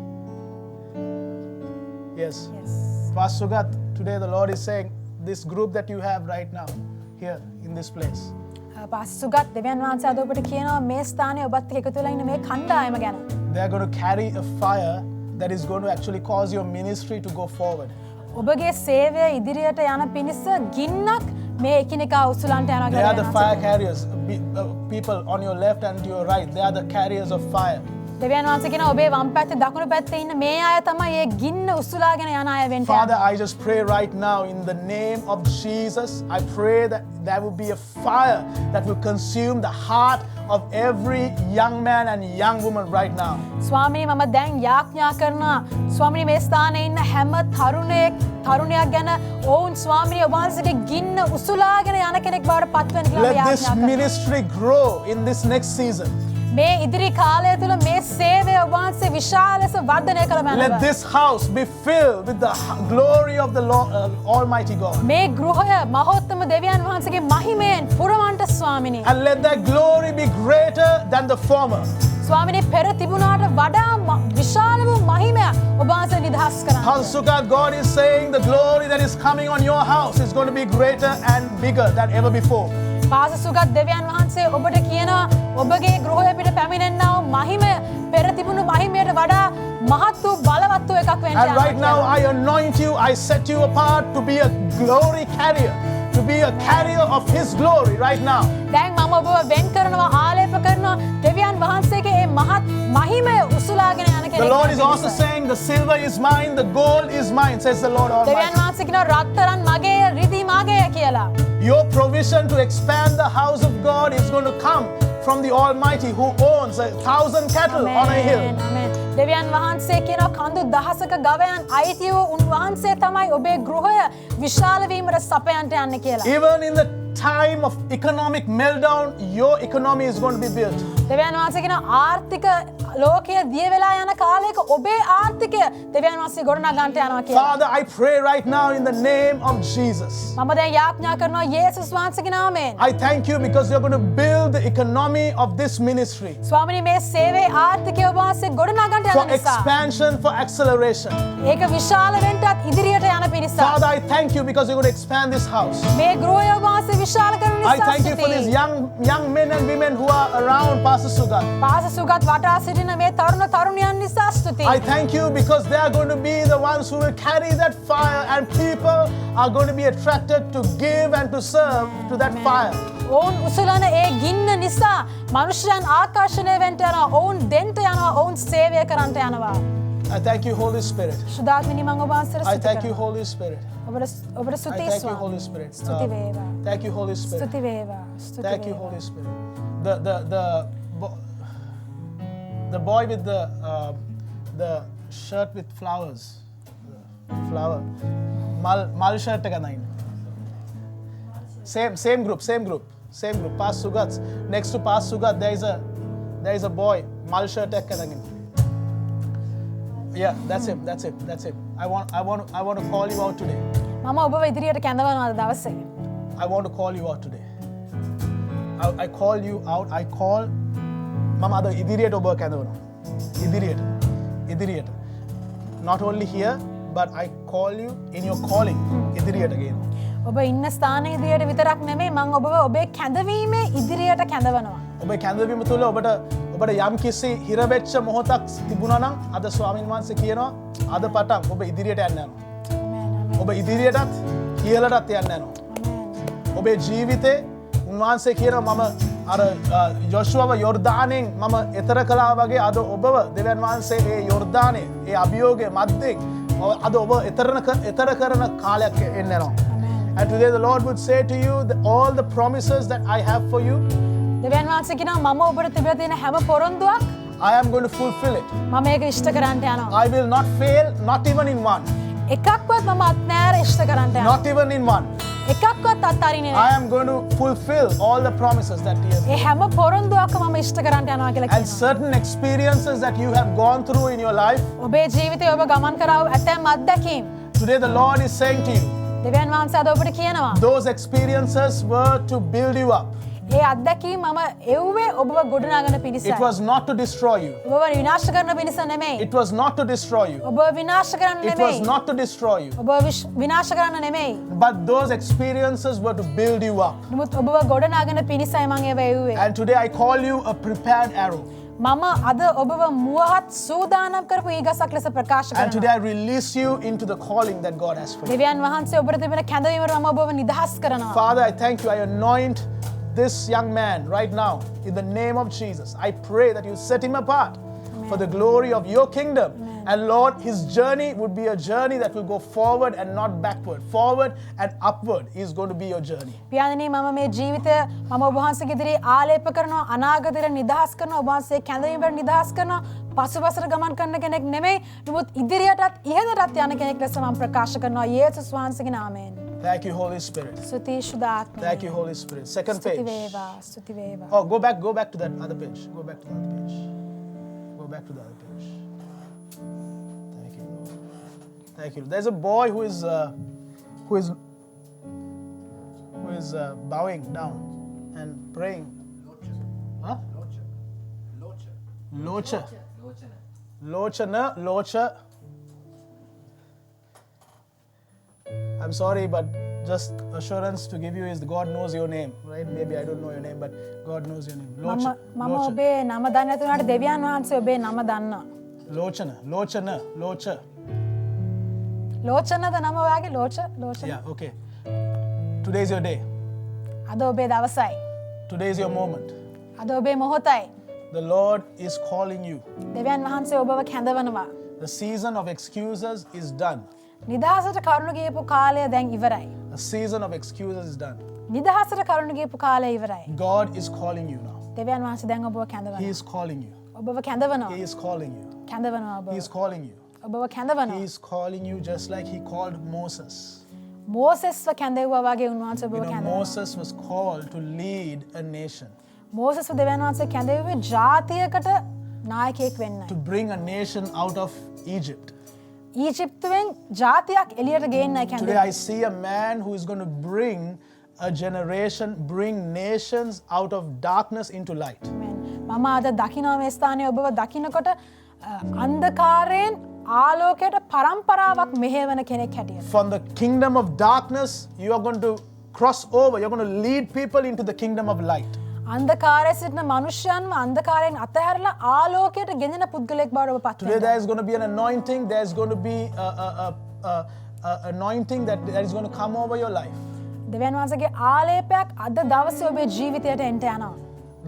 Yes. Yes. Pastor Sugat, today the Lord is saying this group that you have right now here in this place. පාස Sugath දෙවියන් වහන්සේ අද ඔබට කියනවා මේ ස්ථානයේ ඔබත් එක්ක එකතු වෙලා ඉන්න මේ කණ්ඩායම ගැන. They are going to carry a fire that is going to actually cause your ministry to go forward. ඔබගේ සේවය ඉදිරියට යන පිණිස ගින්නක් මේ එකිනෙකා උසුලන්ට යනවා They are කියලා the දෙවියන් fire වහන්සේ. carriers. People on your left and to your right. They are the carriers of fire. දෙවියන් වහන්සේ කියනවා ඔබේ වම් පැත්තේ දකුණු පැත්තේ ඉන්න මේ අය තමයි මේ ගින්න උසුලාගෙන යන අය වෙන්න. Father, I just pray right now in the name of Jesus. I pray that there will be a fire that will consume the heart of every young man and young woman right now. ස්වාමිනී මම දැන් යාඥා කරනවා ස්වාමිනී මේ ස්ථානයේ ඉන්න හැම තරුණයක් ගැන ඔවුන් ස්වාමිනී ඔබ වහන්සේගේ ගින්න උසුලාගෙන යන කෙනෙක් බවට පත් වෙන්න කියලා Let this යාඥා කරනවා. ministry grow in this next season. මේ ඉදිරි කාලය තුල මේ සේවය ඔබ වහන්සේ විශාල ලෙස වර්ධනය කළ Let මැනව. this house be filled with the glory of the Lord, Almighty God. මේ ගෘහය මහෝත්තම දෙවියන් වහන්සේගේ මහිමයෙන් පුරවන්ට ස්වාමිනී. And let that glory be greater than the former. ස්වාමිනී පෙර තිබුණාට වඩා විශාල වූ මහිමයක් ඔබ වහන්සේ නිදහස් කරන්න. Hansuka, God is saying the glory that is coming on your house is going to be greater and bigger than ever before. පාස Sugath දෙවියන් වහන්සේ ඔබට කියනවා ඔබගේ ගෘහය පිට පැමිණෙන්නා වූ මහිමය පෙර තිබුණු මහිමයට වඩා මහත් වූ බලවත් වූ එකක් වෙන්න And යනවා right now කියලා. I anoint you, I set you apart to be a glory carrier, to be a carrier of His glory right now. දැන් මම ඔබව වෙන් කරනවා ආලේප කරනවා දෙවියන් වහන්සේගේ මේ මහත් මහිමය උසුලාගෙන යන කෙනෙක්. The Lord is වෙන්න also පිණිස. saying the silver is mine, the gold is mine, says the Lord දෙවියන් Almighty. වහන්සේ කියනවා රත්තරන් මගේ රිදී මගේ කියලා. Your provision to expand the house of God is going to come from the Almighty who owns 1,000 cattle on a hill. Amen. දෙවියන් වහන්සේ කියනවා කඳු දහසක ගවයන් අයිති වූ උන්වහන්සේ තමයි ඔබේ ගෘහය විශාල වීමට සපයන්ට යන්නේ කියලා. Even in the time of economic meltdown, your economy is going to be built. දෙවියන් වහන්සේ කියනවා ආර්ථික ලෝකය දිය වෙලා යන කාලයක ඔබේ ආර්ථිකය දෙවියන් වහන්සේ ගොඩනගන්නට යනවා කියලා. Father, I pray right now in the name of Jesus. මම දැන් යාඥා කරනවා යේසුස් වහන්සේගේ නාමයෙන්. I thank you because you're going to build the economy of this ministry ස්වාමිනී මේ සේවයේ ආර්ථිකය ඔබ වහන්සේ ගොඩනගන්නට for යන නිසා expansion, for acceleration. ඒක විශාල වෙන්නත් ඉදිරියට යන පිණිස. Father, I thank you because you're going to expand this house. මේ ගෘහය ඔබ වහන්සේ විශාල කරන I නිසා thank you for these ස්තුතියි. young men and women who are around Pastor Sugat. පාස Sugath වටා සිටින සිටින මේ තරුණ තරුණියන් නිසා ස්තුතියි. I thank you because they are going to be the ones who will carry that fire and people are going to be attracted to give and to serve to that fire. ඔවුන් උසලන ඒ ගින්න නිසා මනුෂ්‍යයන් ආකර්ෂණය වෙන්න යනවා. ඔවුන් දෙන්ට යනවා. ඔවුන් සේවය කරන්නට යනවා. I thank you, Holy Spirit. සුදාත්මිනී මම ඔබ වහන්සේට I ස්තුති thank you, කරනවා. Holy Spirit. ඔබට I ස්තුතියි thank you, ස්වාමී. Holy Spirit. ස්තුති වේවා. Thank you, Holy Spirit. ස්තුති වේවා. ස්තුති Thank you, වේවා. Holy Spirit. The boy with the shirt with flowers, the flower, mal shirt එක නයින්. Same group. Past Sugat. Next to Past Sugat, there is a boy mal shirt එක නයින්. Yeah, that's him. I want to call you out today. මම ඔබව ඉදිරියට කැඳවනවා අද දවසේ. I want to call you out today. I call you out. I call මම අද ඉදිරියට ඔබ කැඳවනවා. ඉදිරියට. Not only here, but I call you in your calling. ඉදිරියට ගේනවා. ඔබ ඉන්න ස්ථානයේ ඉදිරියට විතරක් නෙමෙයි මම ඔබව ඔබේ කැඳවීමේ ඉදිරියට කැඳවනවා. ඔබේ කැඳවීම තුළ ඔබට යම් කිසි හිරවෙච්ච මොහොතක් තිබුණා නම් අද ස්වාමීන් වහන්සේ කියනවා අද පටන් ඔබ ඉදිරියට යන්න යනවා. ඔබ ඉදිරියටත් ඉහළටත් යන්න යනවා. ඔබේ ජීවිතේ උන්වහන්සේ කියනවා මම අර යොෂුවව යෝර්දානෙන් මම එතර කළා වගේ අද ඔබව දෙවියන් වහන්සේ ඒ යෝර්දානේ ඒ අභියෝගයේ මැද්දෙන් අද ඔබ එතර කරන කාලයක් එන්න යනවා. And today the Lord would say to you that all the promises that I have for you, දෙවියන් වහන්සේ කියනවා මම ඔබට තිබිලා තියෙන හැම පොරොන්දුවක් I am going to fulfill it. මම ඒක ඉෂ්ට කරන්නට යනවා. I will not fail, not even in one. එකක්වත් මම අත්නෑර ඉෂ්ට කරන්නට යනවා. Not even in one. එකක්වත් අත්හරින්නේ I නැහැ. am going to fulfill all the promises that He has ඒ හැම පොරොන්දුවක්ම මම ඉෂ්ට කරන්නට යනවා කියලා and කියනවා. certain experiences that you have gone through in your life. ඔබේ ජීවිතේ ඔබ ගමන් කරා වූ ඇතැම් අත්දැකීම් Today the Lord is saying to you, දෙවියන් වහන්සේ අද ඔබට කියනවා those experiences were to build you up. ඒ අත්දැකීම් මම එව්වේ ඔබව ගොඩනගන පිණිසයි. It was not to destroy you. ඔබව විනාශ කරන පිණිස නෙමෙයි. It was not to destroy you. ඔබ විනාශ කරන්න It was නෙමෙයි. not to destroy you. ඔබ විනාශ කරන්න නෙමෙයි. But those experiences were to build you up. නමුත් ඔබව ගොඩනගන පිණිසයි මම ඒව එව්වේ. And today I call you a prepared arrow. මම අද ඔබව මුවහත් සූදානම් කරපු ඊගසක් ලෙස ප්‍රකාශ And today කරනවා. I release you into the calling that God has for you. දෙවියන් වහන්සේ ඔබට තිබෙන කැඳවීමට මම ඔබව නිදහස් කරනවා. Father, I thank you. I anoint this young man right now in the name of Jesus. I pray that you set him apart for the glory of your kingdom. And Lord, his journey would be a journey that will go forward and not backward. Forward and upward is going to be your journey. පියාණනි මම මේ ජීවිතය මම ඔබ වහන්සේගේ ඉදිරියේ ආලේප කරනවා අනාගතයට නිදහස් කරනවා ඔබ වහන්සේ කැඳවීමට නිදහස් කරනවා පසුපසට ගමන් කරන කෙනෙක් නෙමෙයි නමුත් ඉදිරියටත් ඉහළටත් යන කෙනෙක් ලෙස මම ප්‍රකාශ කරනවා යේසුස් වහන්සේගේ නාමයෙන්. Thank you, Holy Spirit. ස්තුතියි සුදාත්මය. Thank you, Holy Spirit. Second ස්තුති page. වේවා ස්තුති වේවා. Oh, go back to that other page. Go back to the other page. Go back to the other page. Thank you, Lord. Thank you. There's a boy who is bowing down and praying. Huh? Locha. I'm sorry, but just assurance to give you is God knows your name, right? Maybe I don't know your name, but God knows your name. මම ඔබේ නම දන්නේ නැති වුණාට දෙවියන් වහන්සේ ඔබේ නම දන්නවා. Lochana. ලෝචනද නම ඔයාගේ ලෝචන. Yeah, okay. Today is your day. අද ඔබේ දවසයි. Today is your moment. අද ඔබේ මොහොතයි. The Lord is calling you. දෙවියන් වහන්සේ ඔබව කැඳවනවා. The season of excuses is done. නිදහසට කරුණු ගියපු කාලය දැන් ඉවරයි. The season of excuses is done. නිදහසට කරුණු ගියපු කාලය ඉවරයි. God is calling you now. දෙවියන් වහන්සේ දැන් ඔබව He කැඳවනවා. is calling you. ඔබව කැඳවනවා. He is calling you. කැඳවනවා ඔබව. He is calling you. ඔබව He කැඳවනවා. is calling you just like he called Moses. මෝසෙස්ව කැඳෙව්වා වගේ උන්වහන්සේ ඔබව You know, කැඳවනවා. Moses was called to lead a nation, මෝසෙස්ව දෙවියන් වහන්සේ කැඳෙව්වේ ජාතියකට නායකයෙක් වෙන්නයි. to bring a nation out of Egypt. ඊජිප්තුවෙන් ජාතියක් එළියට ගේන්නයි Today කැඳෙන්නේ. I see a man who is going to bring a generation, bring nations out of darkness into light. මම අද දකිනවා මේ ස්ථානයේ ඔබව දකින්නකොට අන්ධකාරයෙන් ආලෝකයට පරම්පරාවක් මෙහෙවන කෙනෙක් හැටියට. From the kingdom of darkness, you are going to cross over. You're going to lead people into the kingdom of light. අන්ධකාරයේ සිටින මනුෂ්‍යයන්ව අන්ධකාරයෙන් අතහැරලා ආලෝකයට ගෙනෙන පුද්ගලයෙක් බවට ඔබ පත් Today වෙන්න. there is going to be an anointing. There is going to be a anointing that is going to come over your life. දෙවියන් වහන්සේගේ ආලේපයක් අද දවසේ ඔබේ ජීවිතයට එන්න යනවා.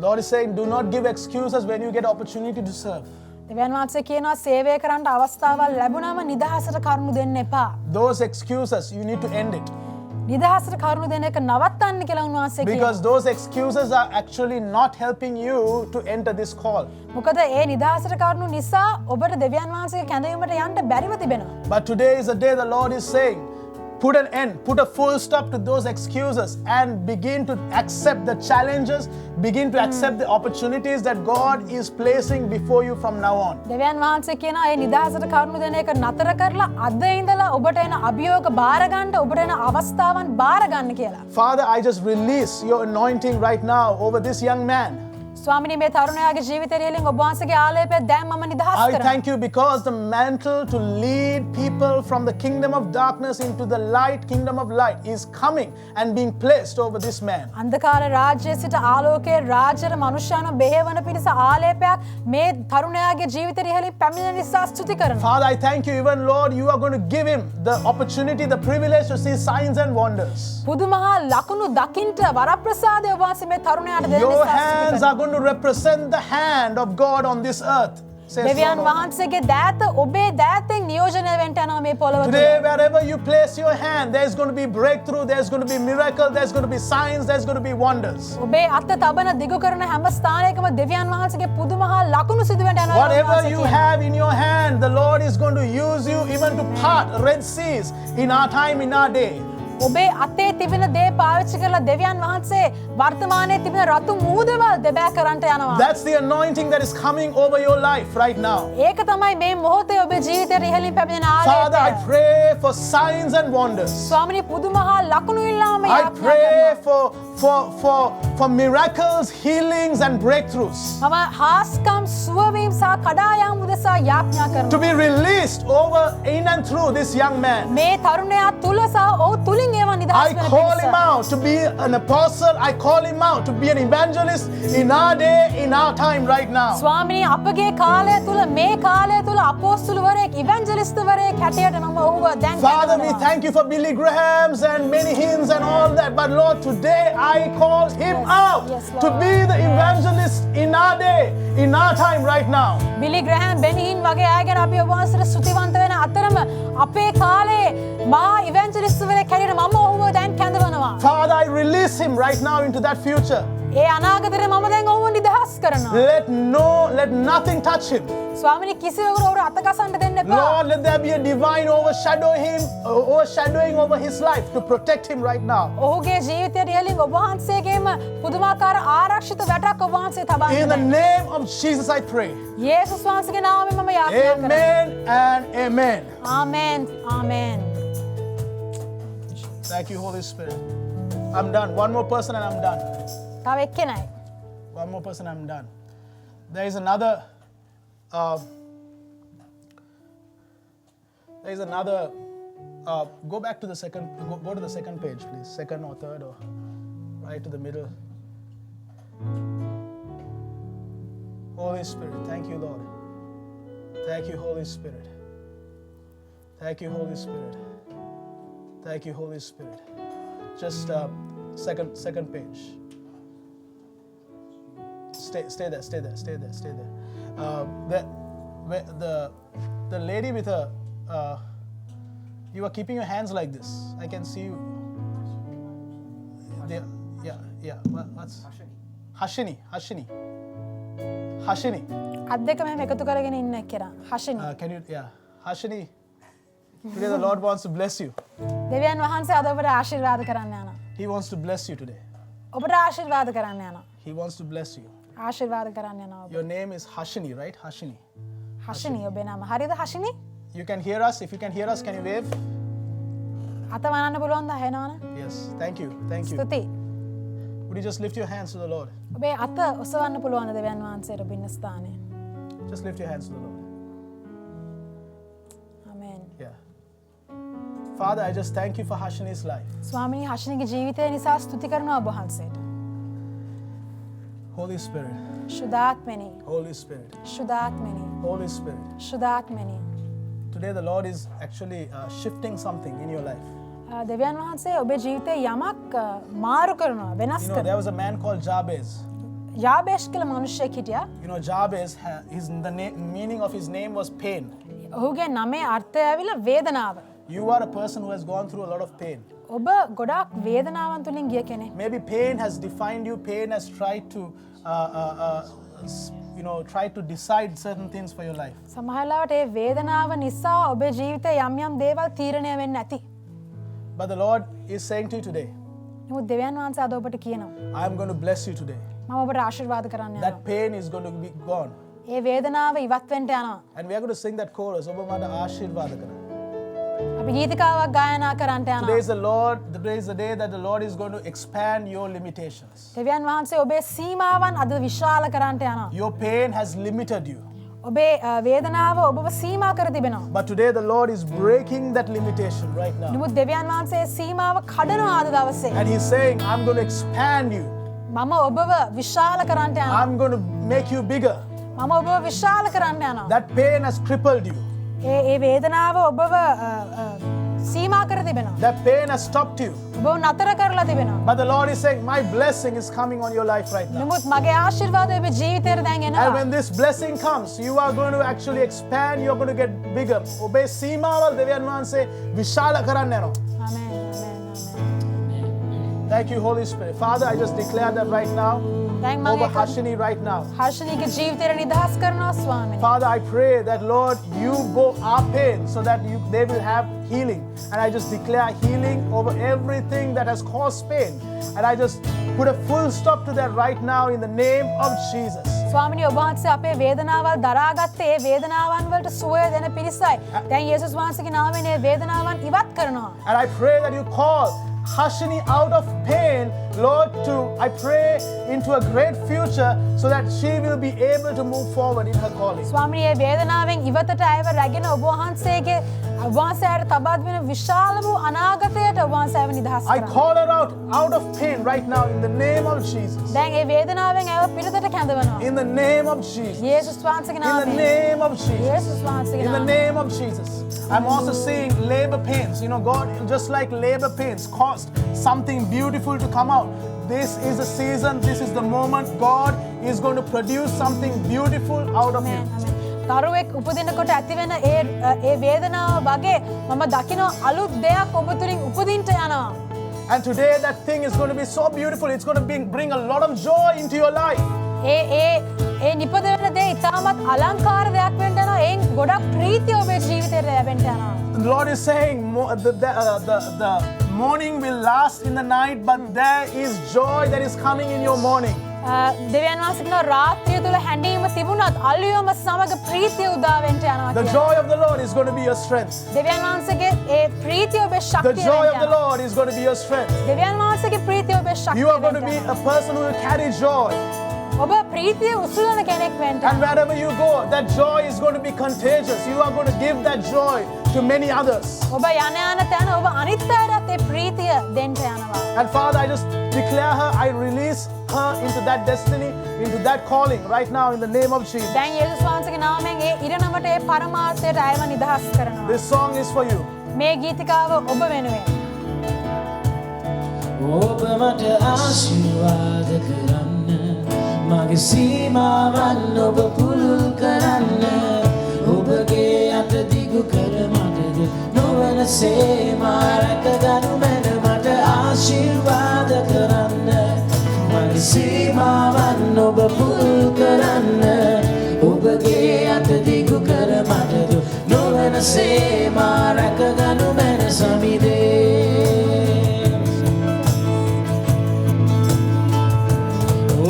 Lord is saying, do not give excuses when you get opportunity to serve. දෙවියන් වහන්සේ කියනවා සේවය කරන්න අවස්ථාවක් ලැබුණාම නිදහසට කරුණු දෙන්න එපා. Those excuses, you need to end it. නිදහසට කරුණු දෙන එක නවත්තන්න කියලා උන්වහන්සේ Because කියනවා. those excuses are actually not helping you to enter this call. මොකද ඒ නිදහසට කරුණු නිසා ඔබට දෙවියන් වහන්සේගේ කැඳවීමට යන්න බැරිව තිබෙනවා. But today is the day the Lord is saying, put an end, put a full stop to those excuses and begin to accept the challenges, begin to accept the opportunities that God is placing before you from now on. දෙවියන් වහන්සේ කියනවා ඒ නිදහසට කරුණු දෙන එක නතර කරලා අද ඉඳලා ඔබට එන අභියෝග බාර ගන්න ඔබට එන අවස්ථාවන් බාර ගන්න කියලා. Father, I just release your anointing right now over this young man. ස්වාමිනී මේ තරුණයාගේ ජීවිතයේලින් ඔබ වහන්සේගේ ආලේපය දැන් මම නිදහස් I කරනවා. thank you because the mantle to lead people from the kingdom of darkness into the light, kingdom of light, is coming and being placed over this man. අන්ධකාර රාජ්‍යයේ සිට ආලෝකයේ රාජ්‍යර මනුෂ්‍යයන්ව බෙහෙවන පිණිස ආලේපයක් මේ තරුණයාගේ ජීවිතයේලින් පැමිණෙන නිසා ස්තුති කරනවා. Father, I thank you, even Lord, you are going to give him the opportunity, the privilege to see signs and wonders. පුදුමහා ලකුණු දකින්ට වරප්‍රසාදය ඔබ වහන්සේ මේ තරුණයාට දෙන Your නිසා ස්තුති hands කරනවා. are going to represent the hand of God on this earth. says දෙවියන් Lord. වහන්සේගේ දෑත ඔබේ දෑතෙන් නියෝජනය වෙන්න යනවා මේ පොළොව තුළ. Today, wherever you place your hand, there's going to be breakthrough, there's going to be miracle, there's going to be signs, there's going to be wonders. ඔබේ අත තබන දිගු කරන හැම ස්ථානයකම දෙවියන් වහන්සේගේ පුදුමහා ලකුණු සිදු වෙන්න යනවා. Whatever you have in your hand, the Lord is going to use you even to part Red Seas in our time, in our day. ඔබේ අතේ තිබෙන දේ පාවිච්චි කරලා දෙවියන් වහන්සේ වර්තමානයේ තිබෙන රතු මූදවල් දෙබෑ කරන්නට යනවා. That's the anointing that is coming over your life right now. ඒක තමයි මේ මොහොතේ ඔබේ ජීවිතේ ඉහළින් පැමිණෙන Father, I ආලේපය. pray for signs and wonders. ස්වාමිනී පුදුමහා ලකුණු ඉල්ලාම I pray for miracles, healings, and breakthroughs මම හාස්කම් සුවවීම සහ කඩායාම් උදෙසා යාඥා to කරනවා. be released over in and through this young man. මේ තරුණයා තුල සහ ඔහු තුලින් ඒවා නිදහස් I වෙන call him පිණිස. out to be an apostle. I call him out to be an evangelist in our day, in our time right now. ස්වාමිනී අපගේ කාලය තුල මේ කාලය තුල අපොස්තුලවරයෙක් ඉවැන්ජලිස්ට්වරයෙක් හැටියට මම ඔහුව දැන් Father, we කැඳවනවා. thank you for Billy Graham's and many hymns and all that. But Lord, today I call him out Yes, Lord. to be the evangelist in our day, in our time right now. බිලි gram බෙනිහින් වගේ අය ගැන අපි ඔබ වහන්සේට ස්තුතිවන්ත වෙන අතරම අපේ කාලේ මහා ඉවැන්ජලිස්ට්වරයෙක් හැටියට මම ඔහුව දැන් කැඳවනවා. Father, I release him right now into that future. ඒ අනාගතේ මම දැන් ඔහුව නිදහස් කරනවා. Let nothing touch him. ස්වාමිනී කිසිවෙකුට ඔහුව අතකසන්න දෙන්න එපා. Lord, let there be a divine overshadowing over his life to protect him right now. ඔහුගේ ජීවිතයට ඉහළින් ඔබ වහන්සේගේම පුදුමාකාර ආරක්ෂිත වැටක් ඔබ වහන්සේ තබා In the දෙන්න. name of Jesus, I pray. යේසුස් වහන්සේගේ නාමයෙන් මම යාඥා කරනවා. Amen and amen. Amen amen. Thank you, Holy Spirit. I'm done. One more person and I'm done. තව එක්කෙනයි. One more person, I'm done. There is another. There is another. Go back to the second. Go to the second page, please. Second or third or right to the middle. Holy Spirit, thank you, Lord. Thank you, Holy Spirit. Thank you, Holy Spirit. Thank you, Holy Spirit. Just second page. Stay there. The lady with a you are keeping your hands like this. I can see you. Yeah. What's Hashini. අත් දෙකම එහෙම එකතු කරගෙන ඉන්න එක්කෙනා. Hashini. Can you? Yeah, Hashini. Today the Lord wants to bless you. දෙවියන් වහන්සේ අද ඔබට ආශිර්වාද කරන්න යනවා. He wants to bless you today. ඔබට ආශිර්වාද කරන්න යනවා. He wants to bless you. ආශිර්වාද කරන්න යනවා ඔබ. Your name is Hashini, right? Hashini. Hashini ඔබේ නම. හරිද Hashini? You can hear us. If you can hear us, can you wave? අත වනන්න පුළුවන්ද ඇහෙනවනේ? Yes. Thank you. ස්තුතියි. Would you just lift your hands to the Lord? ඔබේ අත ඔසවන්න පුළුවන්ද දෙවියන් වහන්සේට ඔබ ඉන්න ස්ථානයේ? Just lift your hands to the Lord. Amen. Yeah. Father, I just thank you for Hashini's life. ස්වාමිනී හෂිනිගේ ජීවිතය නිසා ස්තුති කරනවා ඔබ වහන්සේට. Holy Spirit, ශුද්ධාත්මෙනි Holy Spirit, ශුද්ධාත්මෙනි Holy Spirit. ශුද්ධාත්මෙනි Today the Lord is actually shifting something in your life. දෙවියන් වහන්සේ ඔබේ ජීවිතේ යමක් මාරු කරනවා වෙනස් You know, කරනවා there was a man called Jabez. යාබේෂ් කියලා මිනිහෙක් හිටියා You know, Jabez, meaning of his name was pain. ඔහුගේ නමේ අර්ථය ඇවිල්ලා වේදනාව You are a person who has gone through a lot of pain. ඔබ ගොඩාක් වේදනාවන් තුලින් ගිය කෙනෙක් Maybe pain has defined you. Pain has tried to, try to decide certain things for your life. සමහරවිට ඒ වේදනාව නිසා ඔබේ ජීවිතේ යම් යම් දේවල් තීරණය වෙන්නේ නැති. But the Lord is saying to you today, නමුත් දෙවියන් වහන්සේ අද ඔබට කියනවා I am going to bless you today. මම ඔබට ආශිර්වාද කරන්න යනවා. That pain is going to be gone. ඒ වේදනාව ඉවත් වෙන්න යනවා. And we are going to sing that chorus. ඔබ මට ආශිර්වාද කරන්න. අපි ගීතිකාවක් ගායනා කරන්නට යනවා. Today is the day that the Lord is going to expand your limitations. දෙවියන් වහන්සේ ඔබේ සීමාවන් අද විශාල කරන්නට යනවා. Your pain has limited you. ඔබේ වේදනාව ඔබව සීමා කර තිබෙනවා. But today the Lord is breaking that limitation right now. නමුත් දෙවියන් වහන්සේ සීමාව කඩනවා අද දවසේ. And He's saying, I'm going to expand you. මම ඔබව විශාල කරන්නට යනවා. I'm going to make you bigger. මම ඔබව විශාල කරන්න යනවා. That pain has crippled you. ඒ වේදනාව ඔබව සීමා කර තිබෙනවා. That pain has stopped you. ඔබව නතර කරලා තිබෙනවා. But the Lord is saying, my blessing is coming on your life right now. නමුත් මගේ ආශිර්වාදය ඔබේ ජීවිතේට දැන් And එනවා. when this blessing comes, you are going to actually expand, you're going to get bigger. ඔබේ සීමාවල් දෙවියන් වහන්සේ විශාල කරන්න යනවා. ආමේන් ආමේන් ආමේන්. Thank you, Holy Spirit. Father, I just declare that right now දැන් over මගේ Harshini right now. හර්ෂණීගේ ජීවිතේට නිදහස් කරනවා ස්වාමීනි. Father, I pray that, Lord, you go our pain so that they will have healing. And I just declare healing over everything that has caused pain. And I just put a full stop to that right now in the name of Jesus. ස්වාමිනී ඔබ වහන්සේ අපේ වේදනාවල් දරාගත්තේ ඒ වේදනාවන් වලට සුවය දෙන පිණිසයි. දැන් යේසුස් වහන්සේගේ නාමයෙන් ඒ වේදනාවන් ඉවත් කරනවා. And I pray that you call Harshini out of pain, Lord, I pray into a great future so that she will be able to move forward in her calling. ස්වාමිනී ඒ වේදනාවෙන් ඉවතට අයව රැගෙන ඔබ වහන්සේගේ ඔබ වහන්සේට තබත් වෙන විශාල වූ අනාගතයට ඔබ වහන්සේව නිදහස් I කරනවා. call her out of pain right now in the name of Jesus. දැන් ඒ වේදනාවෙන් අයව පිටතට කැඳවනවා. In the name of Jesus. යේසුස් වහන්සේගේ In the නාමයෙන්. name of Jesus. යේසුස් වහන්සේගේ In the නාමයෙන්. name of Jesus. I'm also seeing labor pains. You know, God, just like labor pains caused something beautiful to come out. This is the season, this is the moment God is going to produce something beautiful out of you. දරුවෙක් උපදිනකොට ඇතිවෙන ඒ වේදනාව වගේ මම දකිනවා අලුත් දෙයක් ඔබ තුලින් උපදින්න යනවා. And today that thing is going to be so beautiful. It's going to bring a lot of joy into your life. ඒ නිපදවන දේ ඉතාමත් අලංකාර දෙයක් වෙන්න යනවා. ඒන් ගොඩක් ප්‍රීතිය ඔබේ ජීවිතේට ලැබෙන්න යනවා. The Lord is saying the morning will last in the night, but there is joy that is coming in your morning. දෙවියන් වහන්සේ කියනවා රාත්‍රිය තුල හැඬීම තිබුණත් අලුයම සමග ප්‍රීතිය උදා වෙන්න යනවා The කියලා. joy of the Lord is going to be your strength. දෙවියන් වහන්සේගේ ඒ ප්‍රීතිය ඔබේ The ශක්තිය joy වෙන්න of the යනවා. Lord is going to be your strength. දෙවියන් වහන්සේගේ ප්‍රීතිය ඔබේ ශක්තිය You are going to වෙන්න be යනවා. a person who will carry joy. ඔබ ප්‍රීතිය උසුලන කෙනෙක් වෙන්න And wherever you go, that joy is going to be contagious. You are going to give that joy to many others. ඔබ යන තැන ඔබ අනිත් අයටත් ඒ ප්‍රීතිය දෙන්න යනවා. And Father, I just declare her, I release her into that destiny, into that calling right now in the name of Jesus. දැන් යේසුස් වහන්සේගේ නාමයෙන් ඒ ඉරණමට ඒ පරමාර්ථයට අයව නිදහස් කරනවා. This song is for you. මේ ගීතිකාව ඔබ වෙනුවෙන්. ඔබ මට ආශිර්වාද කරන්න මගේ සීමාවන් ඔබ පුළුල් කරන්න ඔබගේ අත දිගු කර මටද නොවනසේ මා රැකගනු මැන මට ආශිර්වාද කරන්න මගේ සීමාවන් ඔබ පුළුල් කරන්න ඔබගේ අත දිගු කර මටද නොවනසේ මා රැකගනු මැන සමිදේ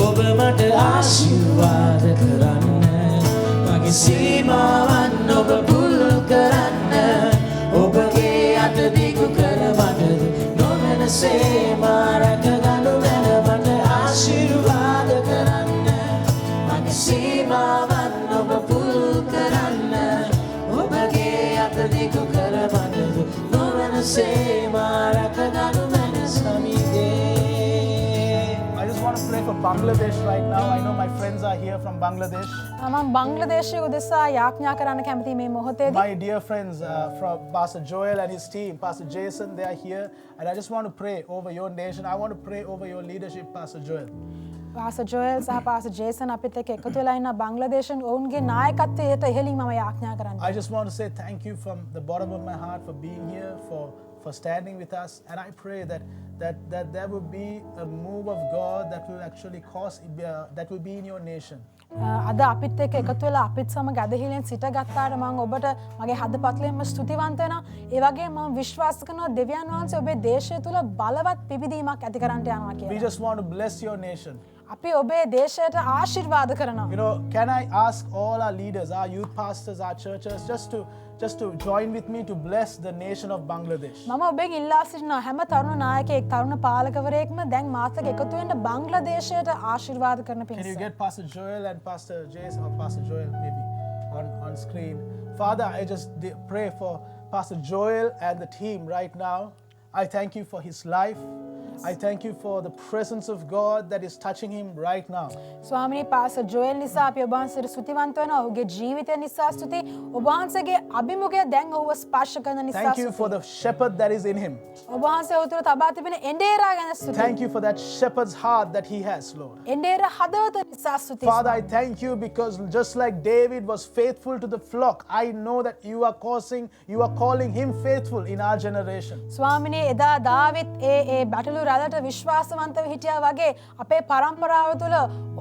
ඔබ මට ආශිර්වාද කරන්න මගේ සීමාවන් ඔබ පුළුල් කරන්න ඔබගේ අත දිගු කර මටද නොවනසේ මා රැකගනු මැන මට ආශිර්වාද කරන්න මගේ සීමාවන් ඔබ පුළුල් කරන්න ඔබගේ අත දිගු කර මටද නොවනසේ මා රැකගනු මැන සමිදේ I just want to pray for Bangladesh right now. I know my friends are here from Bangladesh. මම බංග්ලදේශය උදෙසා යාඥා කරන්න කැමති මේ මොහොතේදී. My dear friends from Pastor Joel and his team, Pastor Jason, they are here. And I just want to pray over your nation. I want to pray over your leadership, Pastor Joel. පාස Joel සහ පාස ජේසන් අපිත් එක්ක එකතු වෙලා ඉන්න බංග්ලාදේශන් ඔවුන්ගේ නායකත්වයට ඉහළින් මම යාඥා කරන්න. I just want to say thank you from the bottom of my heart for being here, for standing with us. And I pray that there will be a move of God that will actually that will be in your nation. අද අපිත් එක්ක එකතු වෙලා අපිත් සමග ඇදහිල්ලෙන් සිටගත්තාට මම ඔබට මගේ හදපත්ලෙන්ම ස්තුතිවන්ත වෙනවා. ඒ වගේම මම විශ්වාස කරනවා දෙවියන් වහන්සේ ඔබේ දේශය තුල බලවත් පිබිදීමක් ඇති කරන්නට යනවා We කියලා. just want to bless your nation. අපි ඔබේ දේශයට ආශිර්වාද කරනවා. You know, can I ask all our leaders, our youth pastors, our churches, just to join with me to bless the nation of Bangladesh? මම ඔබෙන් ඉල්ලා සිටිනවා හැම තරුණ නායකයෙක් තරුණ පාලකවරයෙක්ම දැන් මාත් එක්ක එකතු වෙන්න බංග්ලාදේශයට ආශිර්වාද කරන Can you පිණිස. get Pastor Joel and Pastor Jason, or Pastor Joel maybe on screen? Father, I just pray for Pastor Joel and the team right now. I thank you for his life. I thank you for the presence of God that is touching him right now. ස්වාමිනී පාස Joel නිසා අපි ඔබ වහන්සේට ස්තුතිවන්ත වෙනවා. ඔහුගේ ජීවිතය නිසා ස්තුති. ඔබ වහන්සේගේ අභිමුඛය දැන් ඔහුව ස්පර්ශ කරන නිසා Thank you for the shepherd that is in him. ඔබ වහන්සේ ඔහු තුළ තබා තිබෙන එඬේරා ගැන ස්තුතියි. Thank you for that shepherd's heart that he has, Lord. එඬේරා හදවත නිසා ස්තුතියි. Father, I thank you because just like David was faithful to the flock, I know that you are calling him faithful in our generation. ස්වාමිනේ එදා දාවිත් ඒ බැටළු රැළට විශ්වාසවන්තව හිටියා වගේ අපේ පරම්පරාව තුළ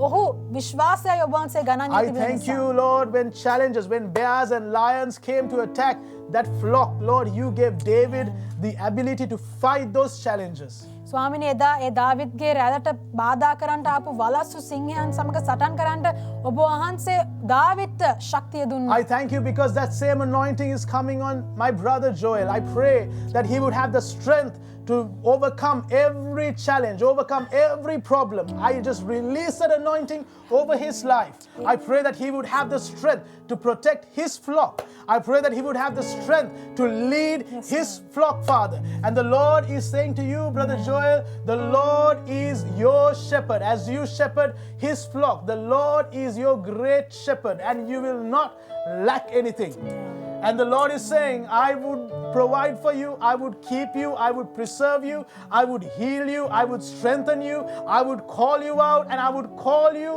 ඔහු විශ්වාසයයි ඔබ වහන්සේ ගණන් I thank you, Lord, when bears and lions came to attack that flock, Lord, you gave David the ability to fight those challenges. ස්වාමිනේ එදා ඒ දාවිත්ගේ රැළට බාධා කරන්නට ආපු වලස්සු සිංහයන් සමග සටන් කරන්නට ඔබ වහන්සේ දාවිත්ට ශක්තිය දුන්නා. I thank you because that same anointing is coming on my brother Joel. I pray that he would have the strength to overcome every challenge, overcome every problem. I just release that anointing over his life. I pray that he would have the strength to protect his flock. I pray that he would have the strength to lead his flock, Father. And the Lord is saying to you, Brother Joel, the Lord is your shepherd. As you shepherd his flock, the Lord is your great shepherd, and you will not lack anything. And the Lord is saying, I would provide for you, I would keep you, I would preserve you, I would heal you, I would strengthen you, I would call you out, and I would call you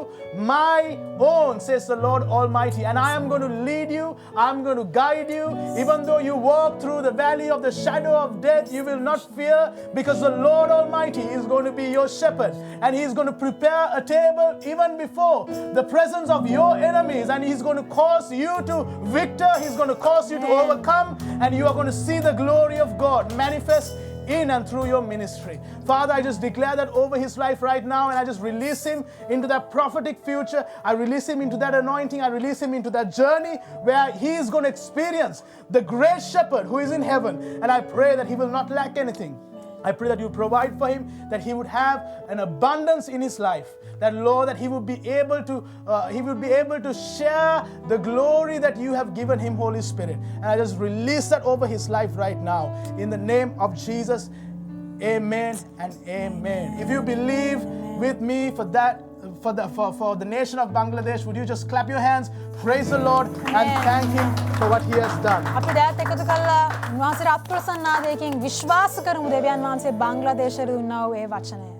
my own, says the Lord Almighty. And I am going to lead you, I'm going to guide you. Even though you walk through the valley of the shadow of death, you will not fear, because the Lord Almighty is going to be your shepherd. And He's going to prepare a table even before the presence of your enemies. And He's going to cause you to victor, He's going to cause you to overcome, and you are going to see the glory of God manifest in and through your ministry. Father, I just declare that over his life right now, and I just release him into that prophetic future. I release him into that anointing. I release him into that journey where he is going to experience the great shepherd who is in heaven. And I pray that he will not lack anything. I pray that you provide for him, that he would have an abundance in his life. That, Lord, that he would be able to share the glory that you have given him, Holy Spirit. And I just release that over his life right now. In the name of Jesus, amen and amen. If you believe with me for the nation of Bangladesh, would you just clap your hands, praise the Lord, and thank him for what he has done. අපි දැත් එකතු කළා උන්වහන්සේට අත්ප්‍රසන්නාදයකින් විශ්වාස කරමු දෙවියන් වහන්සේ බංග්ලාදේශයට දුන්නා වූ ඒ වචනය.